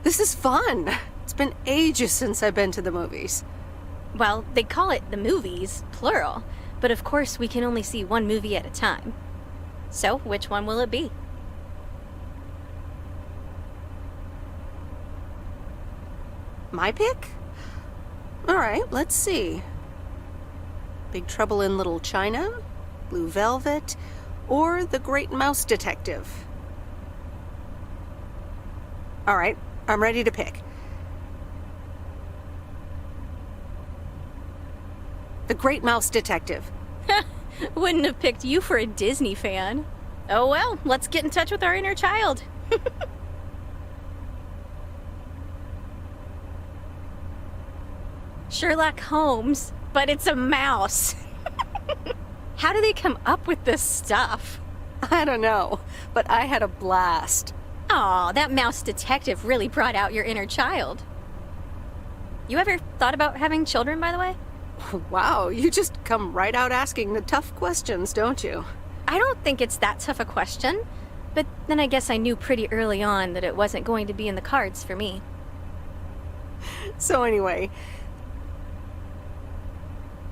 This is fun. It's been ages since I've been to the movies. Well, they call it the movies, plural, but of course we can only see one movie at a time. So, which one will it be? My pick? All right, let's see. Big Trouble in Little China, Blue Velvet, or The Great Mouse Detective. All right, I'm ready to pick. The Great Mouse Detective. Wouldn't have picked you for a Disney fan. Oh well, let's get in touch with our inner child. Sherlock Holmes, but it's a mouse. How do they come up with this stuff? I don't know, but I had a blast. Aw, that mouse detective really brought out your inner child. You ever thought about having children, by the way? Wow, you just come right out asking the tough questions, don't you? I don't think it's that tough a question, but then I guess I knew pretty early on that it wasn't going to be in the cards for me. So anyway,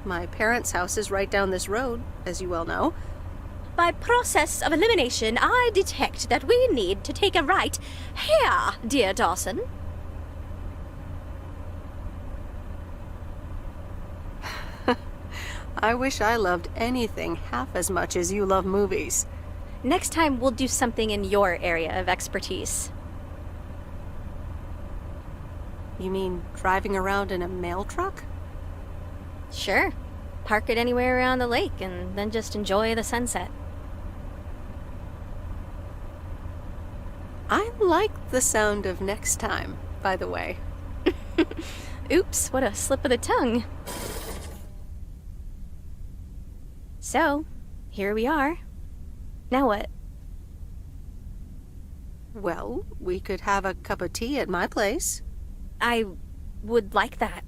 my parents' house is right down this road, as you well know. By process of elimination, I detect that we need to take a right here, dear Dawson. I wish I loved anything half as much as you love movies. Next time, we'll do something in your area of expertise. You mean driving around in a mail truck? Sure. Park it anywhere around the lake and then just enjoy the sunset. I like the sound of next time, by the way. Oops, what a slip of the tongue. So, here we are. Now what? Well, we could have a cup of tea at my place. I would like that.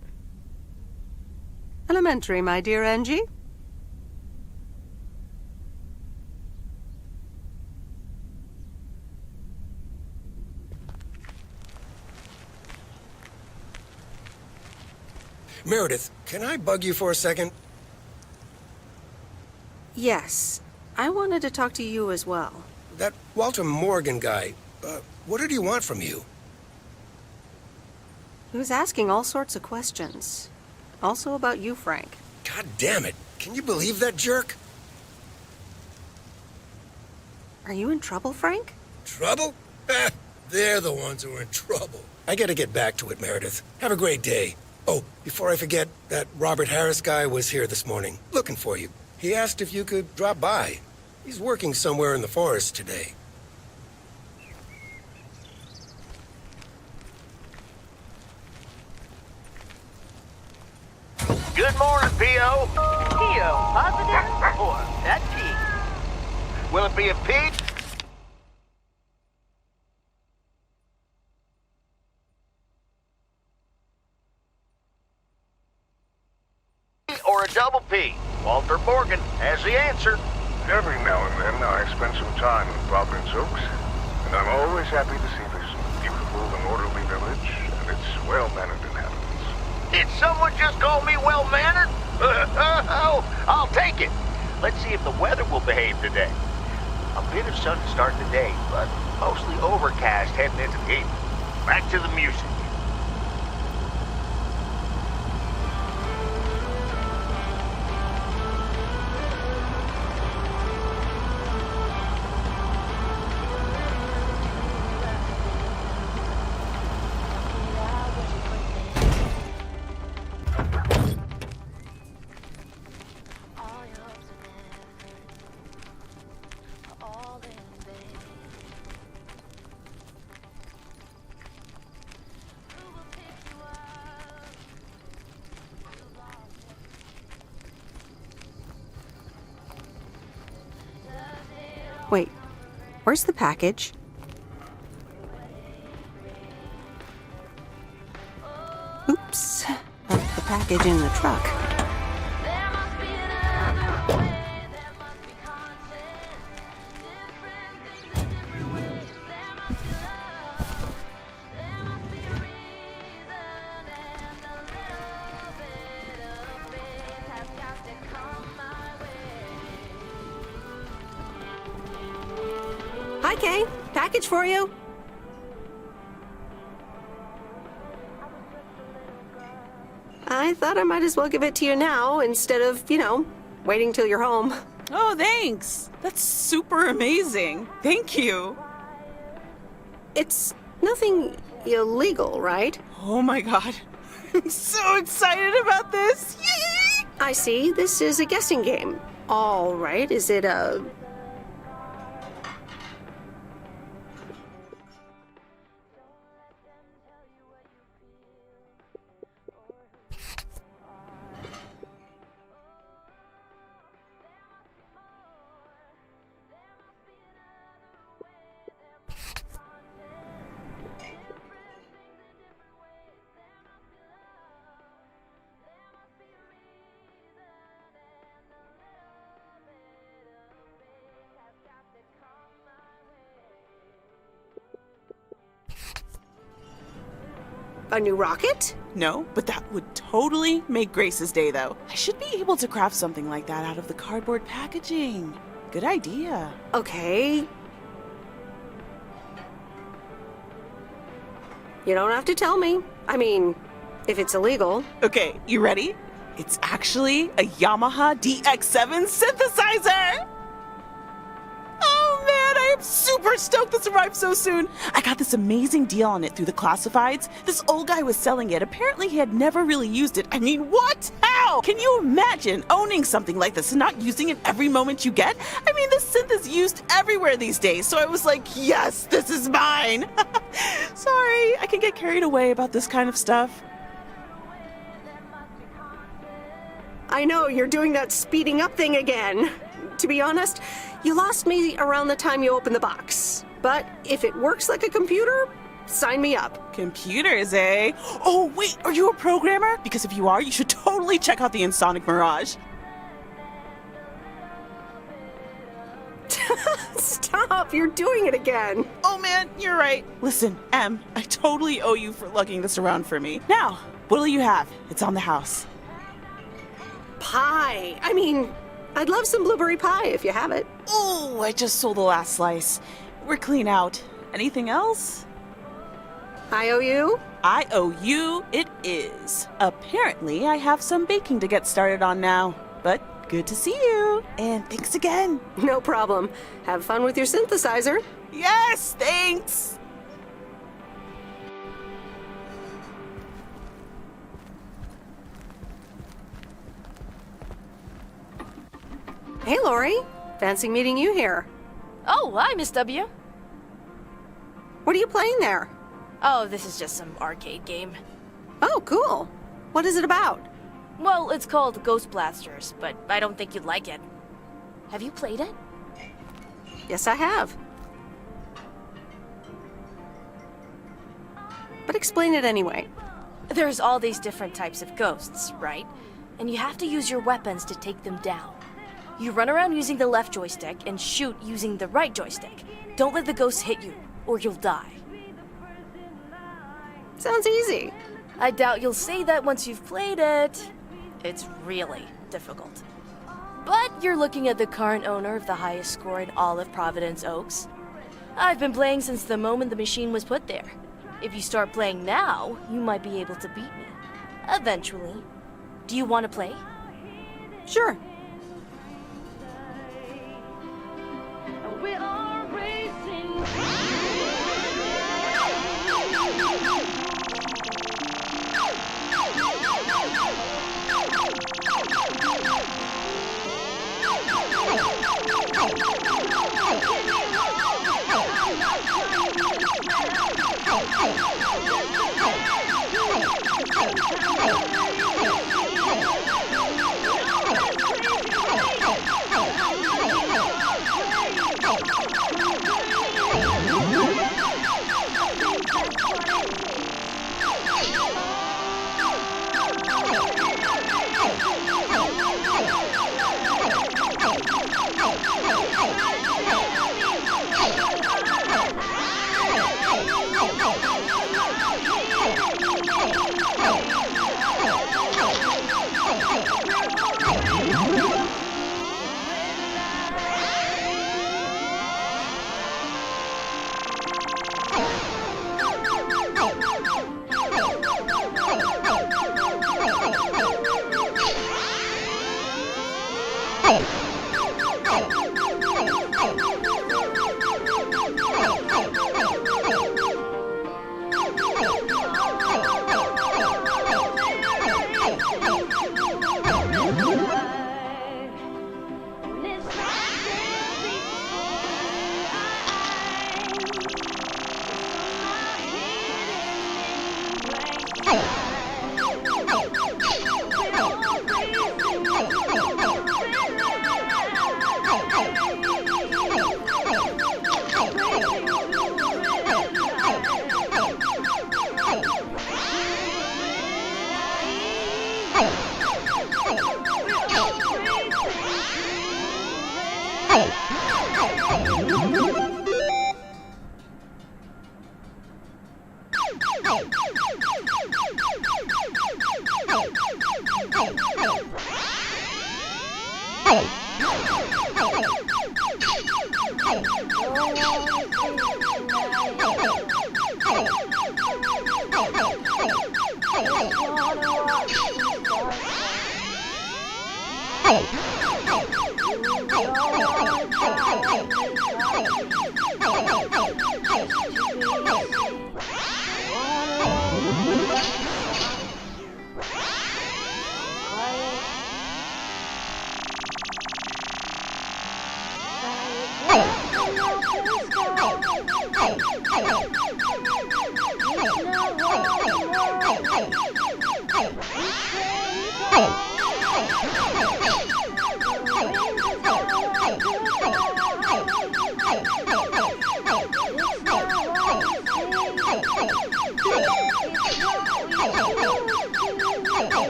Elementary, my dear Angie. Meredith, can I bug you for a second? Yes, I wanted to talk to you as well. That Walter Morgan guy, what did he want from you? He was asking all sorts of questions. Also about you, Frank. God damn it. Can you believe that jerk? Are you in trouble, Frank? Trouble? They're the ones who are in trouble. I gotta get back to it, Meredith. Have a great day. Oh, before I forget, that Robert Harris guy was here this morning, looking for you. He asked if you could drop by. He's working somewhere in the forest today. Good morning, P.O. P.O. positive or that P? Will it be a Pete? Or a double P? Walter Morgan has the answer. Every now and then I spend some time in Providence Oaks, and I'm always happy to see this beautiful and orderly village and its well-mannered inhabitants. Did someone just call me well-mannered? I'll take it. Let's see if the weather will behave today. A bit of sun to start the day, but mostly overcast heading into the evening. Back to the music. Wait, where's the package? Oops, left the package in the truck. Hi, Kay. Package for you. I thought I might as well give it to you now instead of, waiting till you're home. Oh, thanks. That's super amazing. Thank you. It's nothing illegal, right? Oh my god. I'm so excited about this. Yay! I see. This is a guessing game. All right. Is it a... A new rocket? No, but that would totally make Grace's day, though. I should be able to craft something like that out of the cardboard packaging. Good idea. Okay. You don't have to tell me. I mean, if it's illegal. Okay, you ready? It's actually a Yamaha DX7 synthesizer! Oh man, I super stoked this arrived so soon. I got this amazing deal on it through the classifieds. This old guy was selling it. Apparently he had never really used it. I mean, what? How? Can you imagine owning something like this and not using it every moment you get? I mean, this synth is used everywhere these days, so I was like, yes, this is mine. Sorry, I can get carried away about this kind of stuff. I know, you're doing that speeding up thing again. To be honest, you lost me around the time you opened the box. But if it works like a computer, sign me up. Computers, eh? Oh, wait, are you a programmer? Because if you are, you should totally check out the Insonic Mirage. Stop, you're doing it again. Oh man, you're right. Listen, Em, I totally owe you for lugging this around for me. Now, what'll you have? It's on the house. Pie. I mean, I'd love some blueberry pie if you have it. Oh, I just sold the last slice. We're clean out. Anything else? I owe you? I owe you it is. Apparently, I have some baking to get started on now. But good to see you. And thanks again. No problem. Have fun with your synthesizer. Yes, thanks. Hey, Lori. Fancy meeting you here. Oh, hi, Miss W. What are you playing there? Oh, this is just some arcade game. Oh, cool. What is it about? Well, it's called Ghost Blasters, but I don't think you'd like it. Have you played it? Yes, I have. But explain it anyway. There's all these different types of ghosts, right? And you have to use your weapons to take them down. You run around using the left joystick and shoot using the right joystick. Don't let the ghosts hit you, or you'll die. Sounds easy. I doubt you'll say that once you've played it. It's really difficult. But you're looking at the current owner of the highest score in all of Providence Oaks. I've been playing since the moment the machine was put there. If you start playing now, you might be able to beat me. Eventually. Do you want to play? Sure. We are racing.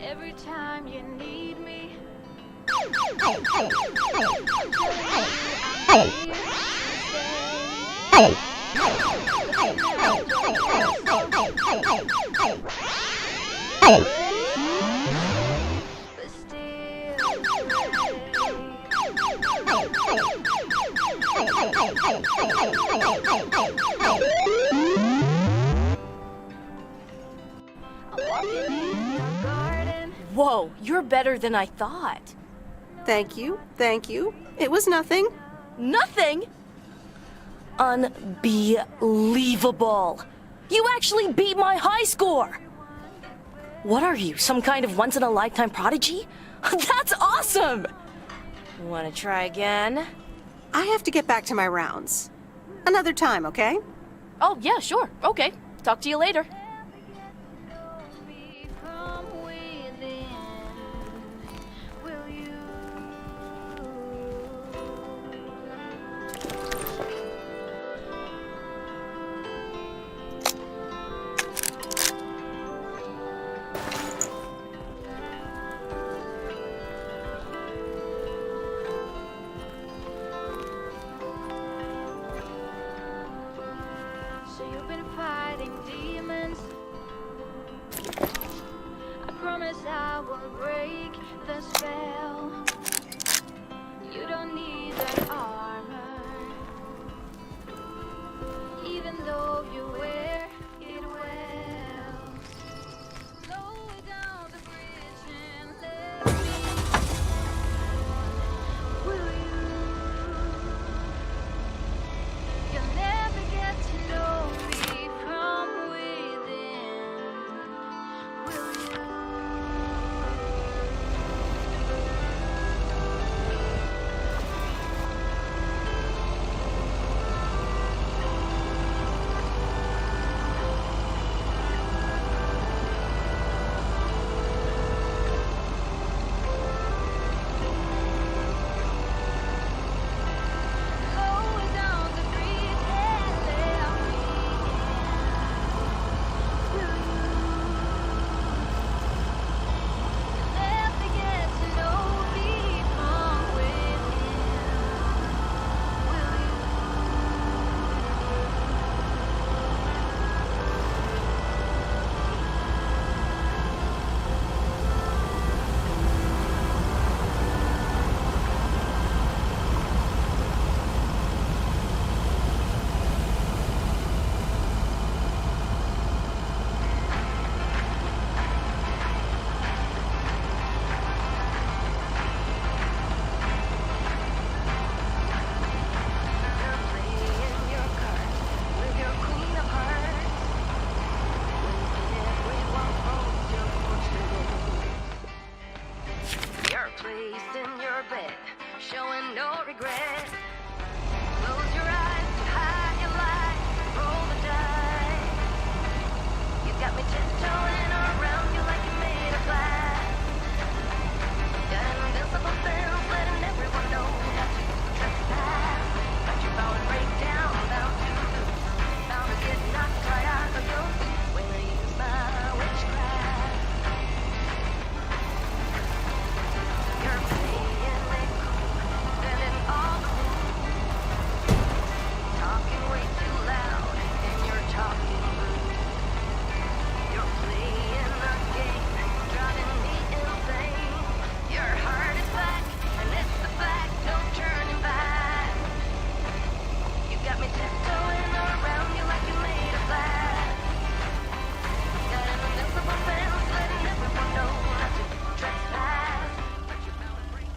Every time you need me, Whoa, you're better than I thought. Thank you, thank you. It was nothing. Nothing? Unbelievable. You actually beat my high score! What are you, some kind of once-in-a-lifetime prodigy? That's awesome! Wanna try again? I have to get back to my rounds. Another time, okay? Oh, yeah, sure. Okay. Talk to you later. So you've been fighting demons. I promise I won't break the spell. You don't need that armor, even though you wear it well. Slow down the bridge and let me. Will you? You'll never get to know me from within. Will you? Slow down the breeze and let me in. Will you? You'll never get to know me from within. Will you? You're playing your cards with your queen of hearts. When everyone holds your fortune. You're placed in your bed, showing no regret. Close your eyes to hide your light, roll the dice. You got me tiptoeing around you like you're made of glass. Got invincible spells, letting everyone know that you trespass. But you're bound to break down, bound to lose, bound to get knocked right out of your feet when I use my witchcraft. You're playing it cool, spending all the talking way too loud, and you're talking rude. You're playing a game, driving me insane. Your heart is black, and it's the fact, no turning back. You got me tiptoeing around you like you're made of glass. Got an invincible fence, letting everyone know not to trespass. But you're bound to break.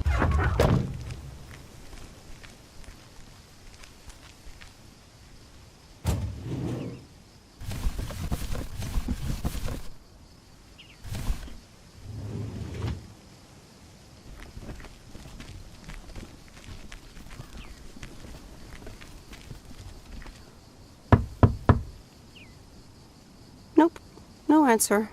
Nope. No answer.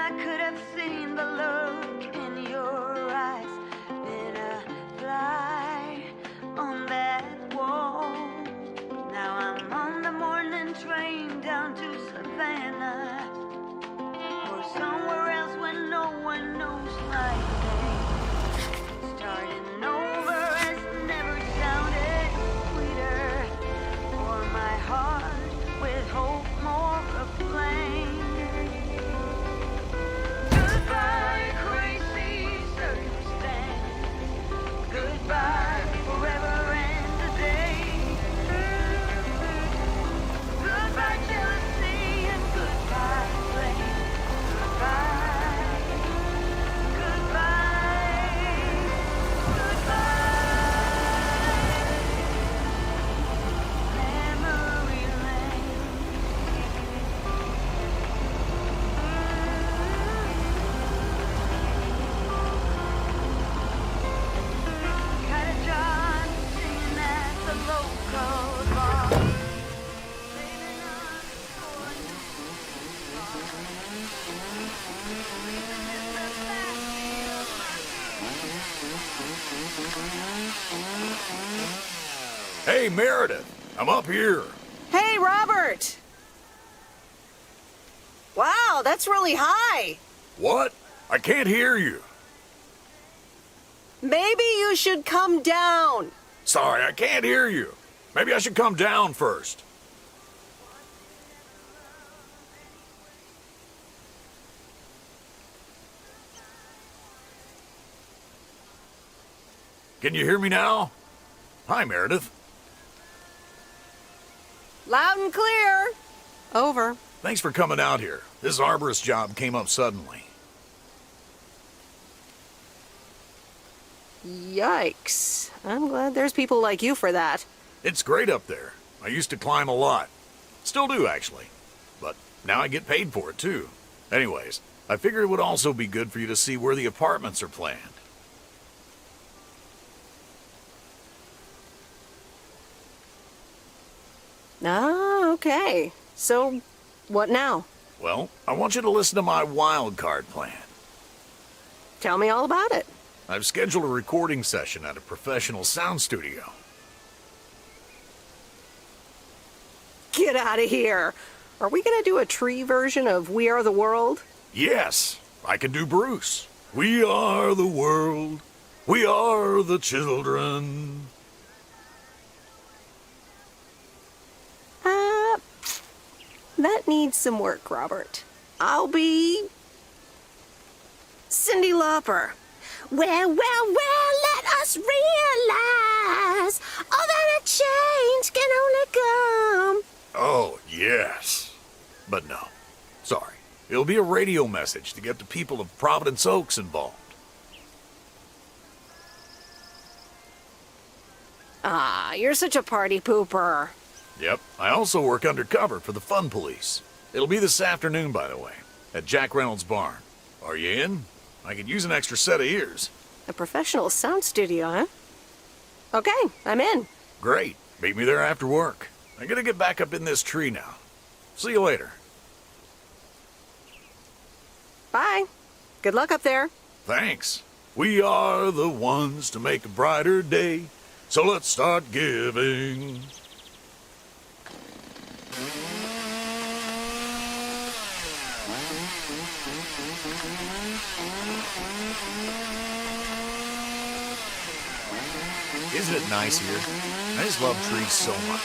I could have seen the look in your eyes. Been a fly on that wall. Now I'm on the morning train down to Savannah, or somewhere else where no one knows my name. Starting over has never sounded sweeter, for my heart with hope more aflame. Goodbye, crazy circumstance. Goodbye, forever and a day. Goodbye, jealousy, and goodbye, blame. Goodbye, goodbye, goodbye. Memory lane. Got a job singing at the local bar. Hey, Meredith, I'm up here. Hey, Robert! Wow, that's really high. What? I can't hear you. Maybe you should come down. Sorry, I can't hear you. Maybe I should come down first. Can you hear me now? Hi, Meredith. Loud and clear. Over. Thanks for coming out here. This arborist job came up suddenly. Yikes. I'm glad there's people like you for that. It's great up there. I used to climb a lot. Still do, actually. But now I get paid for it, too. Anyways, I figured it would also be good for you to see where the apartments are planned. Ah, okay. So, what now? Well, I want you to listen to my wild card plan. Tell me all about it. I've scheduled a recording session at a professional sound studio. Get out of here. Are we gonna do a tree version of We Are the World? Yes, I can do Bruce. We are the world. We are the children. That needs some work, Robert. I'll be Cyndi Lauper. Well, let us realize all that a change can only come. Oh, yes. But no. Sorry. It'll be a radio message to get the people of Providence Oaks involved. Ah, you're such a party pooper. Yep. I also work undercover for the Fun Police. It'll be this afternoon, by the way, at Jack Reynolds' barn. Are you in? I could use an extra set of ears. A professional sound studio, huh? Okay, I'm in. Great. Meet me there after work. I gotta get back up in this tree now. See you later. Bye. Good luck up there. Thanks. We are the ones to make a brighter day, so let's start giving. Isn't it nice here? I just love trees so much.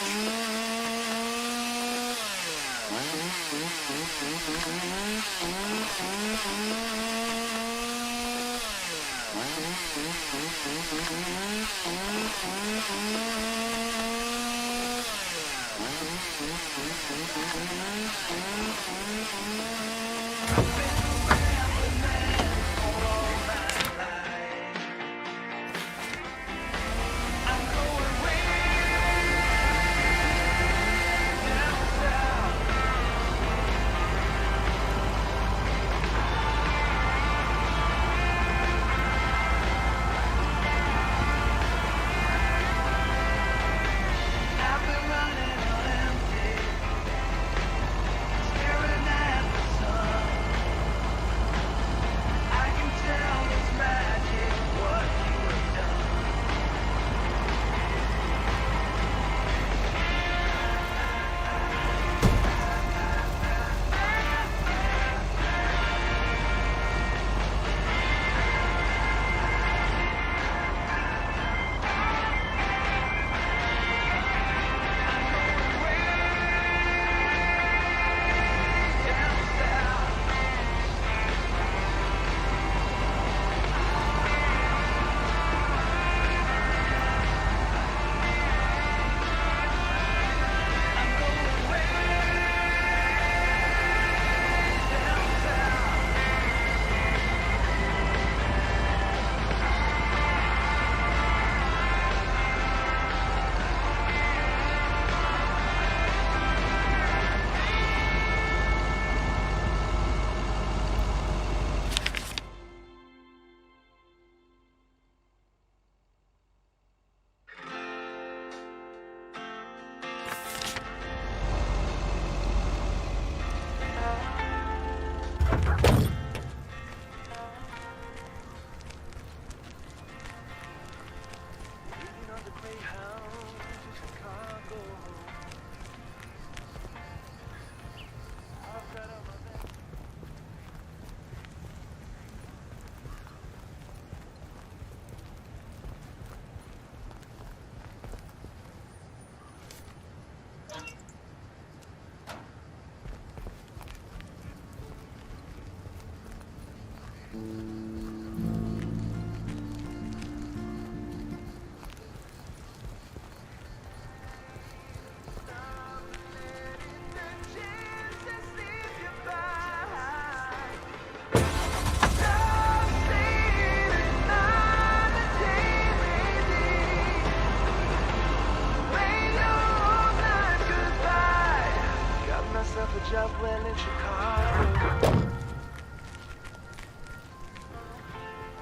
Got myself a job well in Chicago.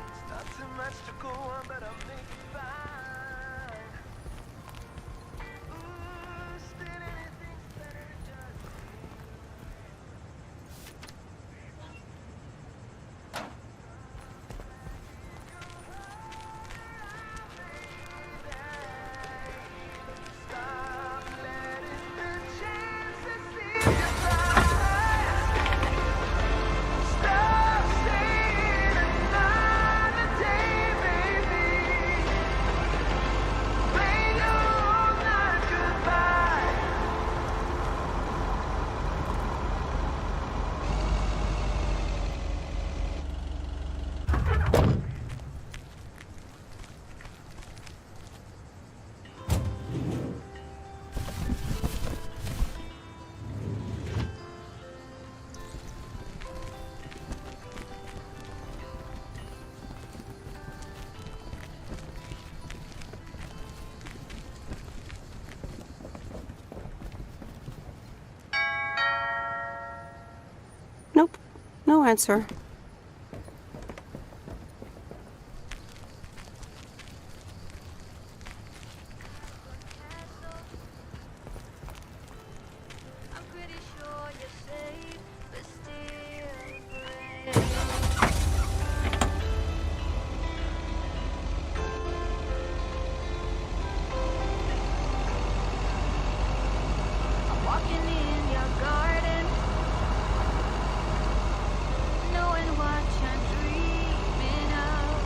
It's not too much to go on, but I'll make it fine. Ooh, still anything's better than just Nope. No answer. walking in your garden, knowing what you're dreaming of.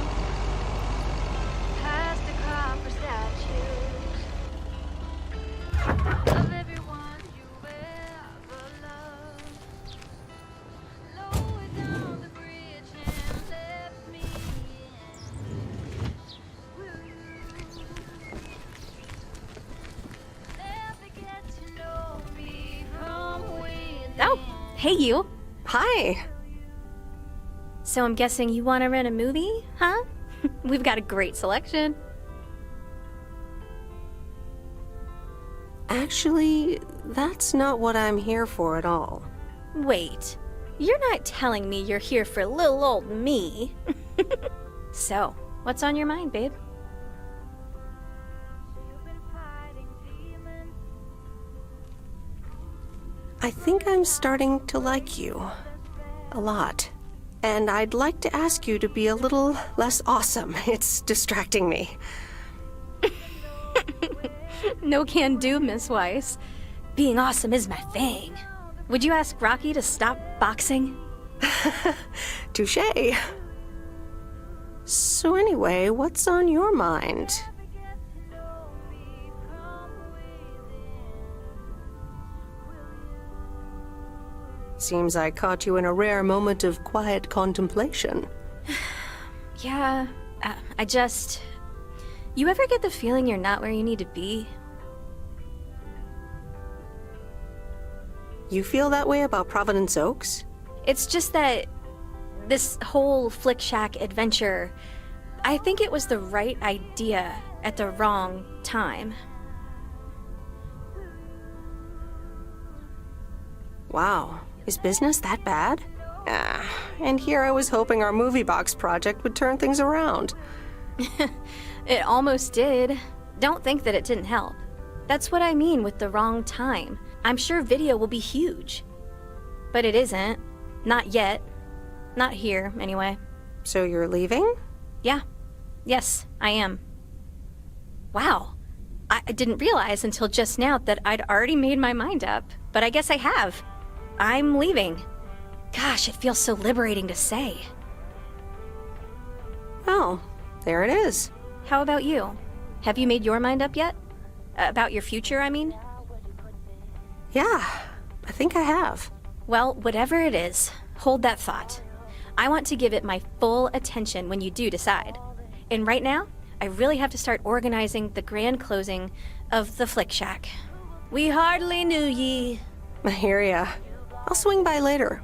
Past the copper statues of everyone you've ever loved. Lower down the bridge and let me in. Let me get to know me from within. Oh, hey you. Hi. So I'm guessing you want to rent a movie, huh? We've got a great selection. Actually, that's not what I'm here for at all. Wait, you're not telling me you're here for little old me. So, what's on your mind, babe? I think I'm starting to like you. A lot. And I'd like to ask you to be a little less awesome. It's distracting me. No can do, Miss Weiss. Being awesome is my thing. Would you ask Rocky to stop boxing? Touché. So anyway, what's on your mind? Seems I caught you in a rare moment of quiet contemplation. Yeah, I just... You ever get the feeling you're not where you need to be? You feel that way about Providence Oaks? It's just that this whole Flick Shack adventure, I think it was the right idea at the wrong time. Wow, is business that bad? And here I was hoping our movie box project would turn things around. It almost did. Don't think that it didn't help. That's what I mean with the wrong time. I'm sure video will be huge. But it isn't. Not yet. Not here, anyway. So you're leaving? Yeah. Yes, I am. Wow. I didn't realize until just now that I'd already made my mind up. But I guess I have. I'm leaving. Gosh, it feels so liberating to say. Well, there it is. How about you? Have you made your mind up yet? About your future, I mean? Yeah, I think I have. Well, whatever it is, hold that thought. I want to give it my full attention when you do decide. And right now, I really have to start organizing the grand closing of the Flick Shack. We hardly knew ye. I hear ya. I'll swing by later.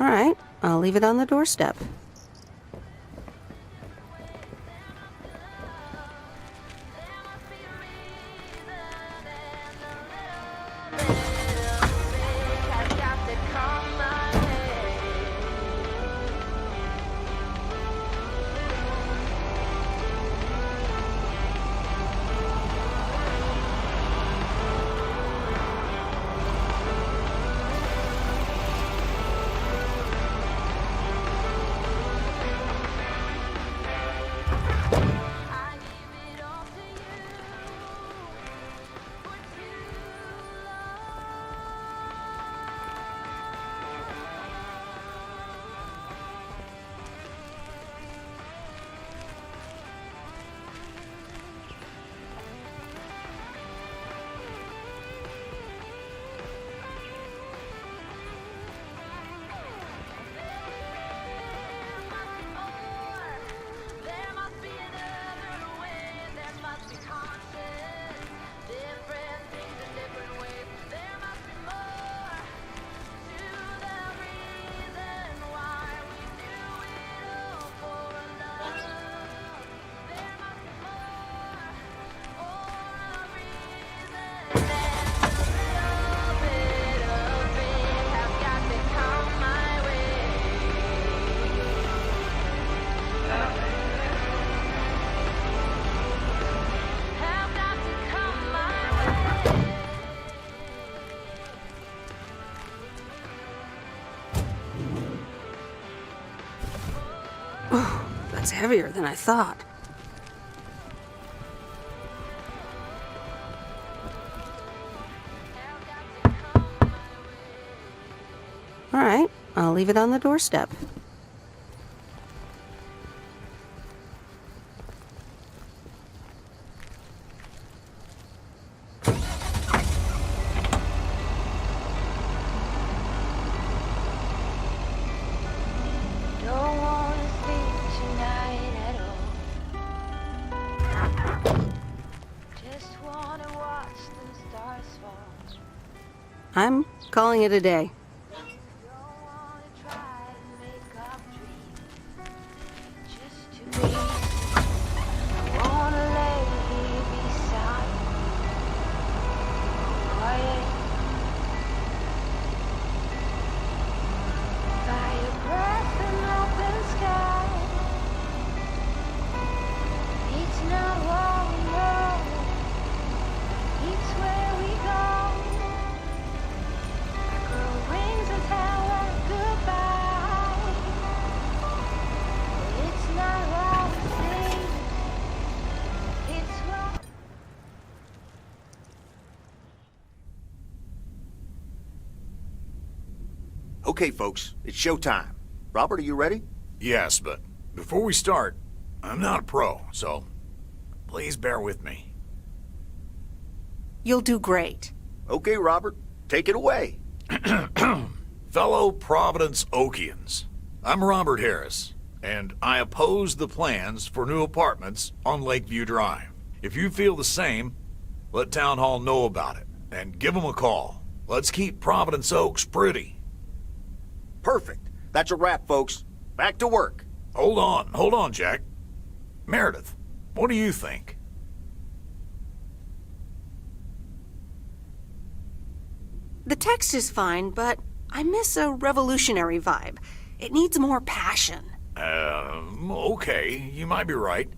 All right, I'll leave it on the doorstep. That's heavier than I thought. All right, I'll leave it on the doorstep. Don't wanna sleep tonight at all. Just wanna watch the stars fall. I'm calling it a day. Wanna lay beside you, quiet by your breath and open sky. It's not what we know, it's where we go. I grow wings and tell her goodbye. It's not what we think, it's what. Okay, folks, it's showtime. Robert, are you ready? Yes, but before we start, I'm not a pro, so please bear with me. You'll do great. Okay, Robert, take it away. Fellow Providence Okians, I'm Robert Harris, and I oppose the plans for new apartments on Lakeview Drive. If you feel the same, let Town Hall know about it, and give them a call. Let's keep Providence Oaks pretty. Perfect. That's a wrap, folks. Back to work. Hold on, Jack. Meredith, what do you think? The text is fine, but I miss a revolutionary vibe. It needs more passion. Okay, you might be right.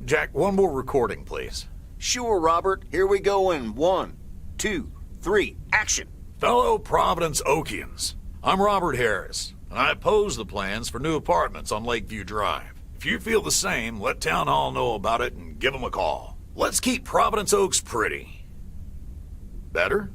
Jack, one more recording, please. Sure, Robert. Here we go in 1, 2, 3, action. Fellow Providence Okians, I'm Robert Harris, and I oppose the plans for new apartments on Lakeview Drive. If you feel the same, let Town Hall know about it and give them a call. Let's keep Providence Oaks pretty. Better?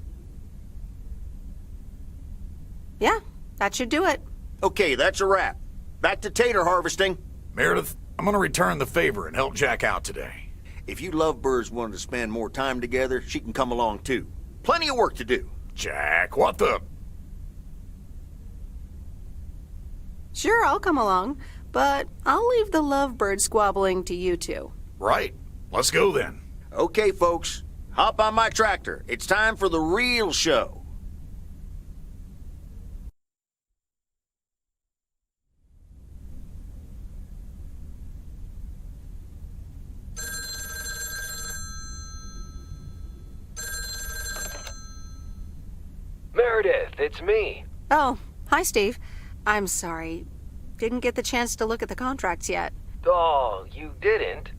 Yeah, that should do it. Okay, that's a wrap. Back to tater harvesting. Meredith, I'm gonna return the favor and help Jack out today. If you lovebirds wanted to spend more time together, she can come along too. Plenty of work to do. Jack, what the... Sure, I'll come along, but I'll leave the lovebird squabbling to you two. Right. Let's go then. Okay, folks. Hop on my tractor. It's time for the real show. Meredith, it's me. Oh, hi, Steve. I'm sorry. Didn't get the chance to look at the contracts yet. Oh, you didn't?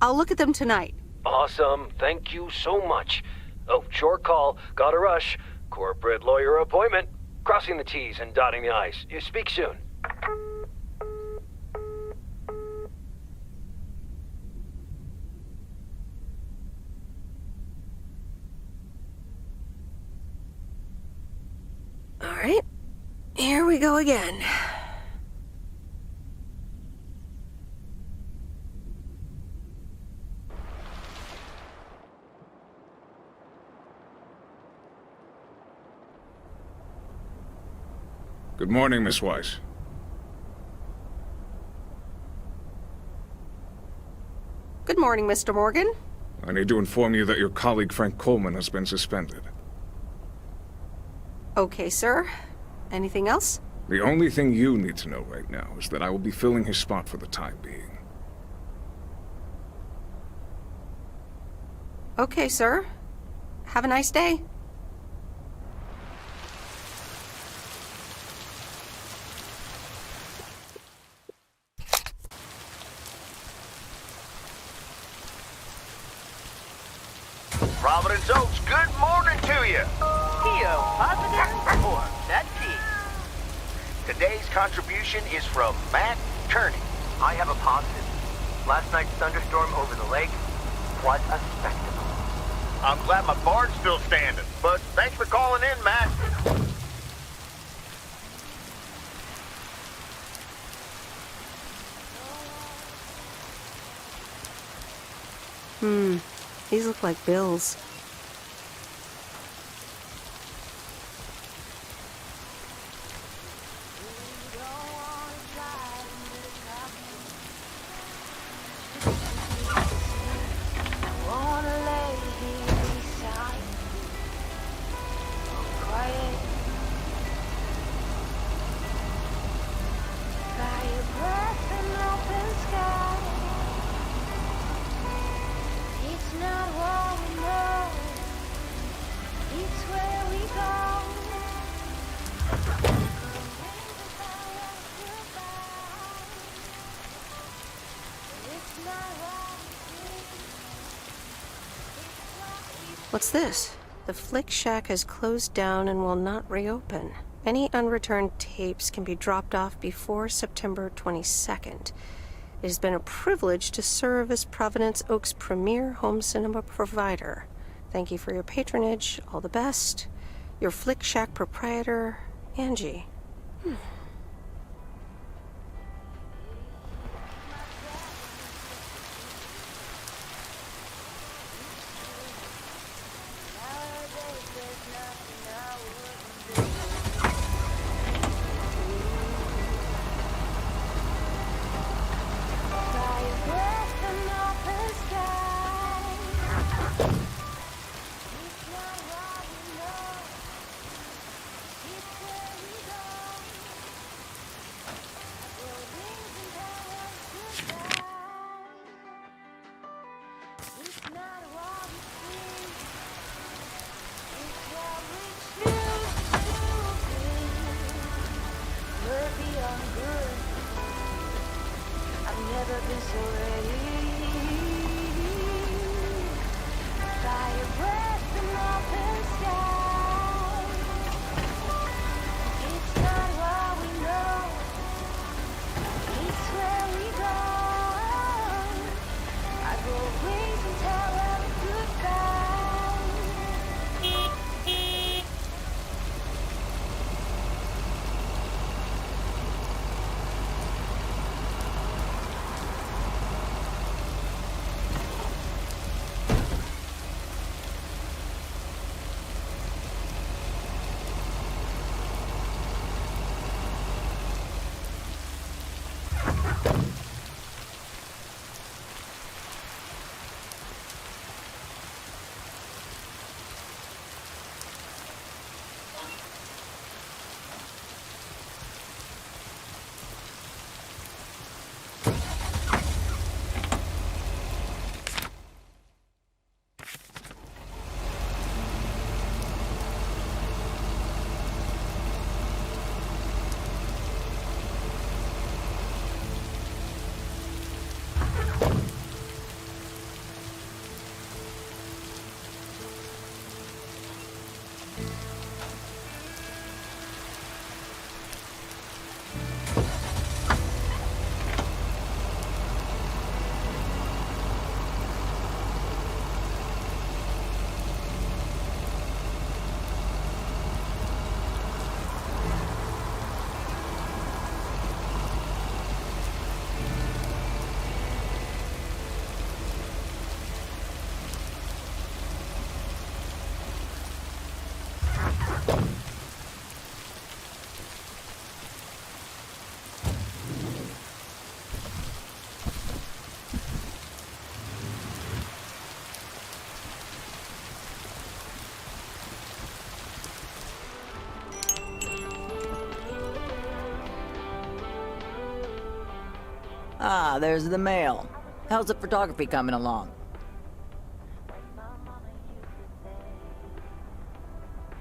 I'll look at them tonight. Awesome. Thank you so much. Oh, short call. Gotta rush. Corporate lawyer appointment. Crossing the T's and dotting the I's. You speak soon. All right. Here we go again. Good morning, Miss Weiss. Good morning, Mr. Morgan. I need to inform you that your colleague Frank Coleman has been suspended. Okay, sir. Anything else? The only thing you need to know right now is that I will be filling his spot for the time being. Okay, sir. Have a nice day. Providence Oaks, good morning to you. P.O. positive or that P. Today's contribution is from Matt Kearney. I have a positive. Last night's thunderstorm over the lake was a spectacle. I'm glad my barn's still standing, but thanks for calling in, Matt. These look like bills. What's this? The Flick Shack has closed down and will not reopen. Any unreturned tapes can be dropped off before September 22nd. It has been a privilege to serve as Providence Oaks' premier home cinema provider. Thank you for your patronage. All the best. Your Flick Shack proprietor, Angie. It's not what we think, it's what we choose to be. Murphy, I'm good. I've never been so ready. Fire breath and open sky. It's not what we know, it's where we go. I go wings and tell them goodbye. Ah, there's the mail. How's the photography coming along?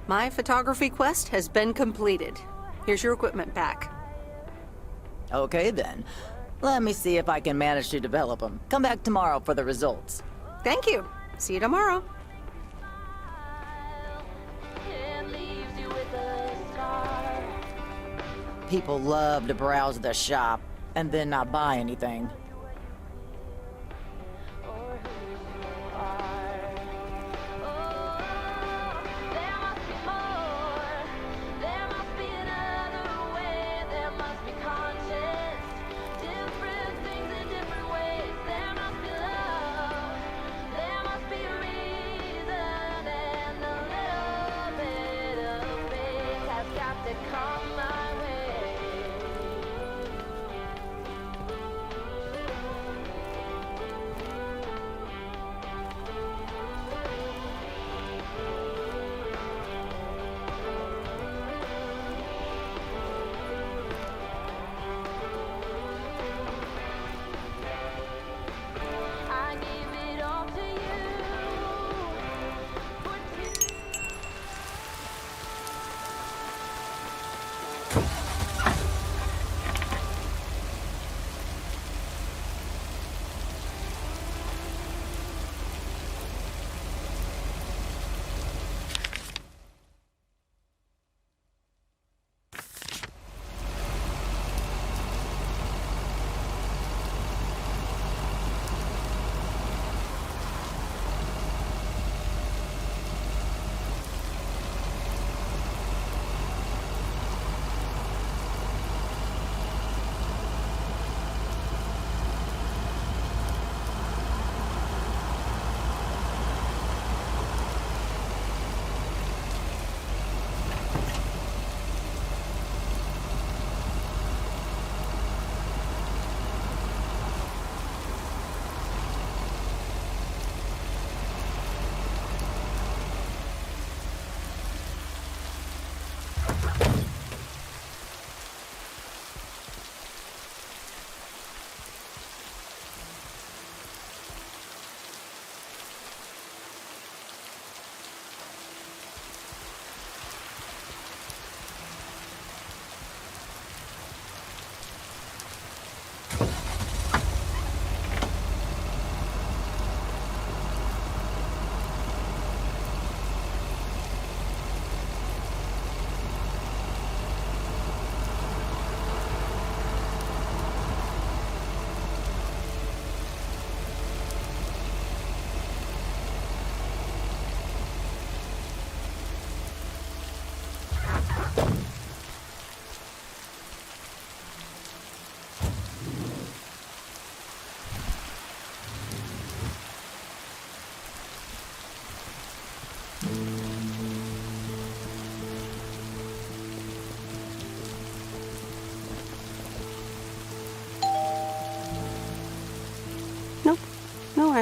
My photography quest has been completed. Here's your equipment back. Okay then. Let me see if I can manage to develop them. Come back tomorrow for the results. Thank you. See you tomorrow. People love to browse the shop and then not buy anything. Come my way.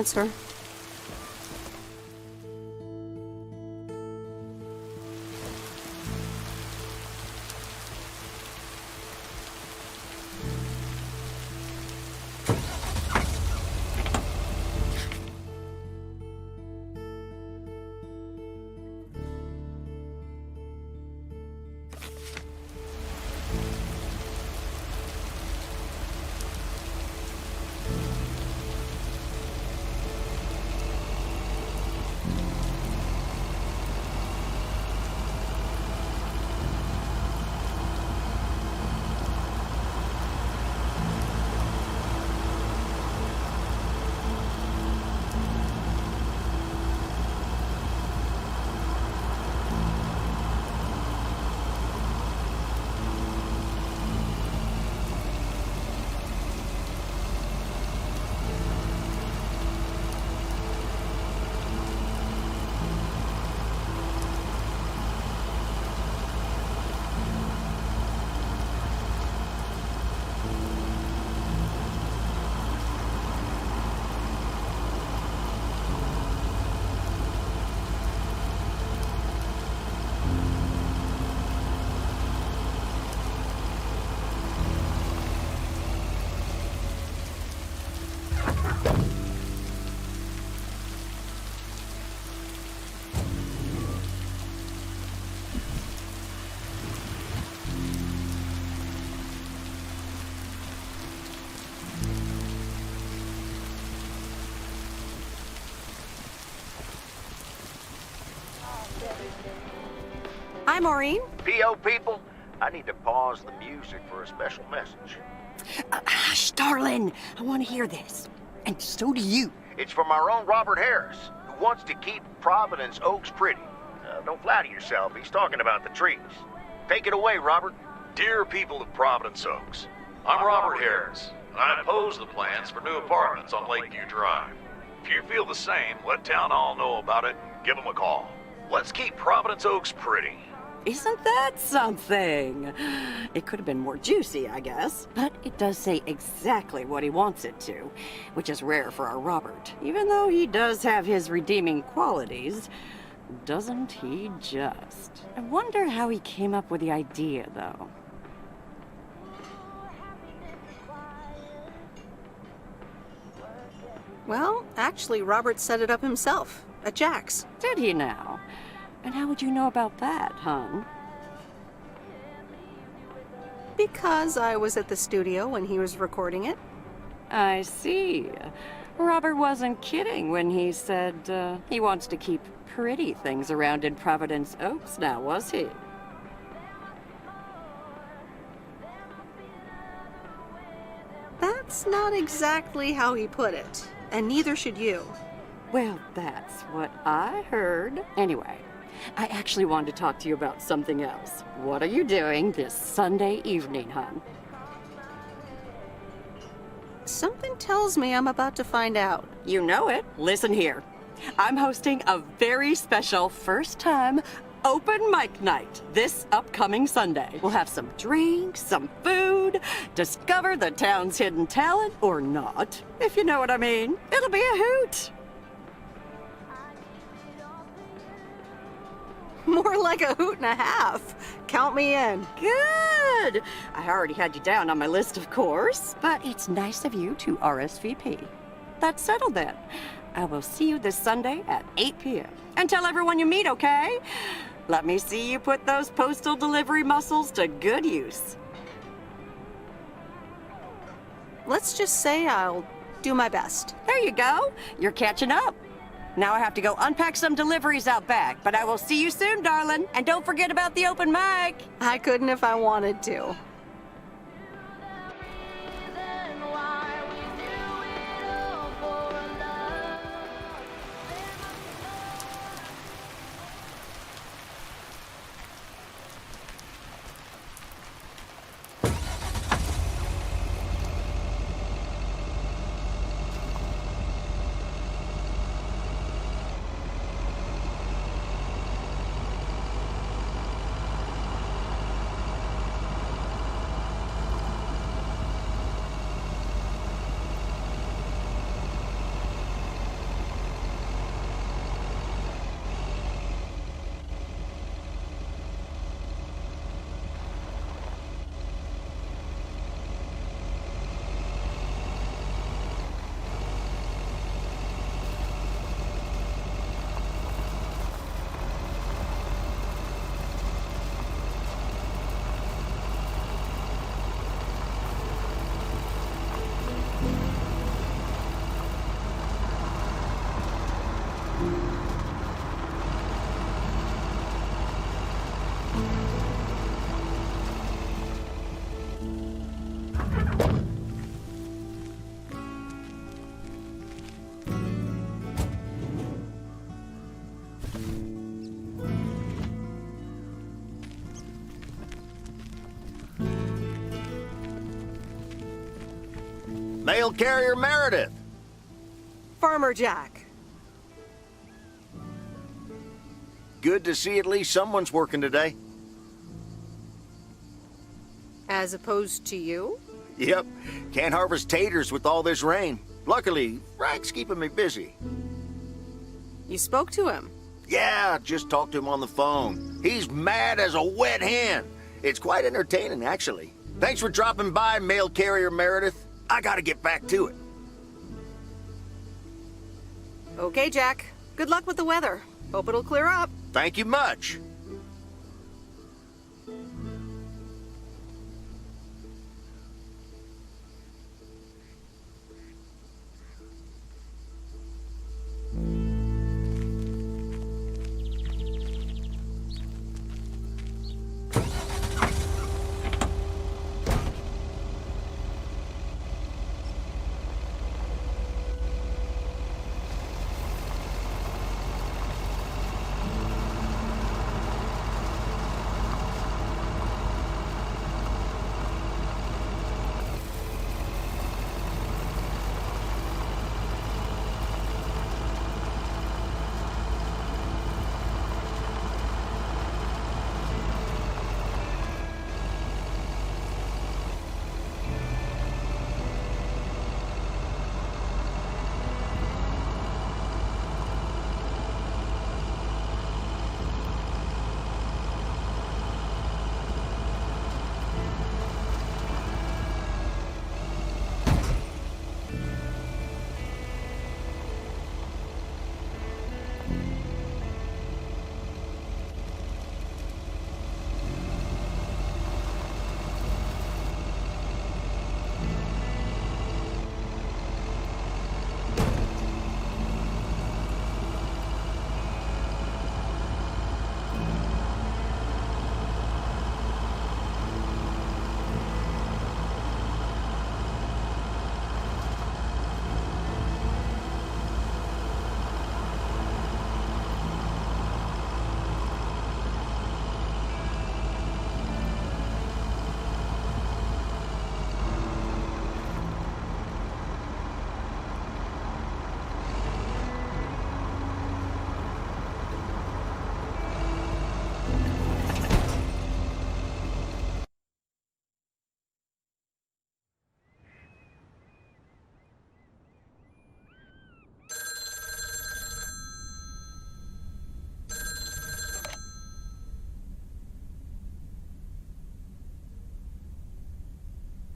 night, sir. Hi, Maureen. PO people, I need to pause the music for a special message. Hush, darling. I want to hear this. And so do you. It's from our own Robert Harris, who wants to keep Providence Oaks pretty. Don't flatter yourself. He's talking about the trees. Take it away, Robert. Dear people of Providence Oaks, I'm Robert Harris, and I oppose the plans for new apartments on Lakeview Drive. If you feel the same, let Town Hall know about it and give them a call. Let's keep Providence Oaks pretty. Isn't that something? It could have been more juicy, I guess. But it does say exactly what he wants it to, which is rare for our Robert. Even though he does have his redeeming qualities, doesn't he just? I wonder how he came up with the idea, though. Well, actually, Robert set it up himself at Jack's. Did he now? And how would you know about that, hon? Because I was at the studio when he was recording it. I see. Robert wasn't kidding when he said he wants to keep pretty things around in Providence Oaks now, was he? That's not exactly how he put it, and neither should you. Well, that's what I heard. Anyway, I actually wanted to talk to you about something else. What are you doing this Sunday evening, hon? Something tells me I'm about to find out. You know it. Listen here. I'm hosting a very special first-time open mic night this upcoming Sunday. We'll have some drinks, some food, discover the town's hidden talent, or not, if you know what I mean. It'll be a hoot. More like a hoot and a half. Count me in. Good. I already had you down on my list, of course, but it's nice of you to RSVP. That's settled then. I will see you this Sunday at 8 p.m. And tell everyone you meet, okay? Let me see you put those postal delivery muscles to good use. Let's just say I'll do my best. There you go. You're catching up. Now I have to go unpack some deliveries out back, but I will see you soon, darling. And don't forget about the open mic. I couldn't if I wanted to. Mail carrier Meredith. Farmer Jack. Good to see at least someone's working today. As opposed to you? Yep, can't harvest taters with all this rain. Luckily, Frank's keeping me busy. You spoke to him? Yeah, just talked to him on the phone. He's mad as a wet hen. It's quite entertaining, actually. Thanks for dropping by, mail carrier Meredith. I gotta get back to it. Okay, Jack. Good luck with the weather. Hope it'll clear up. Thank you much.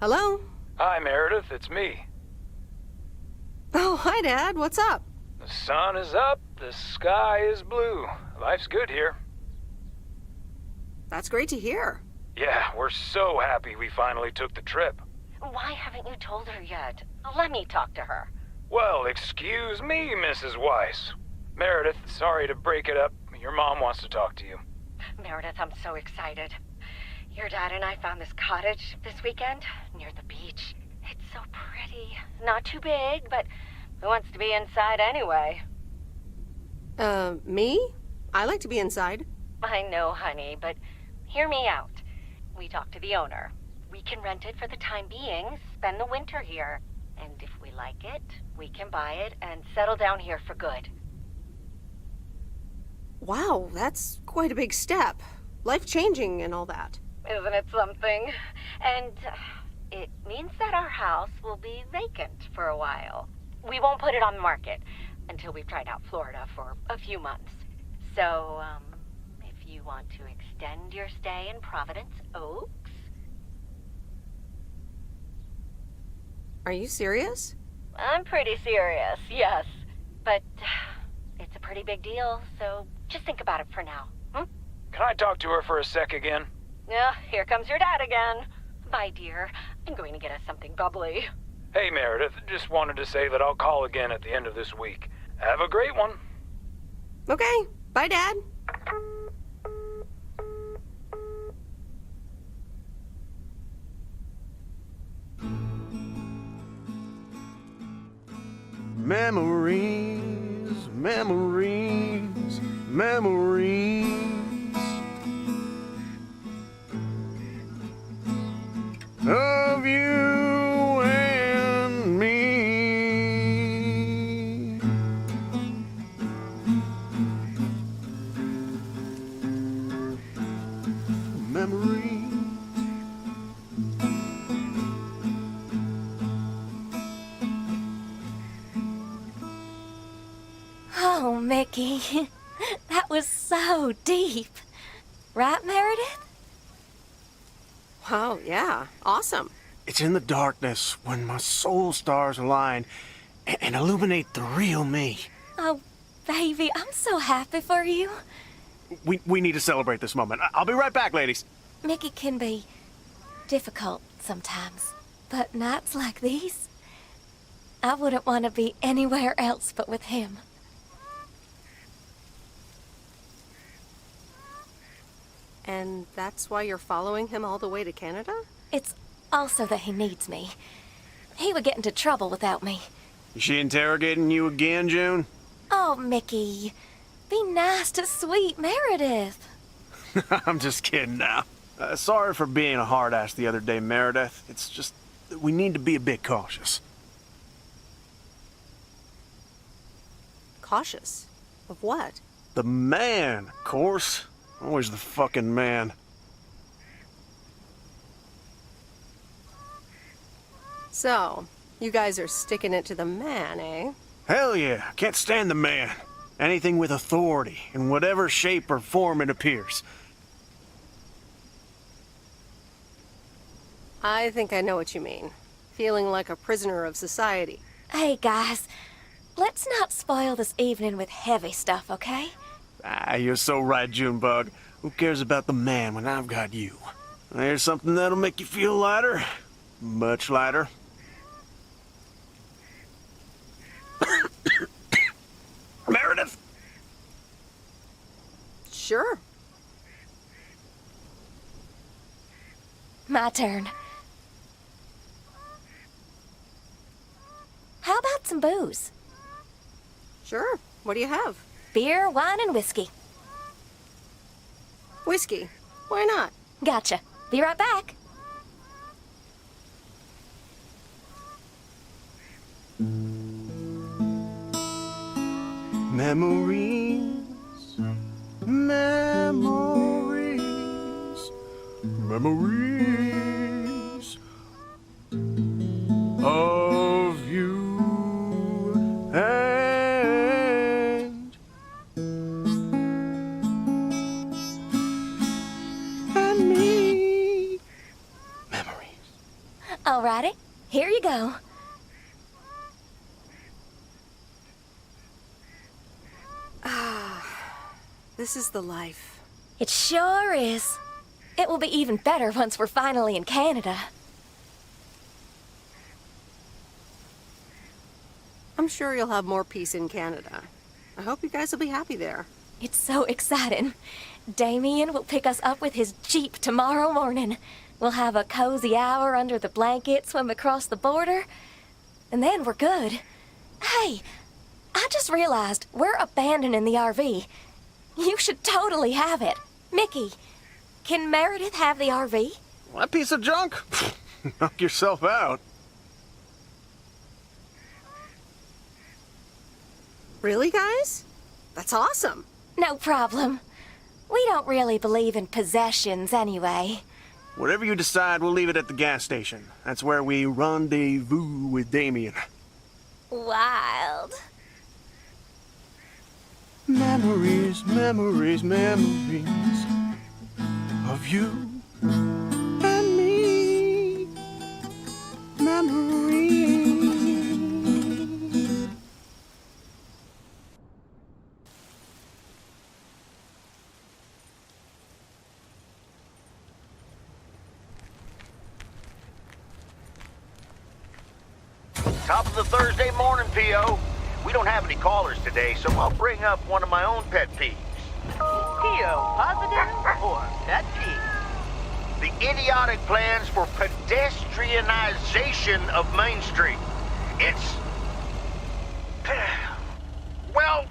Hello? Hi, Meredith. It's me. Oh, hi, Dad. What's up? The sun is up, the sky is blue. Life's good here. That's great to hear. Yeah, we're so happy we finally took the trip. Why haven't you told her yet? Let me talk to her. Well, excuse me, Mrs. Weiss. Meredith, sorry to break it up. Your mom wants to talk to you. Meredith, I'm so excited. Your dad and I found this cottage this weekend near the beach. It's so pretty. Not too big, but who wants to be inside anyway? Me? I like to be inside. I know, honey, but hear me out. We talked to the owner. We can rent it for the time being, spend the winter here. And if we like it, we can buy it and settle down here for good. Wow, that's quite a big step. Life-changing and all that. Isn't it something? And it means that our house will be vacant for a while. We won't put it on the market until we've tried out Florida for a few months. So, if you want to extend your stay in Providence Oaks... Are you serious? I'm pretty serious, yes. But it's a pretty big deal, so just think about it for now. Can I talk to her for a sec again? Yeah, here comes your dad again. Bye, dear. I'm going to get us something bubbly. Hey, Meredith, just wanted to say that I'll call again at the end of this week. Have a great one. Okay, bye, Dad. Memories, memories, memories of you and me. Memories. Oh, Mickey, that was so deep. Right, Meredith? Wow, yeah, awesome. It's in the darkness when my soul stars align and illuminate the real me. Oh, baby, I'm so happy for you. We need to celebrate this moment. I'll be right back, ladies. Mickey can be difficult sometimes, but nights like these, I wouldn't want to be anywhere else but with him. And that's why you're following him all the way to Canada? It's also that he needs me. He would get into trouble without me. Is she interrogating you again, June? Oh, Mickey, be nice to sweet Meredith. I'm just kidding now. Sorry for being a hard ass the other day, Meredith. It's just that we need to be a bit cautious. Cautious? Of what? The man, of course. Always the fucking man. So, you guys are sticking it to the man, eh? Hell yeah, can't stand the man. Anything with authority, in whatever shape or form it appears. I think I know what you mean. Feeling like a prisoner of society. Hey, guys, let's not spoil this evening with heavy stuff, okay? Ah, you're so right, Junebug. Who cares about the man when I've got you? There's something that'll make you feel lighter. Much lighter. Meredith! Sure. My turn. How about some booze? Sure. What do you have? Beer, wine, and whiskey. Whiskey. Why not? Gotcha. Be right back. Memories, memories, memories of you and me. Memories. Alrighty, here you go. This is the life. It sure is. It will be even better once we're finally in Canada. I'm sure you'll have more peace in Canada. I hope you guys will be happy there. It's so exciting. Damien will pick us up with his Jeep tomorrow morning. We'll have a cozy hour under the blanket, swim across the border, and then we're good. Hey, I just realized we're abandoning the RV. You should totally have it. Mickey, can Meredith have the RV? That piece of junk? Knock yourself out. Really, guys? That's awesome. No problem. We don't really believe in possessions anyway. Whatever you decide, we'll leave it at the gas station. That's where we rendezvous with Damien. Wild. Memories, memories, memories of you and me. Memories. Top of the Thursday morning, P.O. We don't have any callers today, so I'll bring up one of my own pet peeves. PO positive or pet peeve? The idiotic plans for pedestrianization of Main Street. It's... well,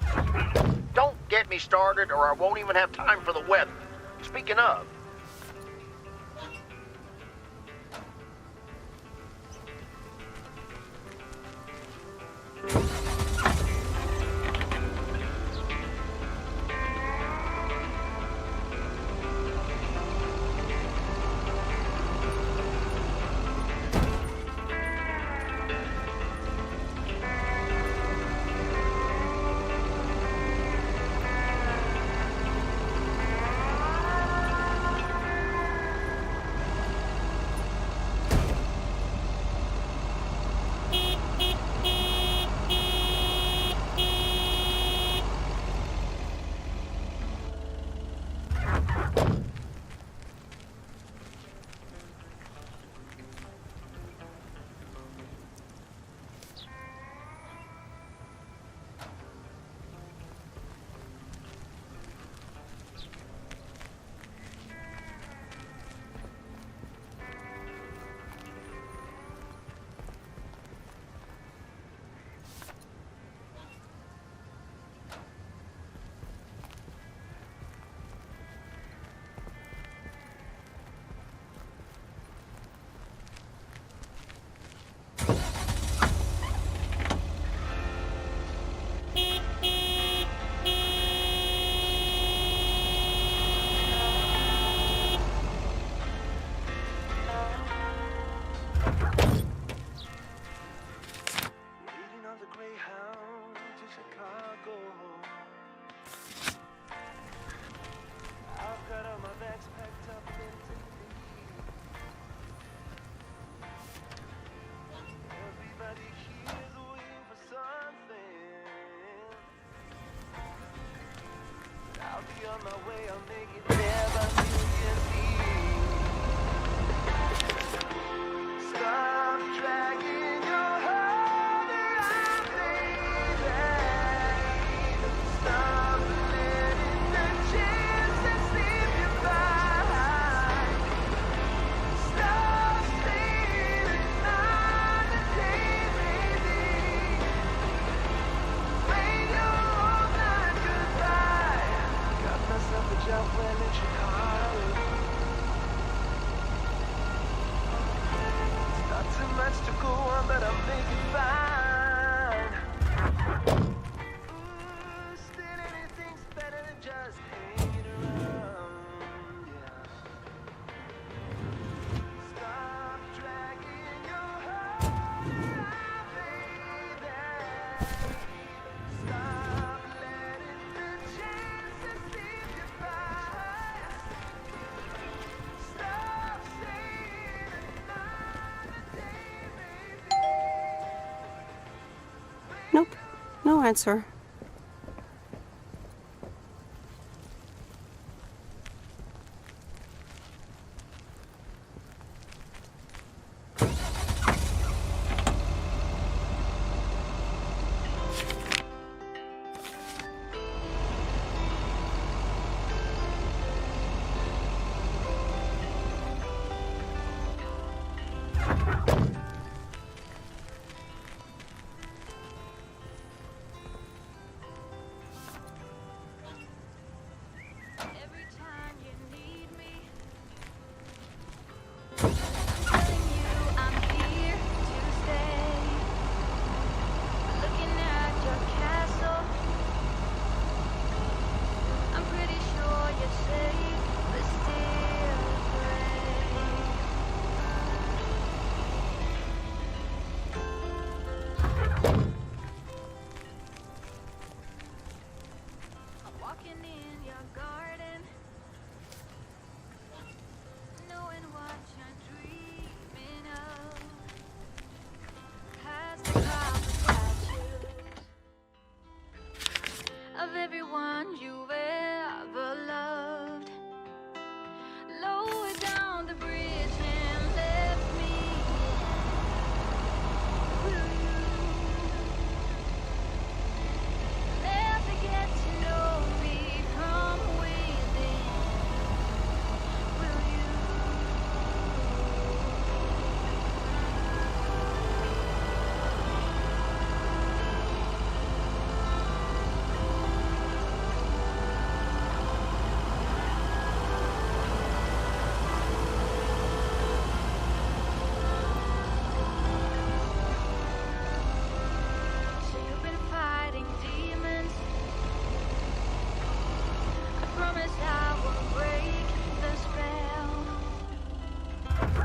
don't get me started or I won't even have time for the weather. Speaking of... on my way, I'll make it there by New Year's Eve. Stop dragging your heart around, baby. Stop letting the chances slip you by. Stop saying another day, baby. Say your own night goodbye. Got myself a job well in Chicago. It's not too much to go on, but I'll make it fine. Ooh, still anything's better than just hanging around, yeah. Stop dragging your heart around, baby. Stop letting the chances slip you by. Stop saying another day, baby. Nope. No answer. Every time you need me, telling you I'm here to stay. Looking at your castle, I'm pretty sure you're safe, but still afraid. I'm walking in your garden, knowing what you're dreaming of. Past the copper statues of everyone you've ever loved. Lower down the bridge and left me. promise I won't break the spell.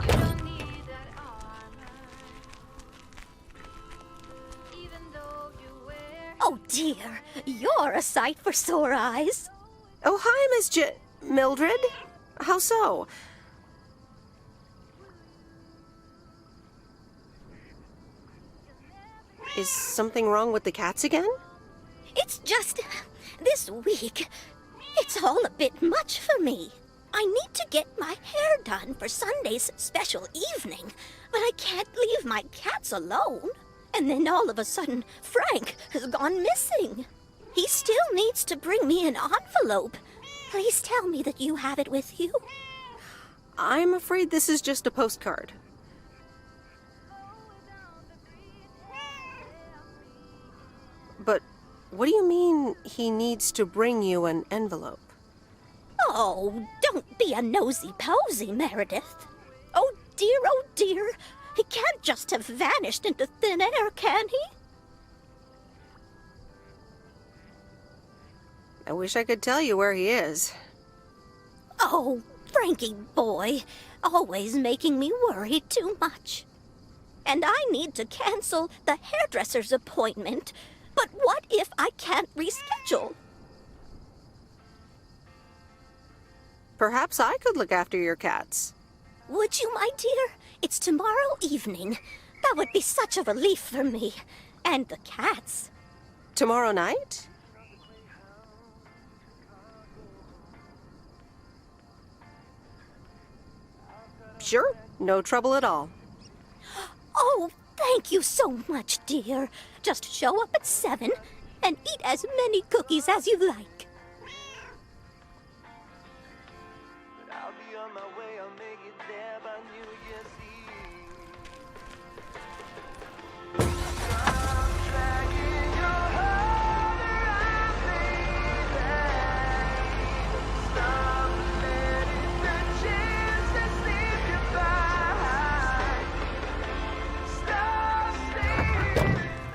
You don't need that armor, even though you wear. Oh dear, you're a sight for sore eyes. Oh, hi, Miss Mildred. How so? Is something wrong with the cats again? It's just this week. It's all a bit much for me. I need to get my hair done for Sunday's special evening, but I can't leave my cats alone. And then all of a sudden, Frank has gone missing. He still needs to bring me an envelope. Please tell me that you have it with you. I'm afraid this is just a postcard. But what do you mean he needs to bring you an envelope? Oh, don't be a nosy-posy, Meredith. Oh dear, he can't just have vanished into thin air, can he? I wish I could tell you where he is. Oh, Frankie boy, always making me worry too much. And I need to cancel the hairdresser's appointment. But what if I can't reschedule? Perhaps I could look after your cats. Would you, my dear? It's tomorrow evening. That would be such a relief for me. And the cats. Tomorrow night? Sure, no trouble at all. Oh, thank you so much, dear. Just show up at 7 and eat as many cookies as you like. I'll be on my way, I'll make it there by New Year's Eve. I'm dragging your heart around, baby. Stop letting the chance to slip you by. Stop staying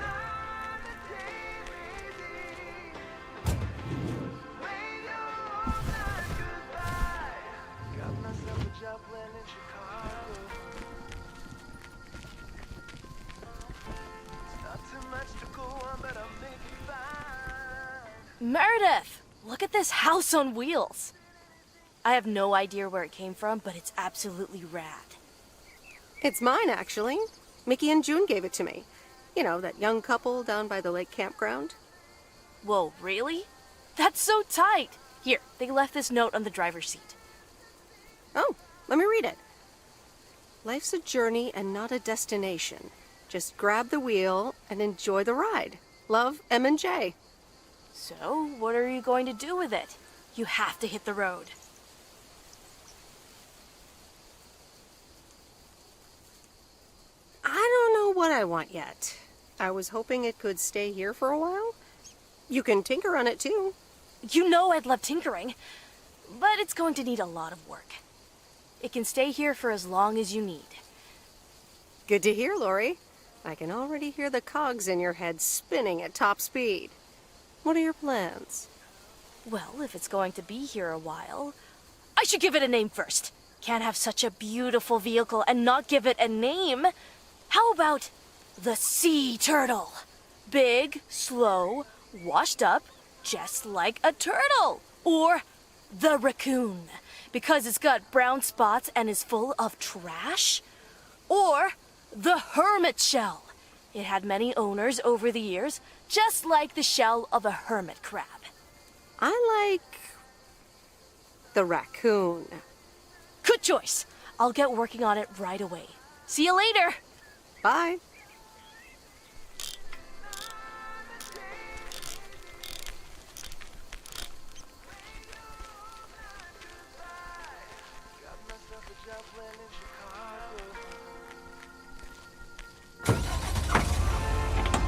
on the day wait your whole life goodbye. Got myself a job plan in Chicago. It's not too much to go on, but I'll make it fine. Meredith, look at this house on wheels. I have no idea where it came from, but it's absolutely rad. It's mine, actually. Mickey and June gave it to me. You know, that young couple down by the lake campground. Whoa, really? That's so tight. Here, they left this note on the driver's seat. Oh, let me read it. Life's a journey and not a destination. Just grab the wheel and enjoy the ride. Love, M and J. So, what are you going to do with it? You have to hit the road. I don't know what I want yet. I was hoping it could stay here for a while. You can tinker on it too. You know I'd love tinkering, but it's going to need a lot of work. It can stay here for as long as you need. Good to hear, Lori. I can already hear the cogs in your head spinning at top speed. What are your plans? Well, if it's going to be here a while, I should give it a name first. Can't have such a beautiful vehicle and not give it a name. How about the sea turtle? Big, slow, washed up, just like a turtle. Or the raccoon, because it's got brown spots and is full of trash. Or the hermit shell. It had many owners over the years, just like the shell of a hermit crab. I like the raccoon. Good choice. I'll get working on it right away. See you later. Bye.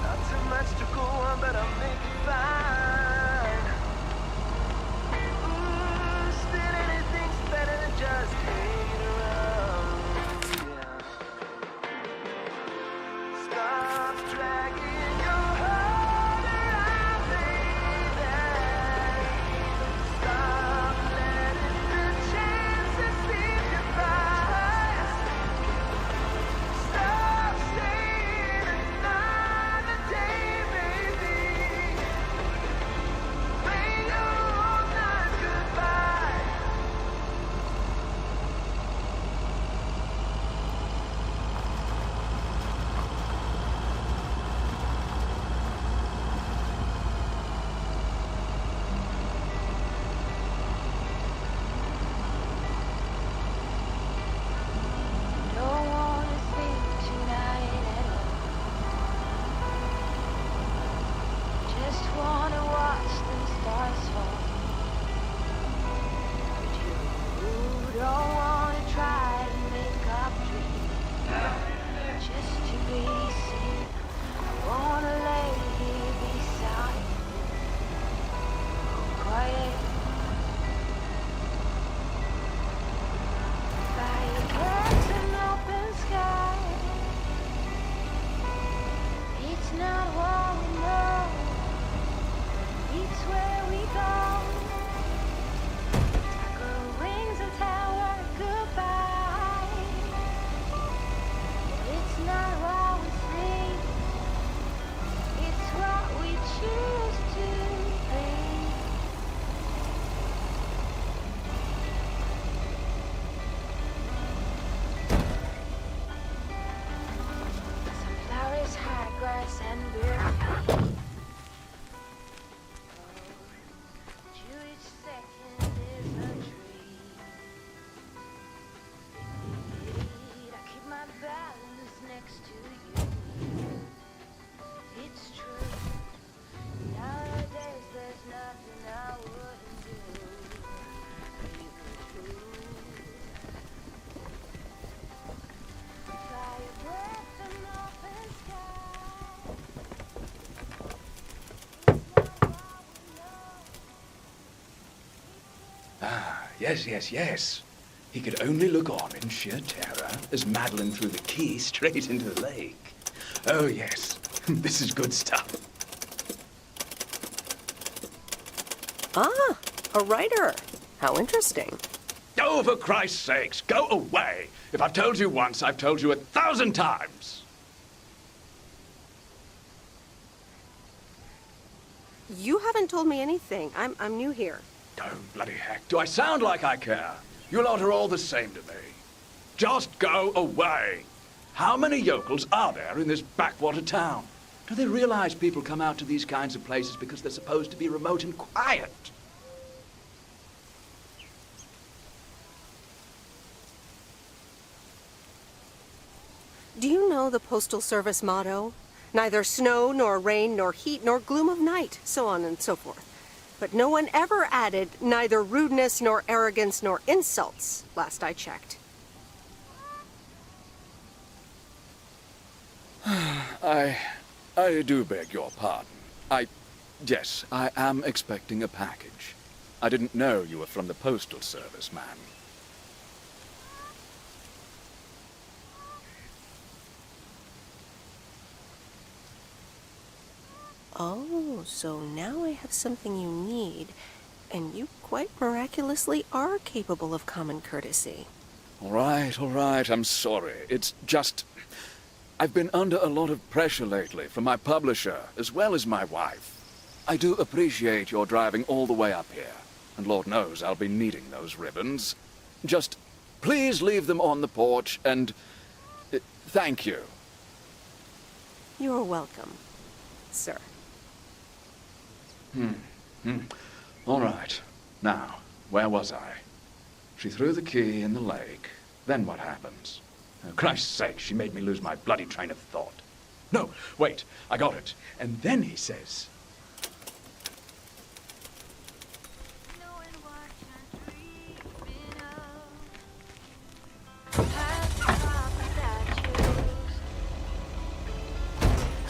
Not too much to go on, but I'll make it fine. Still anything's better than just hanging around. Yeah. Yes. He could only look on in sheer terror as Madeline threw the key straight into the lake. Oh, yes. This is good stuff. Ah, a writer. How interesting. Oh, for Christ's sakes, go away! If I've told you once, I've told you 1,000 times! You haven't told me anything. I'm new here. Oh, bloody heck. Do I sound like I care? You lot are all the same to me. Just go away. How many yokels are there in this backwater town? Do they realize people come out to these kinds of places because they're supposed to be remote and quiet? Do you know the Postal Service motto? Neither snow, nor rain, nor heat, nor gloom of night, so on and so forth. But no one ever added neither rudeness, nor arrogance, nor insults, last I checked. I do beg your pardon. Yes, I am expecting a package. I didn't know you were from the Postal Service, ma'am. Oh, so now I have something you need, and you quite miraculously are capable of common courtesy. All right, I'm sorry. It's just... I've been under a lot of pressure lately from my publisher, as well as my wife. I do appreciate your driving all the way up here, and Lord knows I'll be needing those ribbons. Just please leave them on the porch, and... thank you. You're welcome, sir. All right. Now, where was I? She threw the key in the lake. Then what happens? Oh, Christ's sake, she made me lose my bloody train of thought. No, wait, I got it. And then he says...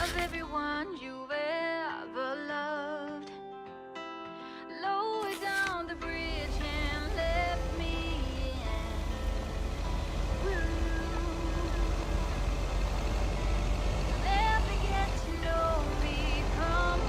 Of everyone you've ever loved, lower down the bridge and let me in. Never get to know me from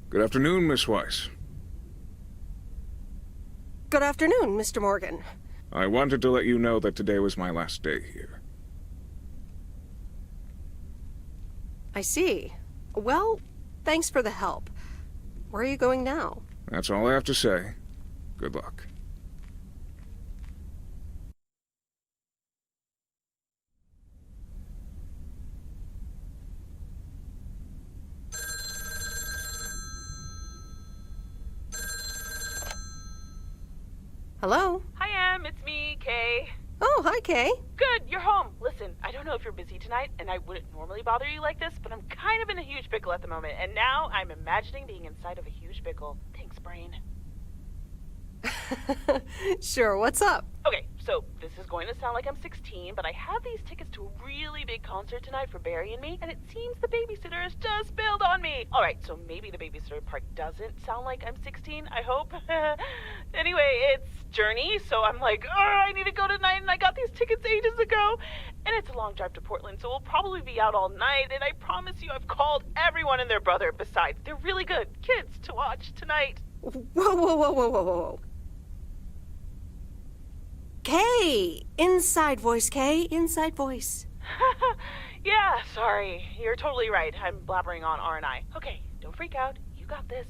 Good afternoon, Miss Weiss. Good afternoon, Mr. Morgan. I wanted to let you know that today was my last day here. I see. Well, thanks for the help. Where are you going now? That's all I have to say. Good luck. Hello? Hi, Em. It's me, Kay. Oh, hi, Kay. Good, you're home. Listen, I don't know if you're busy tonight, and I wouldn't normally bother you like this, but I'm kind of in a huge pickle at the moment, and now I'm imagining being inside of a huge pickle. Thanks, brain. Sure, what's up? Okay, so this is going to sound like I'm 16, but I have these tickets to a really big concert tonight for Barry and me, and it seems the babysitter has just bailed on me. All right, so maybe the babysitter part doesn't sound like I'm 16, I hope. Anyway, it's Journey, so I'm like, I need to go tonight, and I got these tickets ages ago. And it's a long drive to Portland, so we'll probably be out all night, and I promise you I've called everyone and their brother. Besides, they're really good kids to watch tonight. Whoa, whoa, whoa, whoa, whoa, whoa. Kay! Inside voice, Kay. Inside voice. Yeah, sorry. You're totally right. I'm blabbering on, aren't I? Okay, don't freak out. You got this.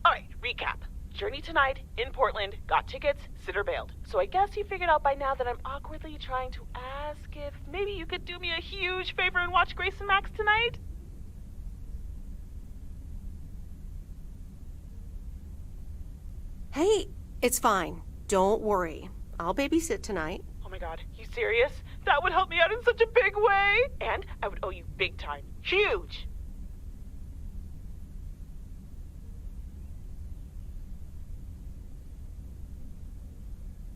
All right, recap. Journey tonight, in Portland, got tickets, sitter bailed. So I guess you figured out by now that I'm awkwardly trying to ask if maybe you could do me a huge favor and watch Grace and Max tonight? Hey, it's fine. Don't worry. I'll babysit tonight. Oh my god, you serious? That would help me out in such a big way! And I would owe you big time. Huge!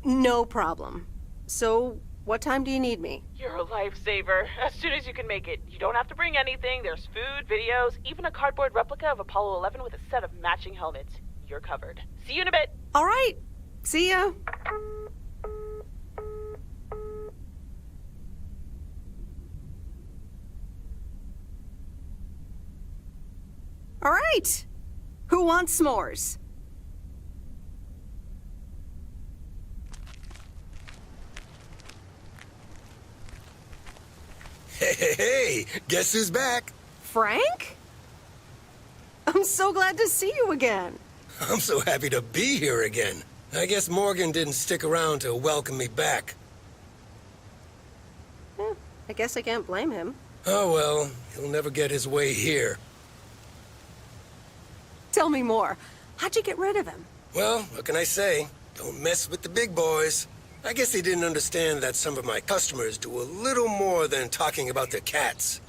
No problem. So, what time do you need me? You're a lifesaver. As soon as you can make it. You don't have to bring anything. There's food, videos, even a cardboard replica of Apollo 11 with a set of matching helmets. You're covered. See you in a bit. All right. See ya. All right. Who wants s'mores? Hey, guess who's back? Frank? I'm so glad to see you again. I'm so happy to be here again. I guess Morgan didn't stick around to welcome me back. I guess I can't blame him. Oh well, he'll never get his way here. Tell me more. How'd you get rid of him? Well, what can I say? Don't mess with the big boys. I guess he didn't understand that some of my customers do a little more than talking about their cats.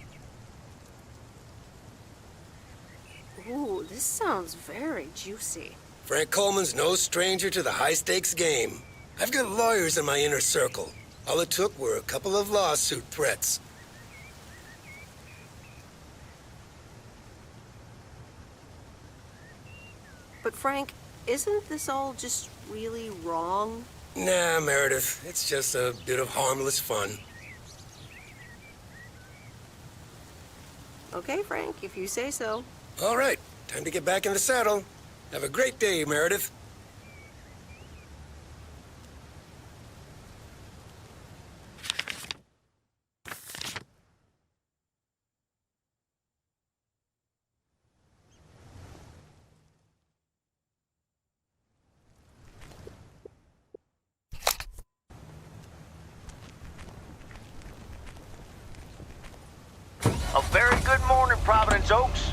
Ooh, this sounds very juicy. Frank Coleman's no stranger to the high-stakes game. I've got lawyers in my inner circle. All it took were a couple of lawsuit threats. But Frank, isn't this all just really wrong? Nah, Meredith. It's just a bit of harmless fun. Okay, Frank, if you say so. All right, time to get back in the saddle. Have a great day, Meredith. A very good morning, Providence Oaks.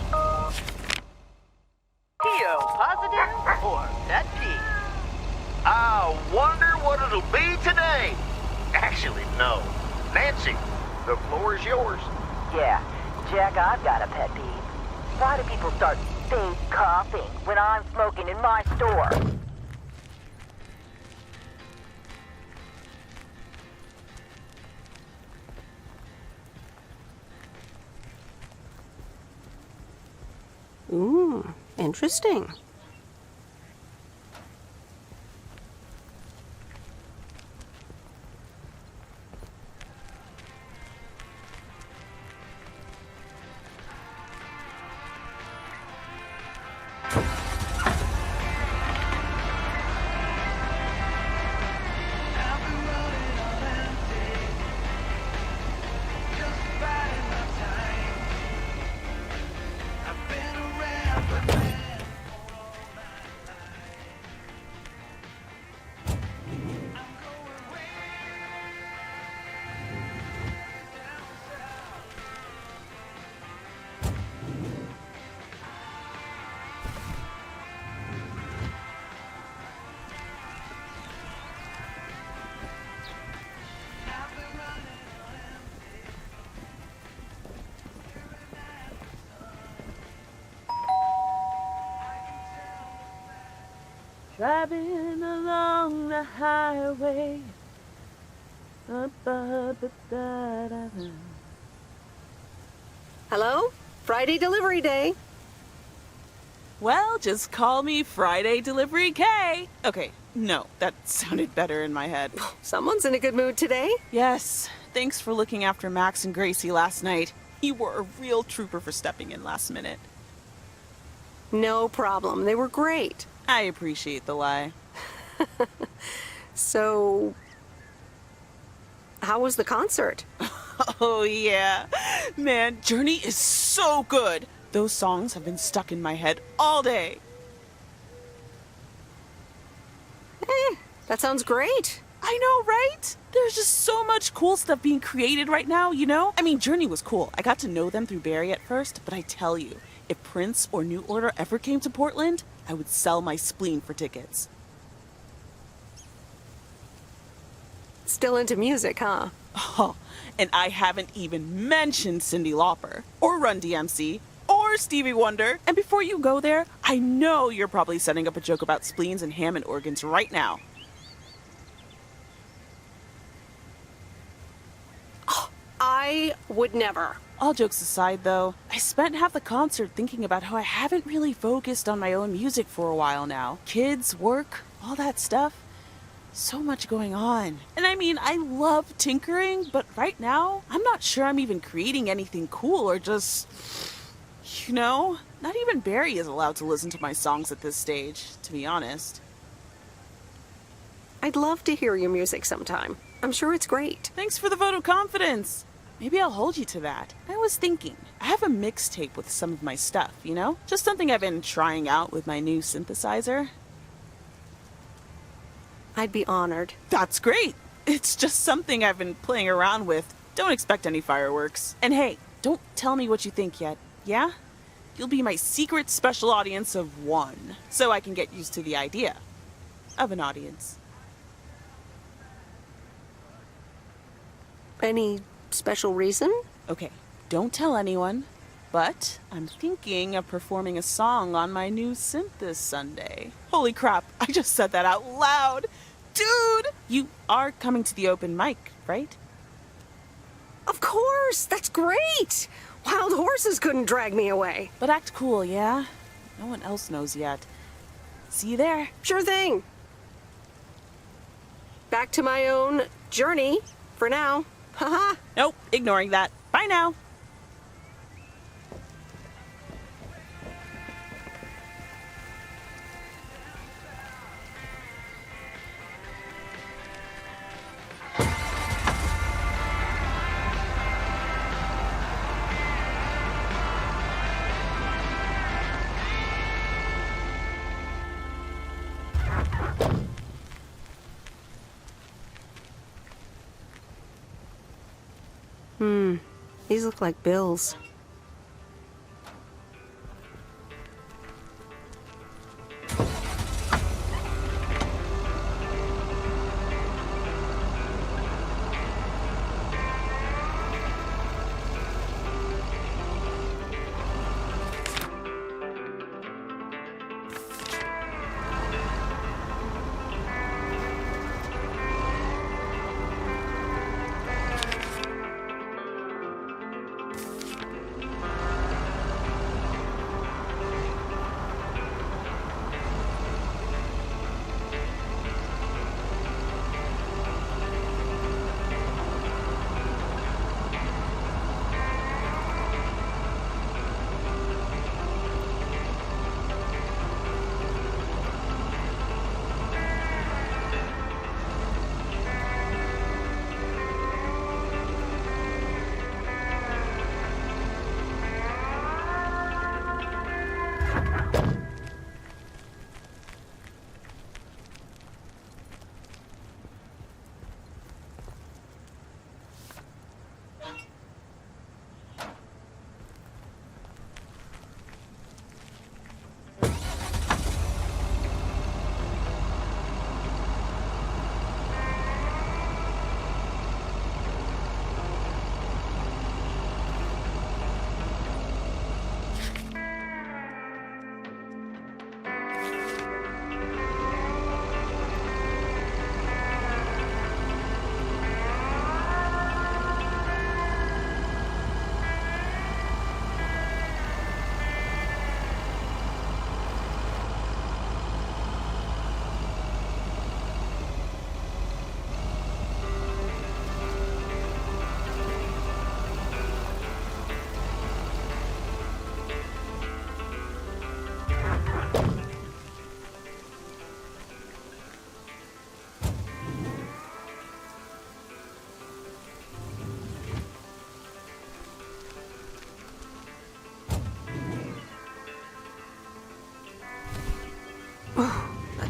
PO positive or pet peeve? I wonder what it'll be today. Actually, no. Nancy, the floor is yours. Yeah, Jack, I've got a pet peeve. Why do people start fake coughing when I'm smoking in my store? Ooh, interesting. Driving along the highway. Hello? Friday delivery day. Well, just call me Friday Delivery K. Okay, no, that sounded better in my head. Someone's in a good mood today. Yes, thanks for looking after Max and Gracie last night. You were a real trooper for stepping in last minute. No problem. They were great. I appreciate the lie. So, how was the concert? Oh, yeah. Man, Journey is so good. Those songs have been stuck in my head all day. That sounds great. I know, right? There's just so much cool stuff being created right now, you know? I mean, Journey was cool. I got to know them through Barry at first, but I tell you, if Prince or New Order ever came to Portland, I would sell my spleen for tickets. Still into music, huh? Oh, and I haven't even mentioned Cyndi Lauper, or Run DMC, or Stevie Wonder. And before you go there, I know you're probably setting up a joke about spleens and Hammond organs right now. I would never. All jokes aside, though, I spent half the concert thinking about how I haven't really focused on my own music for a while now. Kids, work, all that stuff. So much going on. And I mean, I love tinkering, but right now, I'm not sure I'm even creating anything cool or just, you know, not even Barry is allowed to listen to my songs at this stage, to be honest. I'd love to hear your music sometime. I'm sure it's great. Thanks for the vote of confidence. Maybe I'll hold you to that. I was thinking, I have a mixtape with some of my stuff, you know? Just something I've been trying out with my new synthesizer. I'd be honored. That's great. It's just something I've been playing around with. Don't expect any fireworks. And hey, don't tell me what you think yet, yeah? You'll be my secret special audience of one, so I can get used to the idea of an audience. Any special reason? Okay, don't tell anyone, but I'm thinking of performing a song on my new synth this Sunday. Holy crap, I just said that out loud! Dude! You are coming to the open mic, right? Of course! That's great! Wild horses couldn't drag me away. But act cool, yeah? No one else knows yet. See you there. Sure thing. Back to my own journey for now. Haha. Nope, ignoring that. Bye now. These look like bills.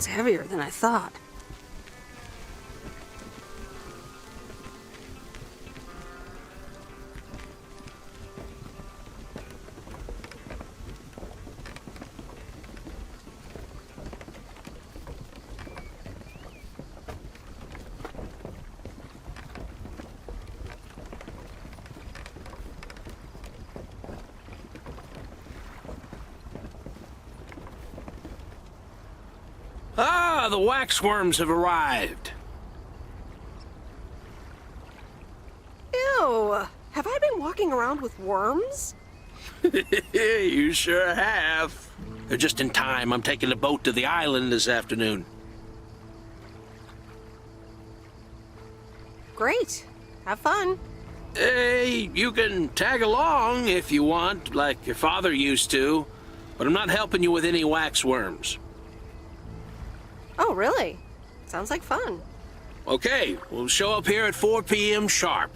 It's heavier than I thought. Ah, the waxworms have arrived. Ew! Have I been walking around with worms? You sure have. They're just in time. I'm taking a boat to the island this afternoon. Great. Have fun. Hey, you can tag along if you want, like your father used to, but I'm not helping you with any waxworms. Oh, really? Sounds like fun. Okay, we'll show up here at 4 p.m. sharp.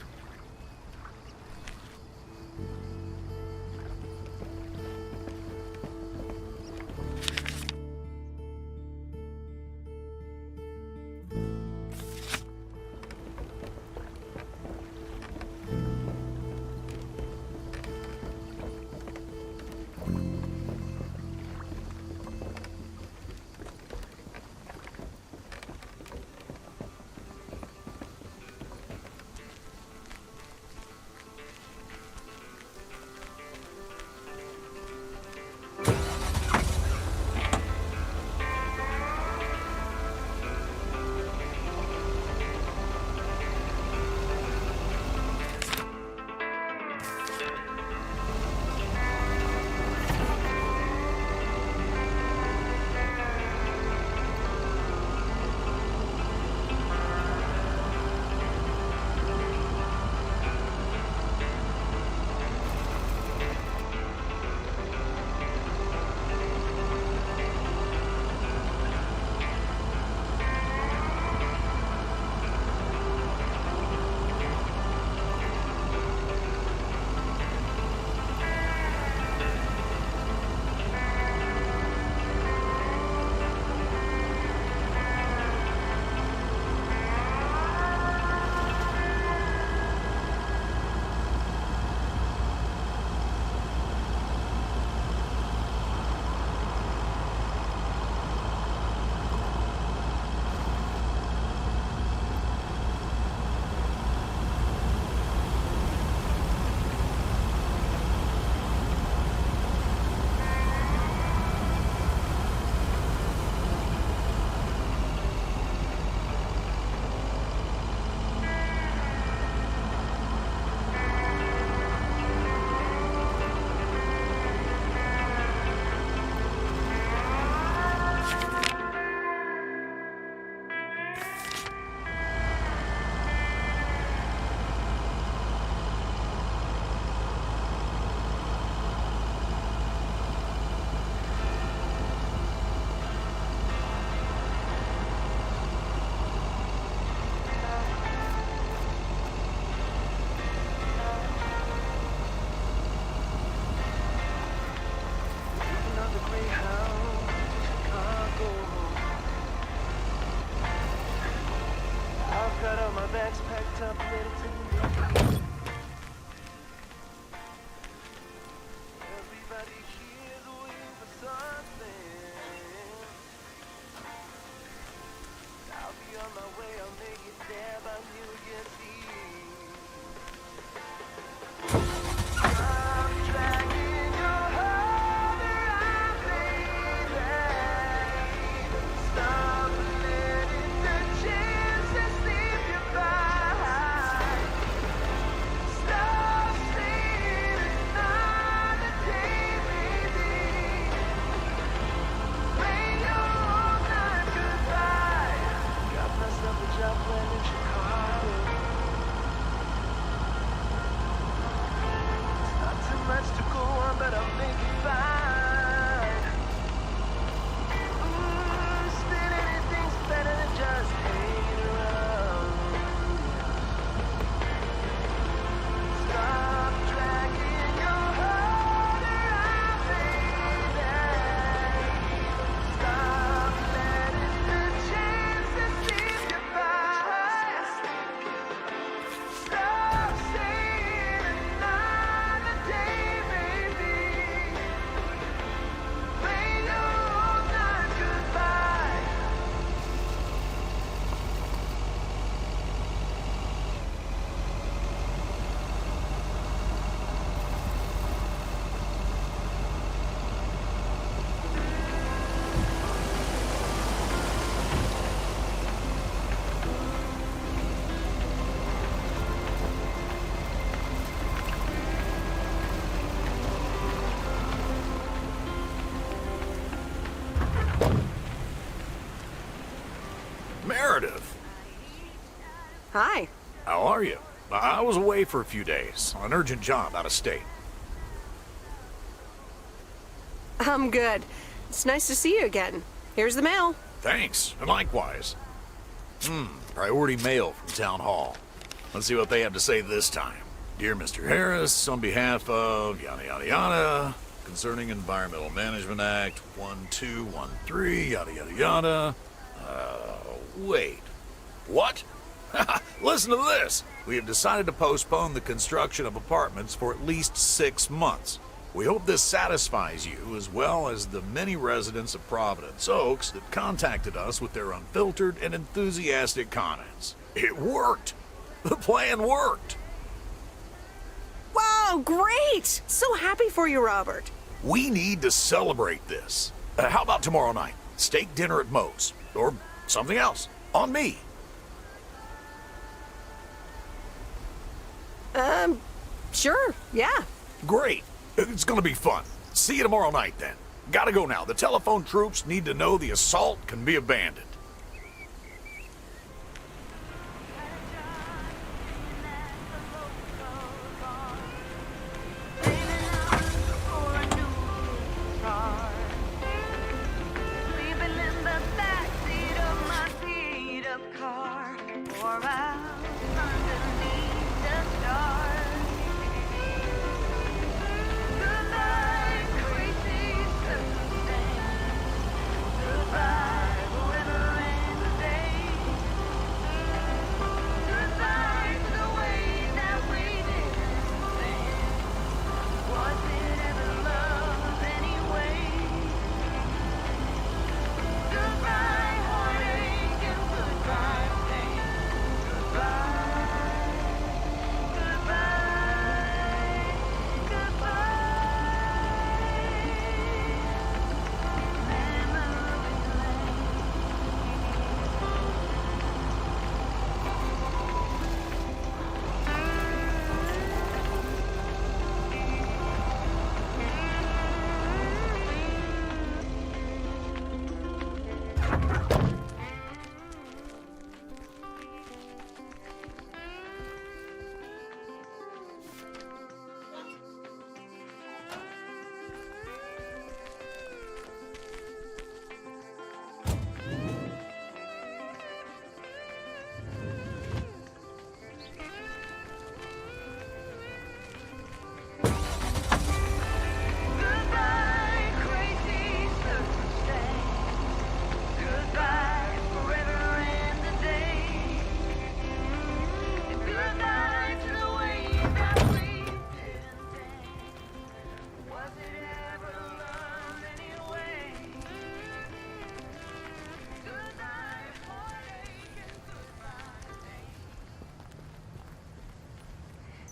Meredith, Hi. how are you? I was away for a few days on an urgent job out of state. I'm good. It's nice to see you again. Here's the mail. Thanks, and likewise. Priority mail from Town Hall. Let's see what they have to say this time. Dear Mr. Harris, on behalf of yada yada yada, concerning Environmental Management Act 1213, yada yada yada. Wait. What? Listen to this. We have decided to postpone the construction of apartments for at least 6 months. We hope this satisfies you as well as the many residents of Providence Oaks that contacted us with their unfiltered and enthusiastic comments. It worked. The plan worked. Wow, great! So happy for you, Robert. We need to celebrate this. How about tomorrow night? Steak dinner at Moe's. Or something else. On me. Sure, yeah. Great. It's gonna be fun. See you tomorrow night then. Gotta go now. The telephone troops need to know the assault can be abandoned.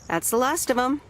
That's the last of them.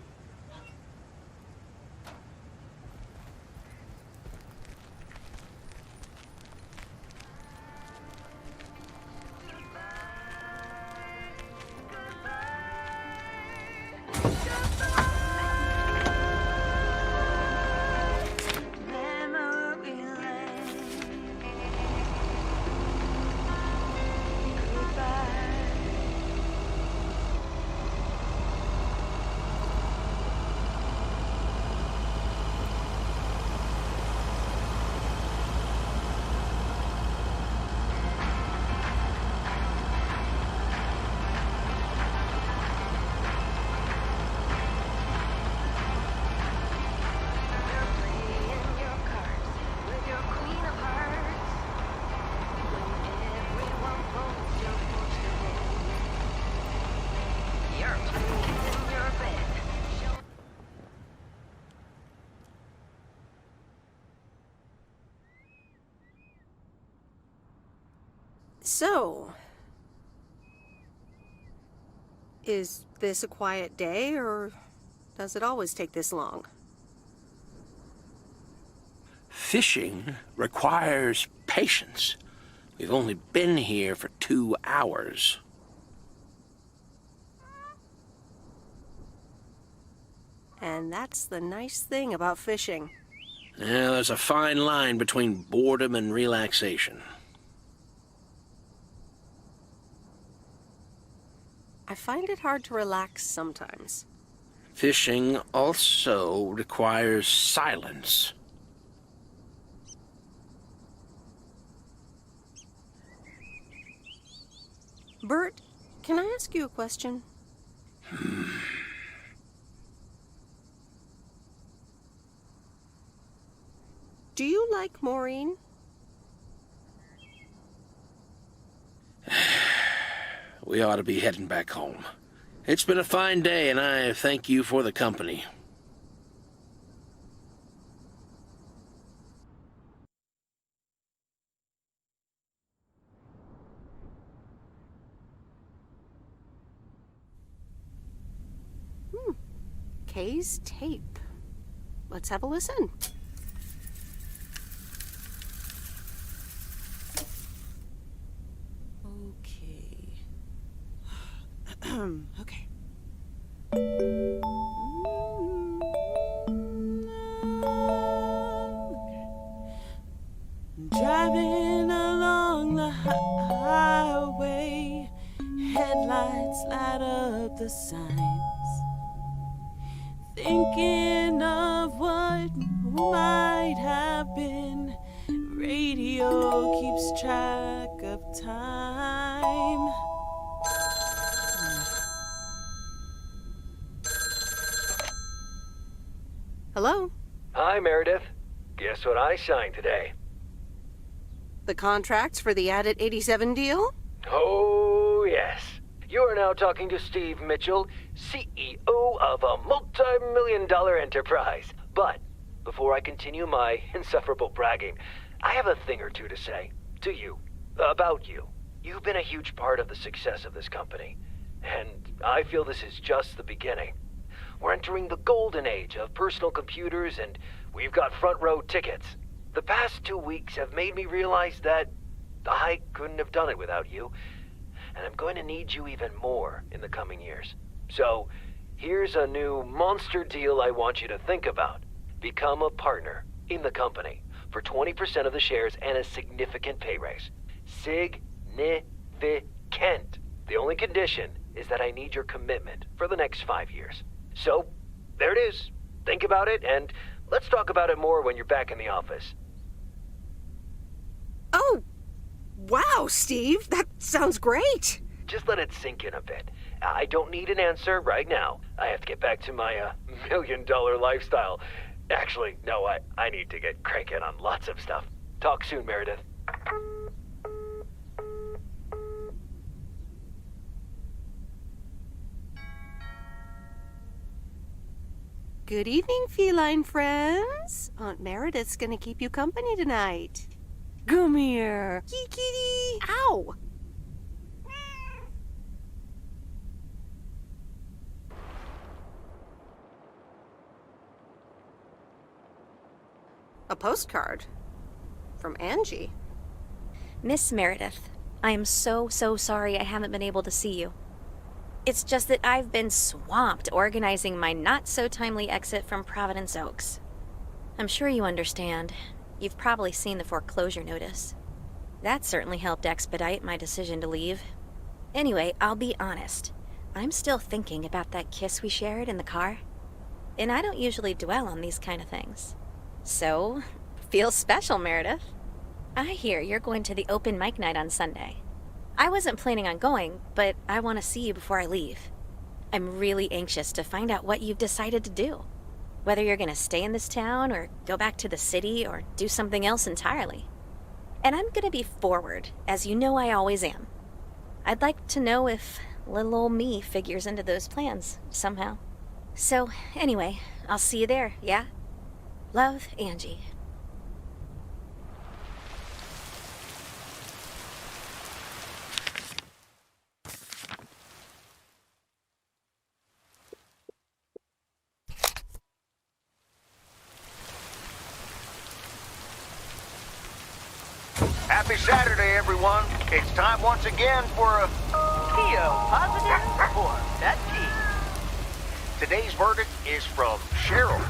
So, is this a quiet day, or does it always take this long? Fishing requires patience. We've only been here for 2 hours. And that's the nice thing about fishing. Yeah, there's a fine line between boredom and relaxation. I find it hard to relax sometimes. Fishing also requires silence. Bert, can I ask you a question? Do you like Maureen? We ought to be heading back home. It's been a fine day, and I thank you for the company. Kay's tape. Let's have a listen. Okay. Driving along the highway, headlights light up the signs. Thinking of what might have been, radio keeps track of time. Hello? Hi, Meredith. Guess what I signed today? The contracts for the Addit 87 deal? Oh, yes. You are now talking to Steve Mitchell, CEO of a multi-million-dollar enterprise. But before I continue my insufferable bragging, I have a thing or two to say to you, about you. You've been a huge part of the success of this company, and I feel this is just the beginning. We're entering the golden age of personal computers, and we've got front row tickets. The past 2 weeks have made me realize that I couldn't have done it without you, and I'm going to need you even more in the coming years. So, here's a new monster deal I want you to think about. Become a partner in the company for 20% of the shares and a significant pay raise. Significant. The only condition is that I need your commitment for the next 5 years. So, there it is. Think about it, and let's talk about it more when you're back in the office. Oh, wow, Steve. That sounds great. Just let it sink in a bit. I don't need an answer right now. I have to get back to my $1 million lifestyle. Actually, no, I need to get cranking on lots of stuff. Talk soon, Meredith. Good evening, feline friends. Aunt Meredith's gonna keep you company tonight. Come here. Kitty. Ow. A postcard from Angie. Miss Meredith, I am so sorry I haven't been able to see you. It's just that I've been swamped organizing my not-so-timely exit from Providence Oaks. I'm sure you understand. You've probably seen the foreclosure notice. That certainly helped expedite my decision to leave. Anyway, I'll be honest. I'm still thinking about that kiss we shared in the car. And I don't usually dwell on these kind of things. So, feels special, Meredith. I hear you're going to the open mic night on Sunday. I wasn't planning on going, but I want to see you before I leave. I'm really anxious to find out what you've decided to do. Whether you're going to stay in this town, or go back to the city, or do something else entirely. And I'm going to be forward, as you know I always am. I'd like to know if little old me figures into those plans, somehow. So, anyway, I'll see you there, yeah? Love, Angie. Happy Saturday, everyone. It's time once again for a PO positive or pet peeve. Today's verdict is from Cheryl.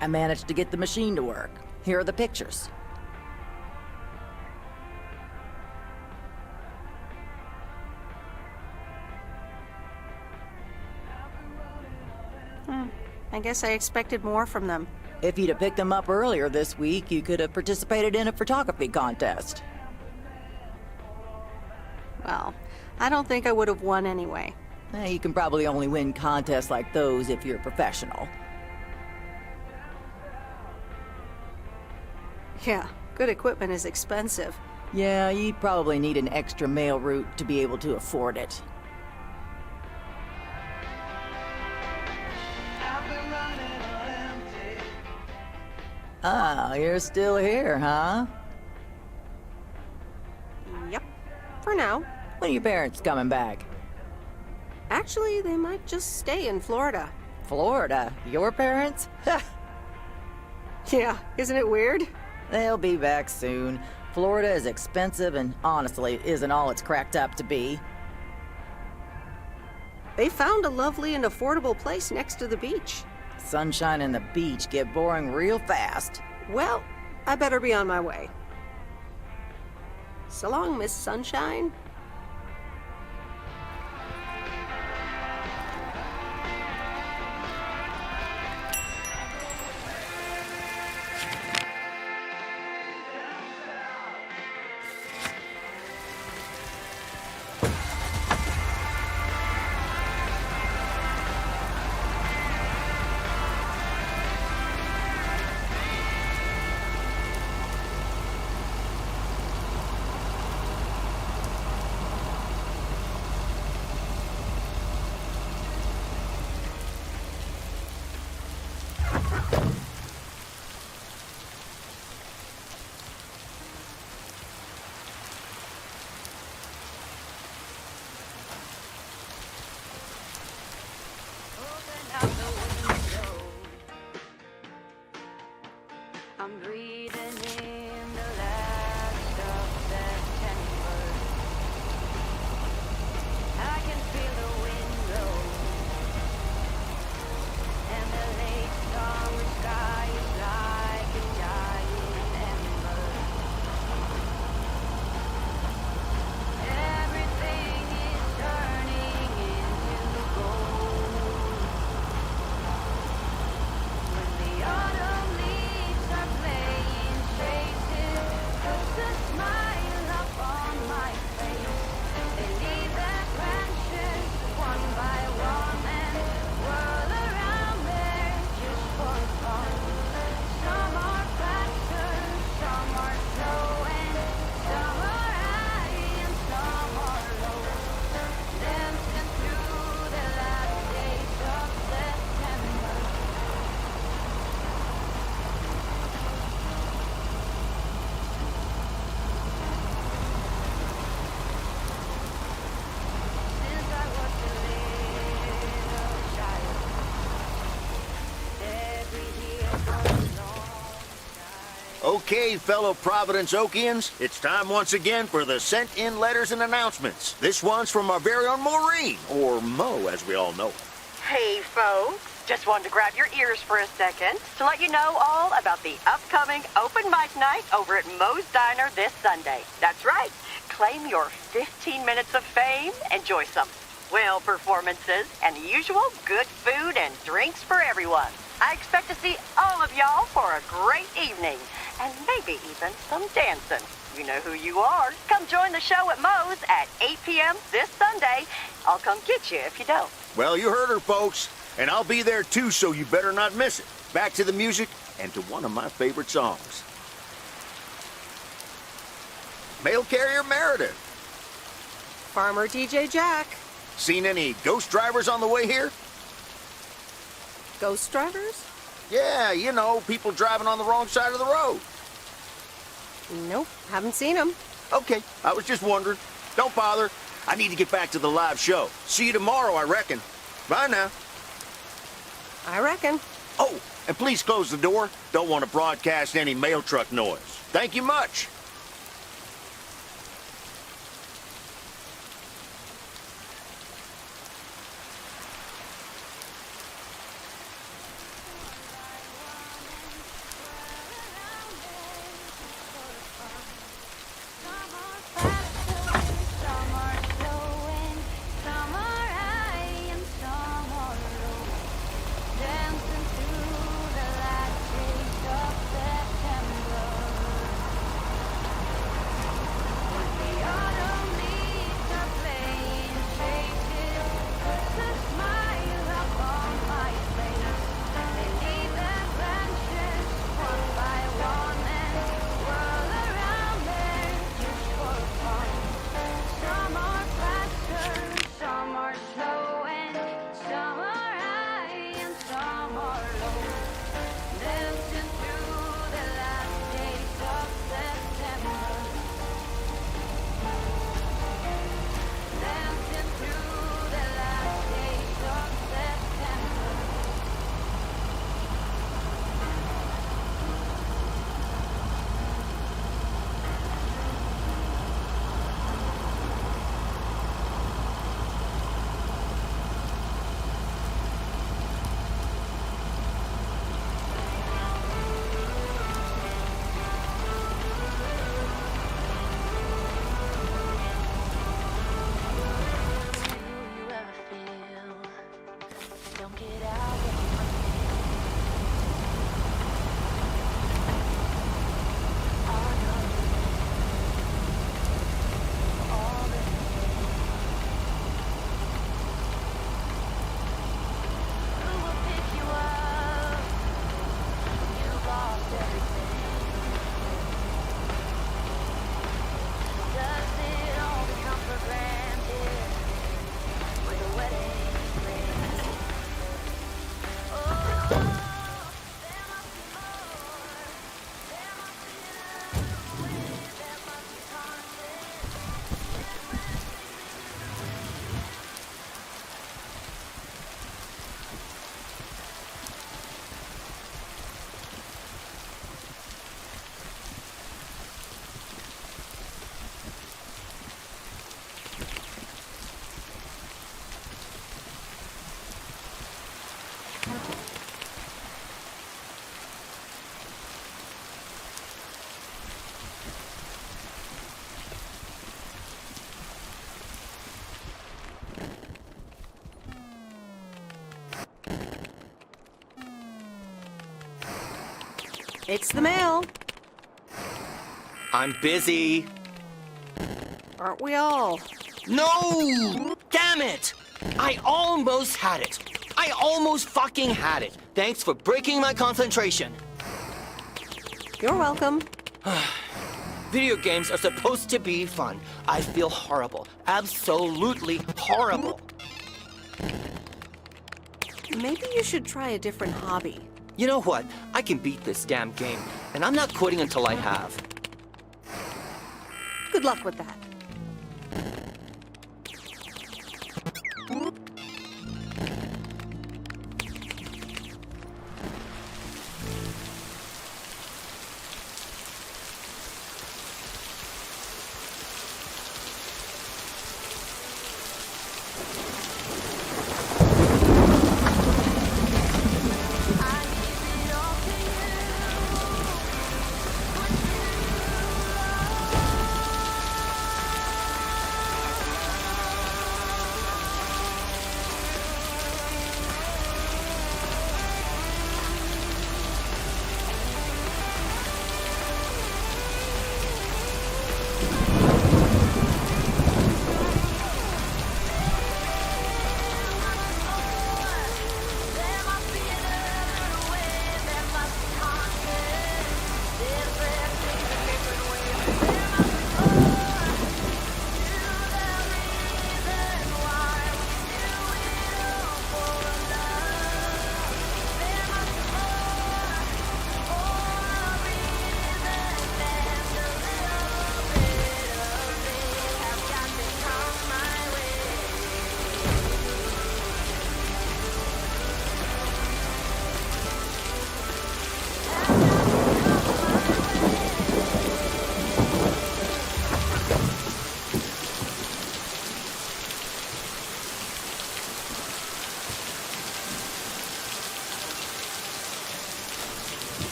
I managed to get the machine to work. Here are the pictures. I guess I expected more from them. If you'd have picked them up earlier this week, you could have participated in a photography contest. Well, I don't think I would have won anyway. You can probably only win contests like those if you're a professional. Yeah, good equipment is expensive. Yeah, you'd probably need an extra mail route to be able to afford it. Ah, you're still here, huh? Yep, for now. When are your parents coming back? Actually, they might just stay in Florida. Florida? Your parents? Yeah, isn't it weird? They'll be back soon. Florida is expensive and honestly isn't all it's cracked up to be. They found a lovely and affordable place next to the beach. Sunshine and the beach get boring real fast. Well, I better be on my way. So long, Miss Sunshine. I'm breathing in the last of September. I can feel the wind blow, and the late summer sky is like a dying ember. Everything is turning into gold. When the autumn leaves are playing chases, puts a smile up on my face. They leave their branches one by one and whirl around there just for fun. Some are faster, some are slow, and some are high and some are low. Dancing through the last days of September. Since I was a little child, every year comes along. Okay, fellow Providence Okians, it's time once again for the sent-in letters and announcements. This one's from our very own Maureen, or Mo, as we all know. Hey, folks. Just wanted to grab your ears for a second to let you know all about the upcoming open mic night over at Moe's Diner this Sunday. That's right. Claim your 15 minutes of fame, enjoy some swell performances, and the usual good food and drinks for everyone. I expect to see all of y'all for a great evening, and maybe even some dancing. You know who you are. Come join the show at Moe's at 8 p.m. this Sunday. I'll come get you if you don't. Well, you heard her, folks. And I'll be there too, so you better not miss it. Back to the music and to one of my favorite songs. Mail carrier Meredith. Farmer DJ Jack. Seen any ghost drivers on the way here? Ghost drivers? Yeah, you know, people driving on the wrong side of the road. Nope, haven't seen them. Okay, I was just wondering. Don't bother. I need to get back to the live show. See you tomorrow, I reckon. Bye now. I reckon. Oh, and please close the door. Don't want to broadcast any mail truck noise. Thank you much. It's the mail. I'm busy. Aren't we all? No! Damn it! I almost had it. I almost fucking had it. Thanks for breaking my concentration. You're welcome. Video games are supposed to be fun. I feel horrible. Absolutely horrible. Maybe you should try a different hobby. You know what? I can beat this damn game, and I'm not quitting until I have. Good luck with that.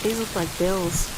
These look like bills.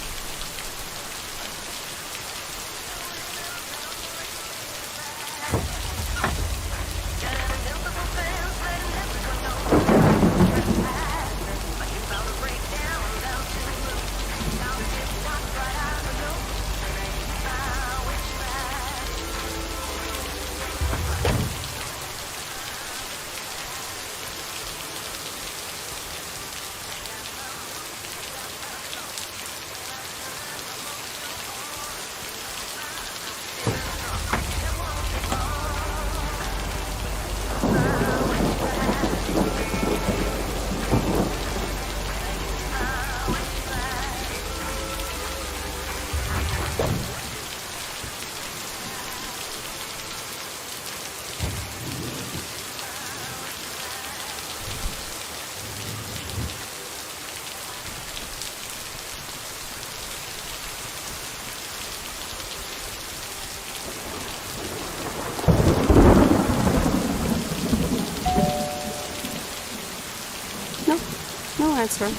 No answer.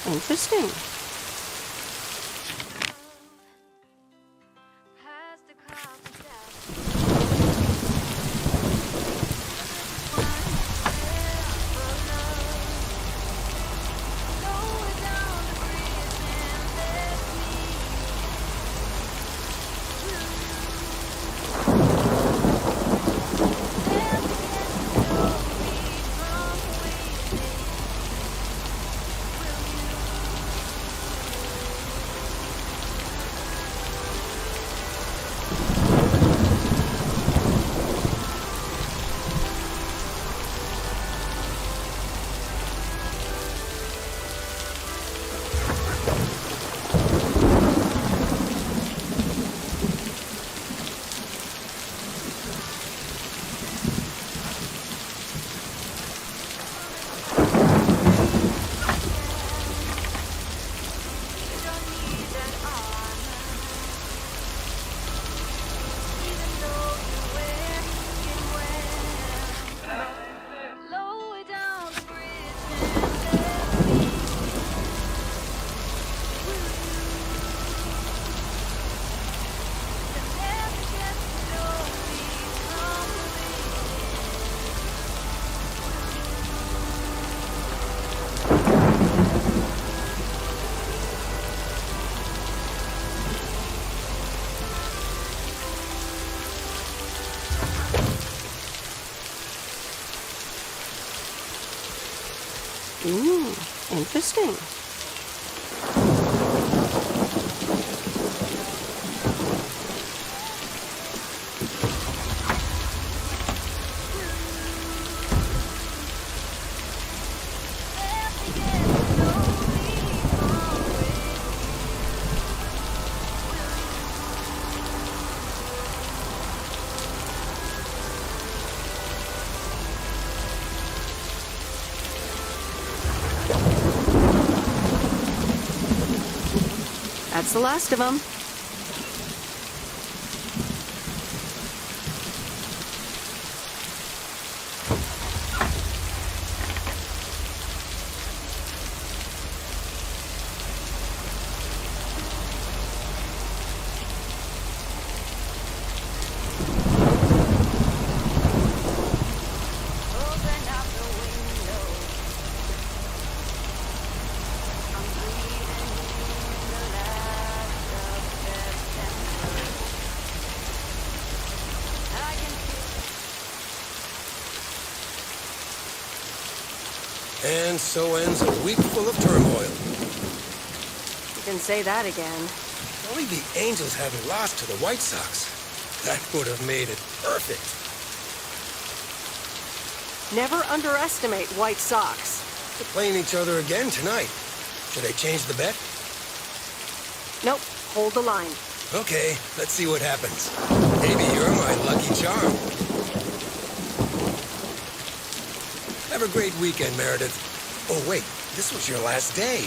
Interesting. Interesting. That's the last of them. And so ends a week full of turmoil. Can say that again. Only the Angels haven't lost to the White Sox. That would have made it perfect. Never underestimate White Sox. They're playing each other again tonight. Should I change the bet? Nope, hold the line. Okay, let's see what happens. Maybe you're my lucky charm. Have a great weekend, Meredith. Oh, wait, this was your last day.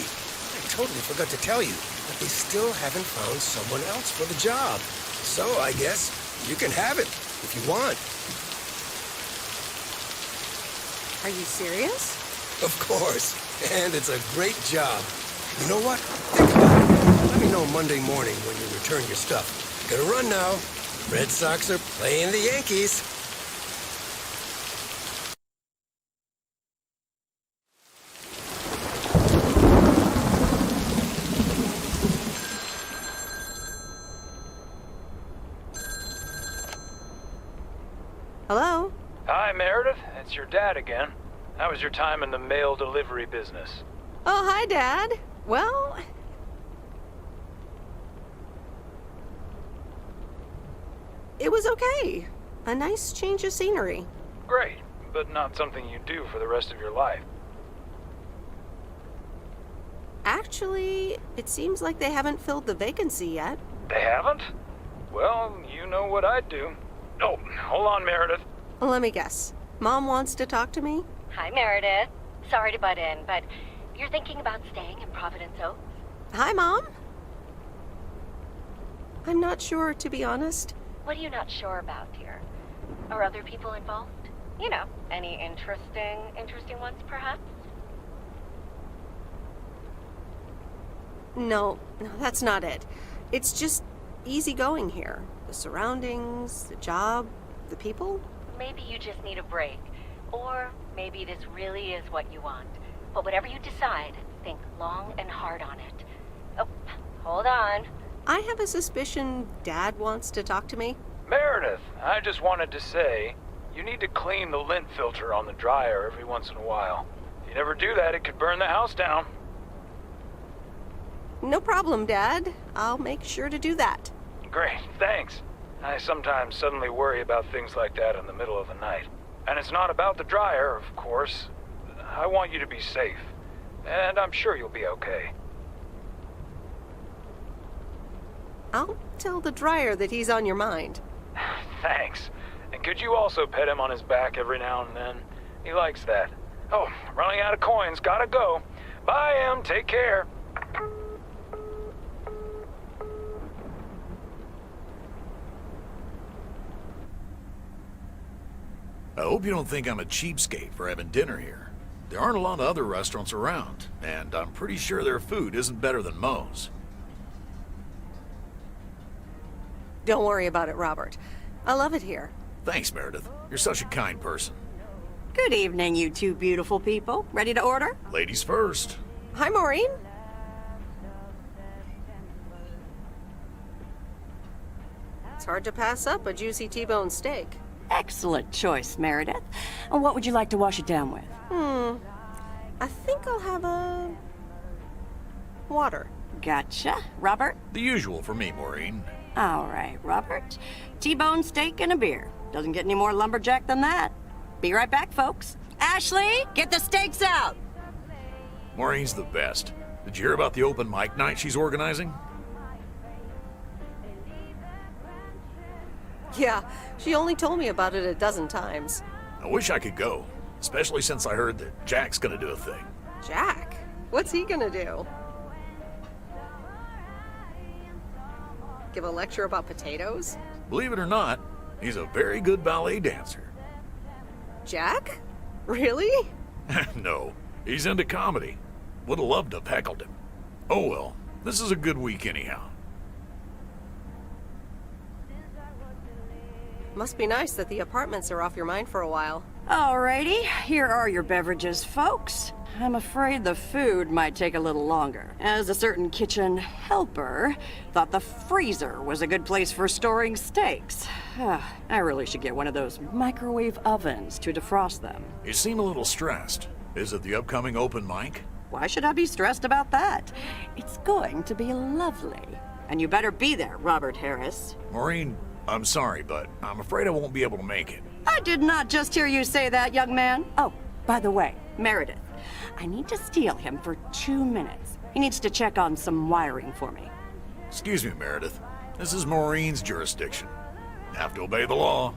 I totally forgot to tell you, but they still haven't found someone else for the job. So I guess you can have it if you want. Are you serious? Of course. And it's a great job. You know what? Think about it. Let me know Monday morning when you return your stuff. Gotta run now. Red Sox are playing the Yankees. Hello? Hi, Meredith. It's your dad again. How was your time in the mail delivery business? Oh, hi, Dad. Well... it was okay. A nice change of scenery. Great, but not something you do for the rest of your life. Actually, it seems like they haven't filled the vacancy yet. They haven't? Well, you know what I'd do. Oh, hold on, Meredith. Let me guess. Mom wants to talk to me? Hi, Meredith. Sorry to butt in, but you're thinking about staying in Providence Oaks? Hi, Mom. I'm not sure, to be honest. What are you not sure about, dear? Are other people involved? You know, any interesting ones, perhaps? No, that's not it. It's just easygoing here. The surroundings, the job, the people. Maybe you just need a break. Or maybe this really is what you want. But whatever you decide, think long and hard on it. Oh, hold on. I have a suspicion Dad wants to talk to me. Meredith, I just wanted to say, you need to clean the lint filter on the dryer every once in a while. If you never do that, it could burn the house down. No problem, Dad. I'll make sure to do that. Great, thanks. I sometimes suddenly worry about things like that in the middle of the night. And it's not about the dryer, of course. I want you to be safe. And I'm sure you'll be okay. I'll tell the dryer that he's on your mind. Thanks. And could you also pet him on his back every now and then? He likes that. Oh, running out of coins. Gotta go. Bye, Em. Take care. I hope you don't think I'm a cheapskate for having dinner here. There aren't a lot of other restaurants around, and I'm pretty sure their food isn't better than Moe's. Don't worry about it, Robert. I love it here. Thanks, Meredith. You're such a kind person. Good evening, you two beautiful people. Ready to order? Ladies first. Hi, Maureen. It's hard to pass up a juicy T-bone steak. Excellent choice, Meredith. And what would you like to wash it down with? I think I'll have a... water. Gotcha. Robert? The usual for me, Maureen. All right, Robert. T-bone steak and a beer. Doesn't get any more lumberjack than that. Be right back, folks. Ashley, get the steaks out! Maureen's the best. Did you hear about the open mic night she's organizing? Yeah, she only told me about it a dozen times. I wish I could go, especially since I heard that Jack's gonna do a thing. Jack? What's he gonna do? Give a lecture about potatoes? Believe it or not, he's a very good ballet dancer. Jack? Really? No, he's into comedy. Would have loved to have heckled him. Oh well, this is a good week anyhow. Must be nice that the apartments are off your mind for a while. Alrighty, here are your beverages, folks. I'm afraid the food might take a little longer, as a certain kitchen helper thought the freezer was a good place for storing steaks. I really should get one of those microwave ovens to defrost them. You seem a little stressed. Is it the upcoming open mic? Why should I be stressed about that? It's going to be lovely. And you better be there, Robert Harris. Maureen, I'm sorry, but I'm afraid I won't be able to make it. I did not just hear you say that, young man. Oh, by the way, Meredith, I need to steal him for 2 minutes. He needs to check on some wiring for me. Excuse me, Meredith. This is Maureen's jurisdiction. Have to obey the law.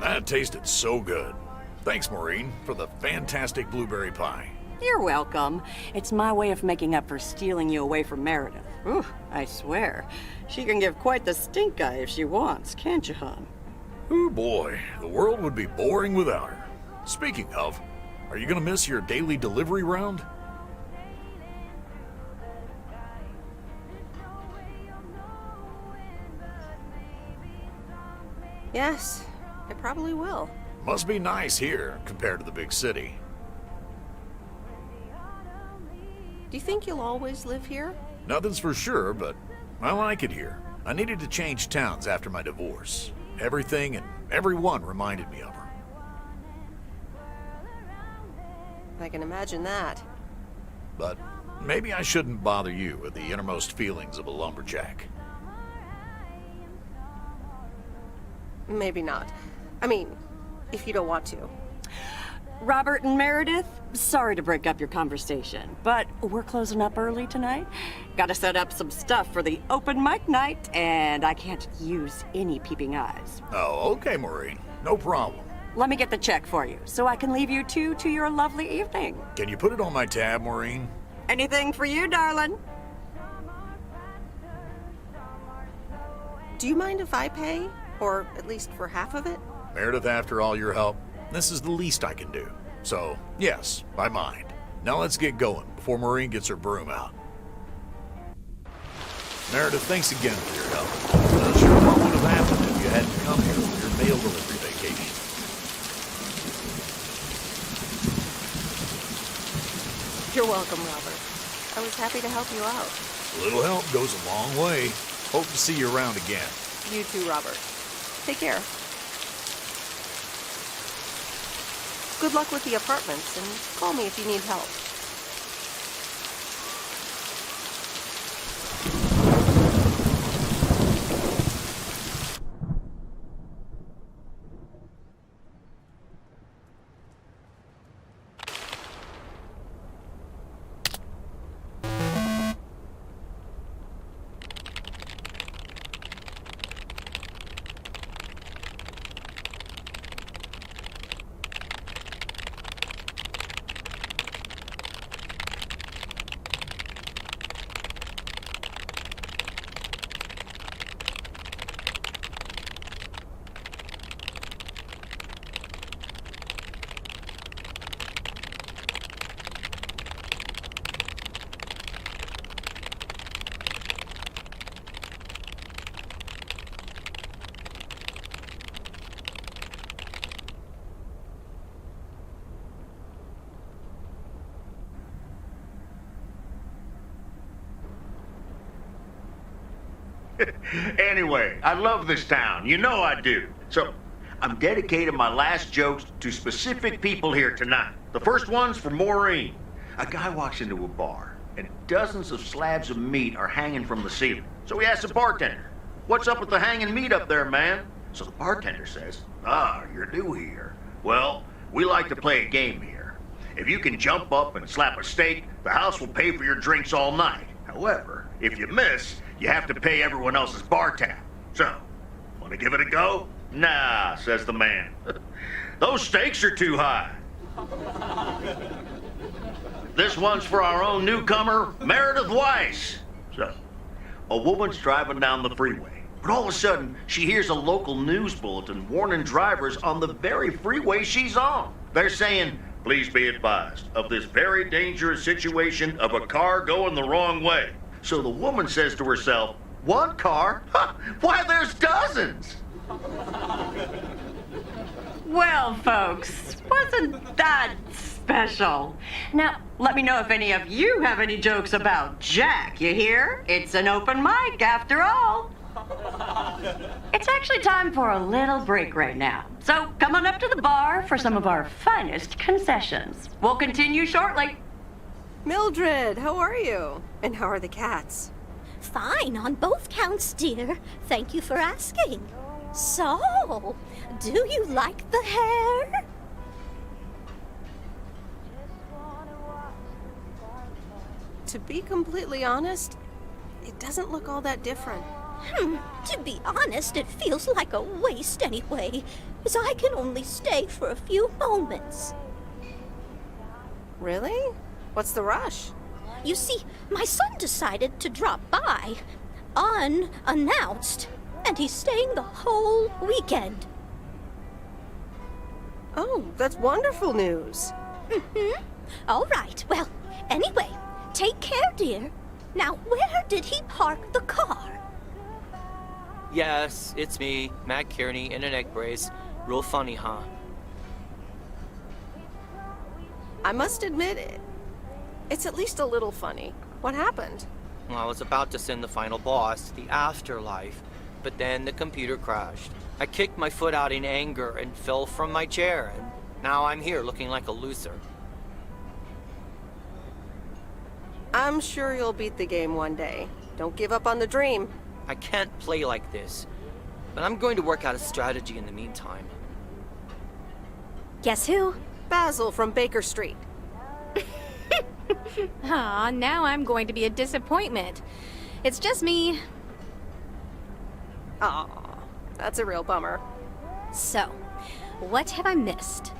That tasted so good. Thanks, Maureen, for the fantastic blueberry pie. You're welcome. It's my way of making up for stealing you away from Meredith. Ooh, I swear. She can give quite the stink eye if she wants, can't you, hon? Oh boy, the world would be boring without her. Speaking of, are you gonna miss your daily delivery round? Yes, I probably will. Must be nice here compared to the big city. Do you think you'll always live here? Nothing's for sure, but I like it here. I needed to change towns after my divorce. Everything and everyone reminded me of her. I can imagine that. But maybe I shouldn't bother you with the innermost feelings of a lumberjack. Maybe not. I mean, if you don't want to. Robert and Meredith, sorry to break up your conversation, but we're closing up early tonight. Gotta set up some stuff for the open mic night, and I can't use any peeping eyes. Oh, okay, Maureen. No problem. Let me get the check for you, so I can leave you two to your lovely evening. Can you put it on my tab, Maureen? Anything for you, darling. Do you mind if I pay? Or at least for half of it? Meredith, after all your help, this is the least I can do. So, yes, I mind. Now let's get going before Maureen gets her broom out. Meredith, thanks again for your help. Not sure what would have happened if you hadn't come here for your mail delivery vacation. You're welcome, Robert. I was happy to help you out. A little help goes a long way. Hope to see you around again. You too, Robert. Take care. Good luck with the apartments, and call me if you need help. Anyway, I love this town. You know I do. So, I'm dedicating my last jokes to specific people here tonight. The first one's for Maureen. A guy walks into a bar, and dozens of slabs of meat are hanging from the ceiling. So he asks the bartender, "What's up with the hanging meat up there, man?" So the bartender says, "Ah, you're new here. Well, we like to play a game here. If you can jump up and slap a steak, the house will pay for your drinks all night. However, if you miss, you have to pay everyone else's bar tab. So, want to give it a go?" "Nah," says the man. "Those stakes are too high." This one's for our own newcomer, Meredith Weiss. So, a woman's driving down the freeway, but all of a sudden, she hears a local news bulletin warning drivers on the very freeway she's on. They're saying, "Please be advised of this very dangerous situation of a car going the wrong way." So the woman says to herself, "One car? Ha! Why, there's dozens!" Well, folks, wasn't that special? Now, let me know if any of you have any jokes about Jack, you hear? It's an open mic after all. It's actually time for a little break right now. So come on up to the bar for some of our finest concessions. We'll continue shortly. Mildred, how are you? And how are the cats? Fine on both counts, dear. Thank you for asking. So, do you like the hair? To be completely honest, it doesn't look all that different. To be honest, it feels like a waste anyway, as I can only stay for a few moments. Really? What's the rush? You see, my son decided to drop by, unannounced, and he's staying the whole weekend. Oh, that's wonderful news. All right, well, anyway, take care, dear. Now, where did he park the car? Yes, it's me, Matt Kearney, in an egg brace. Real funny, huh? I must admit, it's at least a little funny. What happened? Well, I was about to send the final boss, the afterlife, but then the computer crashed. I kicked my foot out in anger and fell from my chair, and now I'm here looking like a loser. I'm sure you'll beat the game one day. Don't give up on the dream. I can't play like this, but I'm going to work out a strategy in the meantime. Guess who? Basil from Baker Street. Aw, now I'm going to be a disappointment. It's just me. Aw, that's a real bummer. So, what have I missed?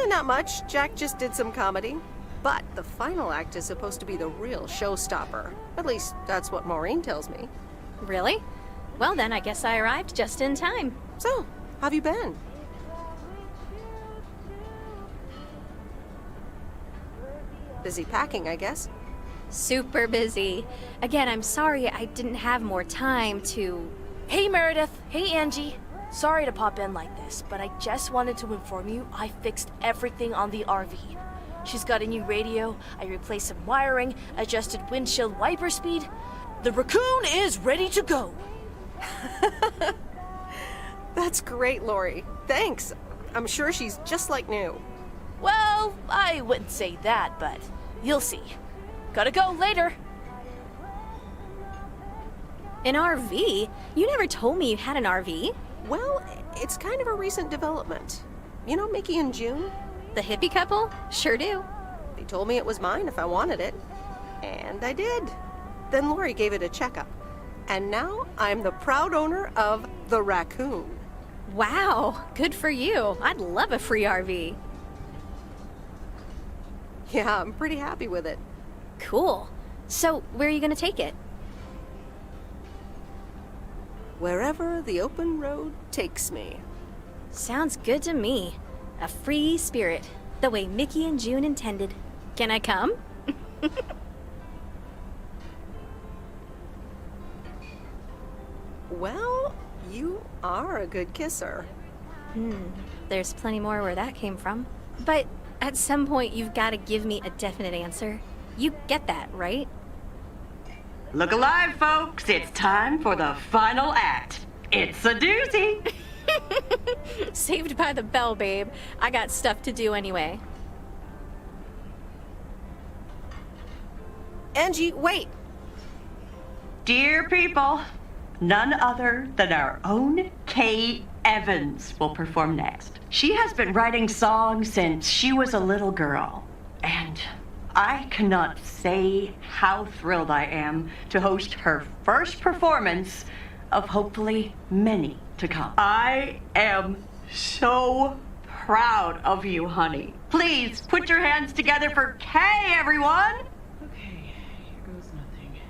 Not much. Jack just did some comedy. But the final act is supposed to be the real showstopper. At least, that's what Maureen tells me. Really? Well then, I guess I arrived just in time. So, how have you been? Busy packing, I guess. Super busy. Again, I'm sorry I didn't have more time to... Hey, Meredith. Hey, Angie. Sorry to pop in like this, but I just wanted to inform you I fixed everything on the RV. She's got a new radio, I replaced some wiring, adjusted windshield wiper speed. The raccoon is ready to go. That's great, Lori. Thanks. I'm sure she's just like new. Well, I wouldn't say that, but you'll see. Gotta go later. An RV? You never told me you had an RV. Well, it's kind of a recent development. You know Mickey and June? The hippie couple? Sure do. They told me it was mine if I wanted it. And I did. Then Lori gave it a checkup. And now I'm the proud owner of the raccoon. Wow, good for you. I'd love a free RV. Yeah, I'm pretty happy with it. Cool. So, where are you gonna take it? Wherever the open road takes me. Sounds good to me. A free spirit, the way Mickey and June intended. Can I come? Well, you are a good kisser. There's plenty more where that came from. But at some point, you've got to give me a definite answer. You get that, right? Look alive, folks. It's time for the final act. It's a doozy. Saved by the bell, babe. I got stuff to do anyway. Angie, wait! Dear people, none other than our own Kay Evans will perform next. She has been writing songs since she was a little girl, and I cannot say how thrilled I am to host her first performance of hopefully many to come. I am so proud of you, honey. Please put your hands together for Kay, everyone! Okay, here goes nothing.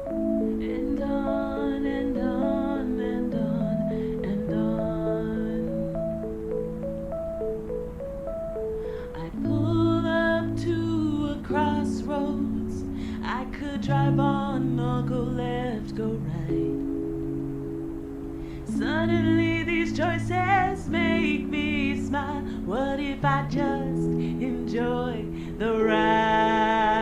And on and on and on and on. I pull up to a crossroads. I could drive on or go left, go right. Suddenly these choices make me smile. smile? What if I just enjoy the ride?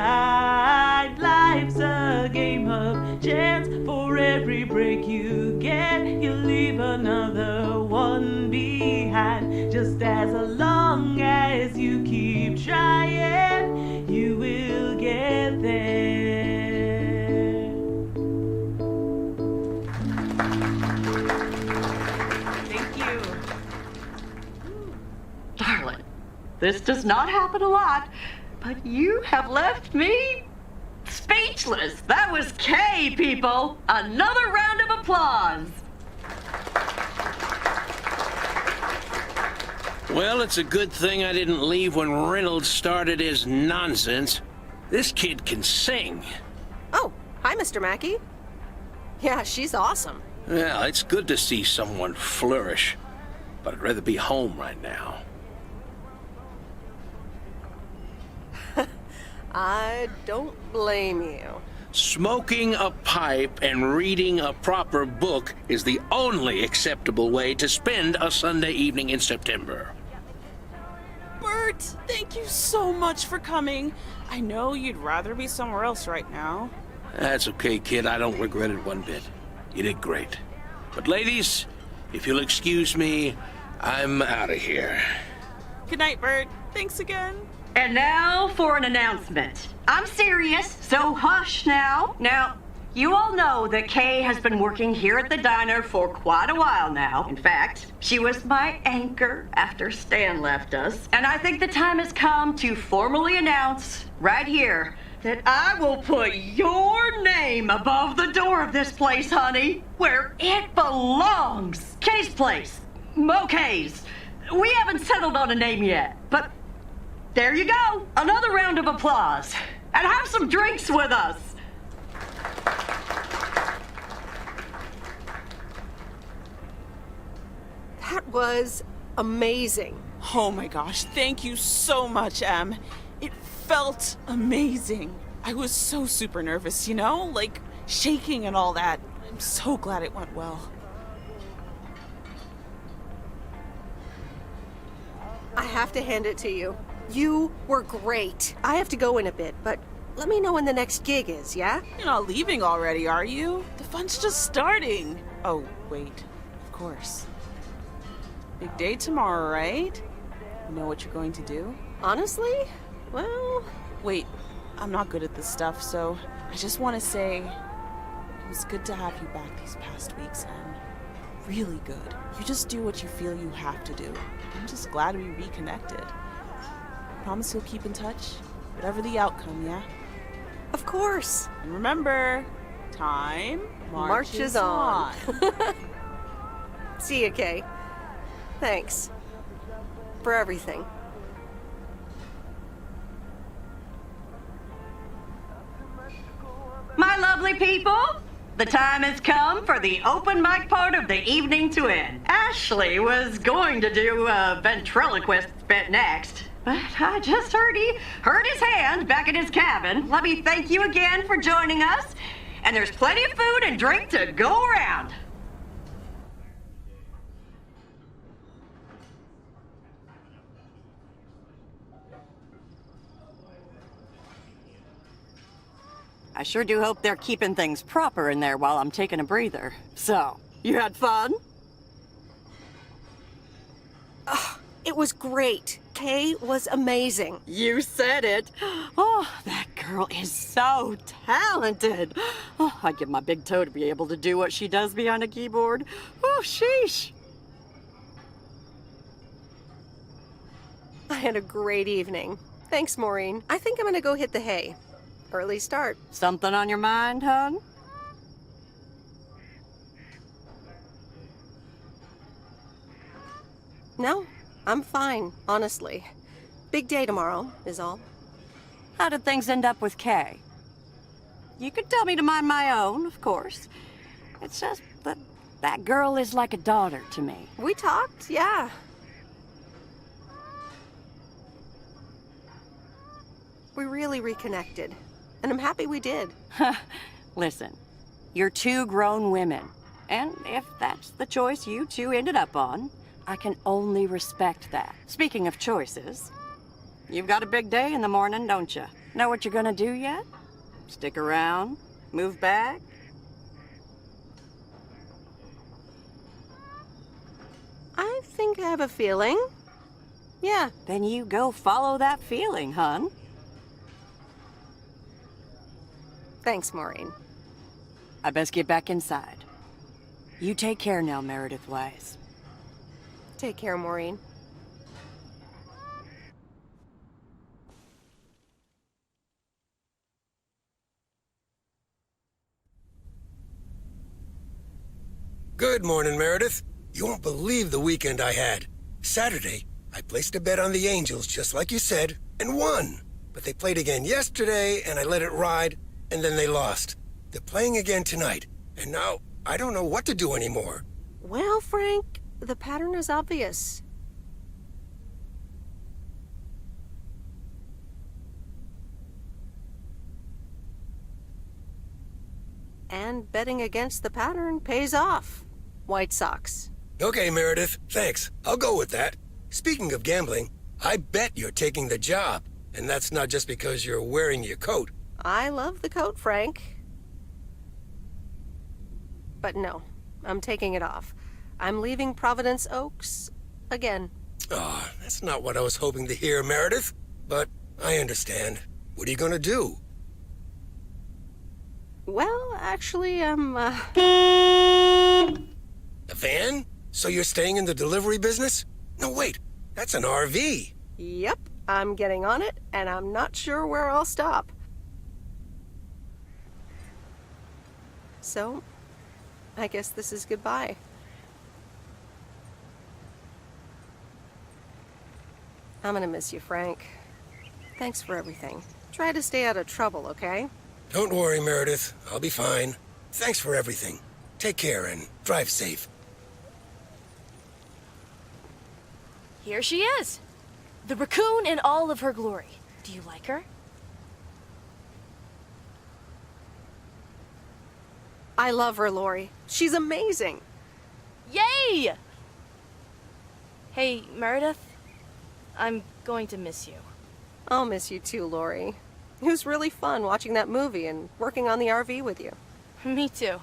Life's a game of chance. For every break you get, you leave another one behind. Just as long as you keep trying, you will get there. Thank you. Darling, this does not happen a lot, but you have left me speechless. That was Kay, people. Another round of applause. Well, it's a good thing I didn't leave when Reynolds started his nonsense. This kid can sing. Oh, hi, Mr. Mackey. Yeah, she's awesome. Well, it's good to see someone flourish, but I'd rather be home right now. I don't blame you. Smoking a pipe and reading a proper book is the only acceptable way to spend a Sunday evening in September. Bert, thank you so much for coming. I know you'd rather be somewhere else right now. That's okay, kid. I don't regret it one bit. You did great. But ladies, if you'll excuse me, I'm out of here. Good night, Bert. Thanks again. And now for an announcement. I'm serious, so hush now. Now, you all know that Kay has been working here at the diner for quite a while now. In fact, she was my anchor after Stan left us. And I think the time has come to formally announce right here that I will put your name above the door of this place, honey, where it belongs. Kay's place. Kay's. We haven't settled on a name yet, but there you go. Another round of applause. And have some drinks with us. That was amazing. Oh my gosh, thank you so much, Em. It felt amazing. I was so super nervous, you know? Like, shaking and all that. I'm so glad it went well. I have to hand it to you. You were great. I have to go in a bit, but let me know when the next gig is, yeah? You're not leaving already, are you? The fun's just starting. Oh, wait. Of course. Big day tomorrow, right? You know what you're going to do? Honestly? Well... Wait, I'm not good at this stuff, so I just want to say it was good to have you back these past weeks, Em. Really good. You just do what you feel you have to do. I'm just glad we reconnected. Promise you'll keep in touch, whatever the outcome, yeah? Of course. And remember, time marches on. See you, Kay. Thanks. For everything. My lovely people, the time has come for the open mic part of the evening to end. Ashley was going to do a ventriloquist bit next, but I just heard his hand back in his cabin. Let me thank you again for joining us, and there's plenty of food and drink to go around. I sure do hope they're keeping things proper in there while I'm taking a breather. So, you had fun? It was great. Kay was amazing. You said it. Oh, that girl is so talented. Oh, I'd give my big toe to be able to do what she does behind a keyboard. Oh, sheesh. I had a great evening. Thanks, Maureen. I think I'm gonna go hit the hay. Early start. Something on your mind, hon? No, I'm fine, honestly. Big day tomorrow, is all. How did things end up with Kay? You could tell me to mind my own, of course. It's just that girl is like a daughter to me. We talked, yeah. We really reconnected. And I'm happy we did. Listen, you're two grown women. And if that's the choice you two ended up on, I can only respect that. Speaking of choices, you've got a big day in the morning, don't you? Know what you're gonna do yet? Stick around? Move back? I think I have a feeling. Yeah. Then you go follow that feeling, hun. Thanks, Maureen. I best get back inside. You take care now, Meredith Wise. Take care, Maureen. Good morning, Meredith. You won't believe the weekend I had. Saturday, I placed a bet on the Angels, just like you said, and won. But they played again yesterday, and I let it ride, and then they lost. They're playing again tonight, and now I don't know what to do anymore. Well, Frank, the pattern is obvious. And betting against the pattern pays off. White Sox. Okay, Meredith, thanks. I'll go with that. Speaking of gambling, I bet you're taking the job, and that's not just because you're wearing your coat. I love the coat, Frank. But no, I'm taking it off. I'm leaving Providence Oaks again. Oh, that's not what I was hoping to hear, Meredith. But I understand. What are you gonna do? Well, actually, I'm, A van? So you're staying in the delivery business? No, wait. That's an RV. Yep, I'm getting on it, and I'm not sure where I'll stop. So, I guess this is goodbye. I'm gonna miss you, Frank. Thanks for everything. Try to stay out of trouble, okay? Don't worry, Meredith. I'll be fine. Thanks for everything. Take care and drive safe. Here she is. The raccoon in all of her glory. Do you like her? I love her, Lori. She's amazing. Yay! Hey, Meredith. I'm going to miss you. I'll miss you too, Lori. It was really fun watching that movie and working on the RV with you. Me too.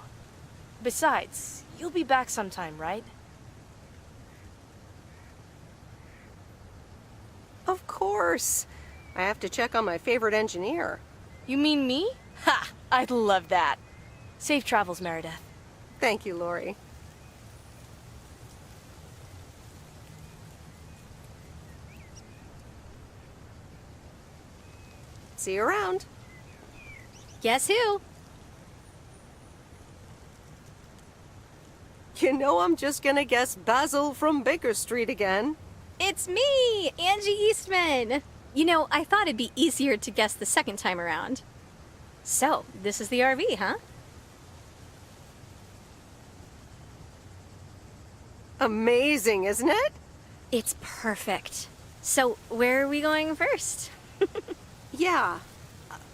Besides, you'll be back sometime, right? Of course. I have to check on my favorite engineer. You mean me? Ha! I'd love that. Safe travels, Meredith. Thank you, Lori. See you around. Guess who? You know I'm just gonna guess Basil from Baker Street again. It's me, Angie Eastman. You know, I thought it'd be easier to guess the second time around. So, this is the RV, huh? Amazing, isn't it? It's perfect. So, where are we going first? Yeah,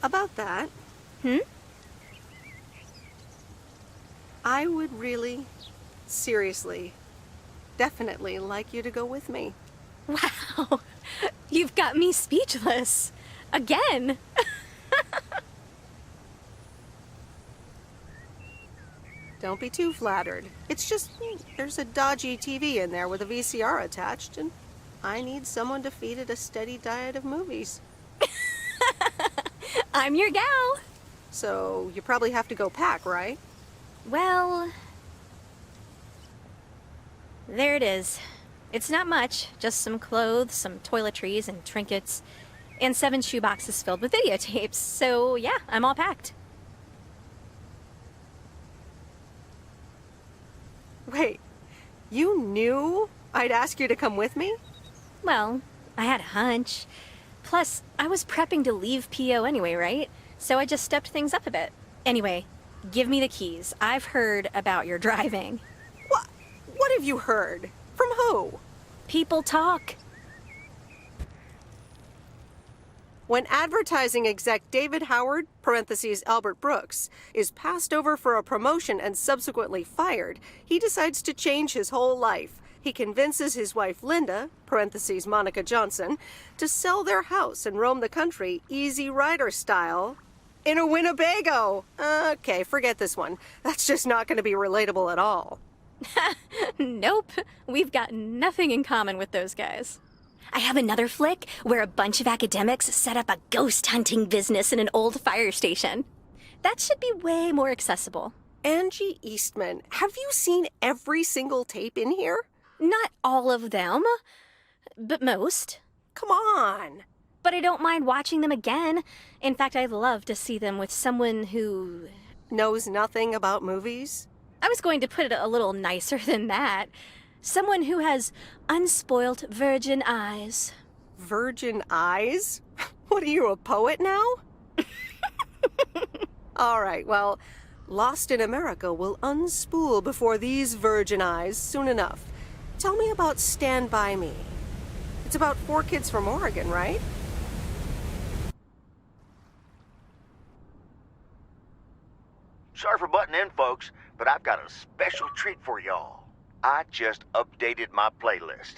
about that. I would really, seriously, definitely like you to go with me. Wow, you've got me speechless. Again. Don't be too flattered. It's just, there's a dodgy TV in there with a VCR attached, and I need someone to feed it a steady diet of movies. I'm your gal. So, you probably have to go pack, right? Well, there it is. It's not much, just some clothes, some toiletries and trinkets, and 7 shoeboxes filled with videotapes. So, yeah, I'm all packed. Wait, you knew I'd ask you to come with me? Well, I had a hunch. Plus, I was prepping to leave PO anyway, right? So I just stepped things up a bit. Anyway, give me the keys. I've heard about your driving. What have you heard? From who? People talk. When advertising exec David Howard, parentheses Albert Brooks, is passed over for a promotion and subsequently fired, he decides to change his whole life. He convinces his wife Linda, parentheses Monica Johnson, to sell their house and roam the country Easy Rider style in a Winnebago. Okay, forget this one. That's just not going to be relatable at all. Nope, we've got nothing in common with those guys. I have another flick where a bunch of academics set up a ghost hunting business in an old fire station. That should be way more accessible. Angie Eastman, have you seen every single tape in here? Not all of them, but most. Come on. But I don't mind watching them again. In fact, I'd love to see them with someone who knows nothing about movies. I was going to put it a little nicer than that. Someone who has unspoilt virgin eyes. Virgin eyes? What are you, a poet now? All right, well, Lost in America will unspool before these virgin eyes soon enough. Tell me about Stand By Me. It's about 4 kids from Oregon, right? Sorry for butting in, folks, but I've got a special treat for y'all. I just updated my playlist.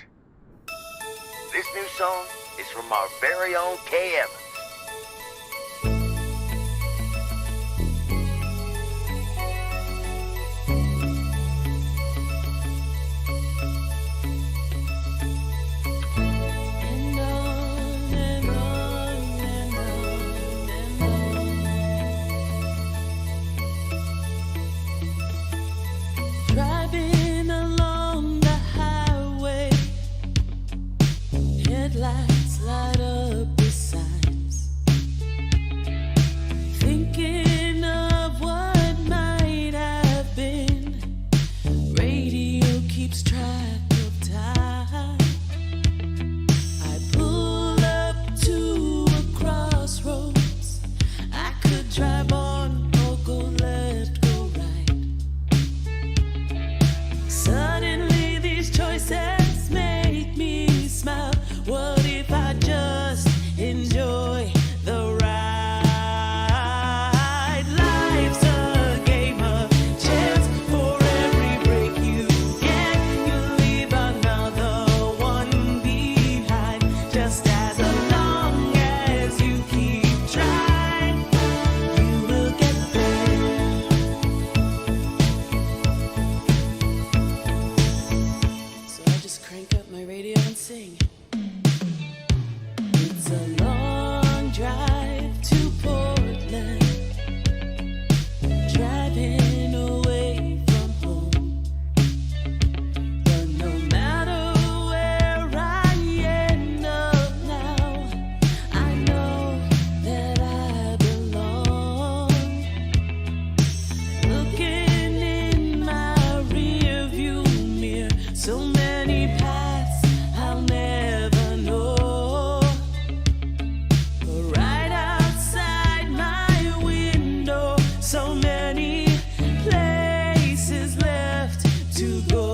This new song is from our very own Kay Evans. Driving along the highway, headlights light up the signs. Thinking of what might have been. Radio keeps track of time. I pull up to a crossroads. I could drive on or go left, go right. Suddenly these choices make me smile. What if I just enjoy the ride? Life's a game of chance. For every break you get, you leave another one behind. Just as long as you keep trying, you will get there. So I just crank up my radio and sing. It's a long drive to Portland, driving away from home. But no matter where I end up now, I know that I belong. Looking in my rearview mirror, so many paths I'll never know. But right outside my window, so many places left to go.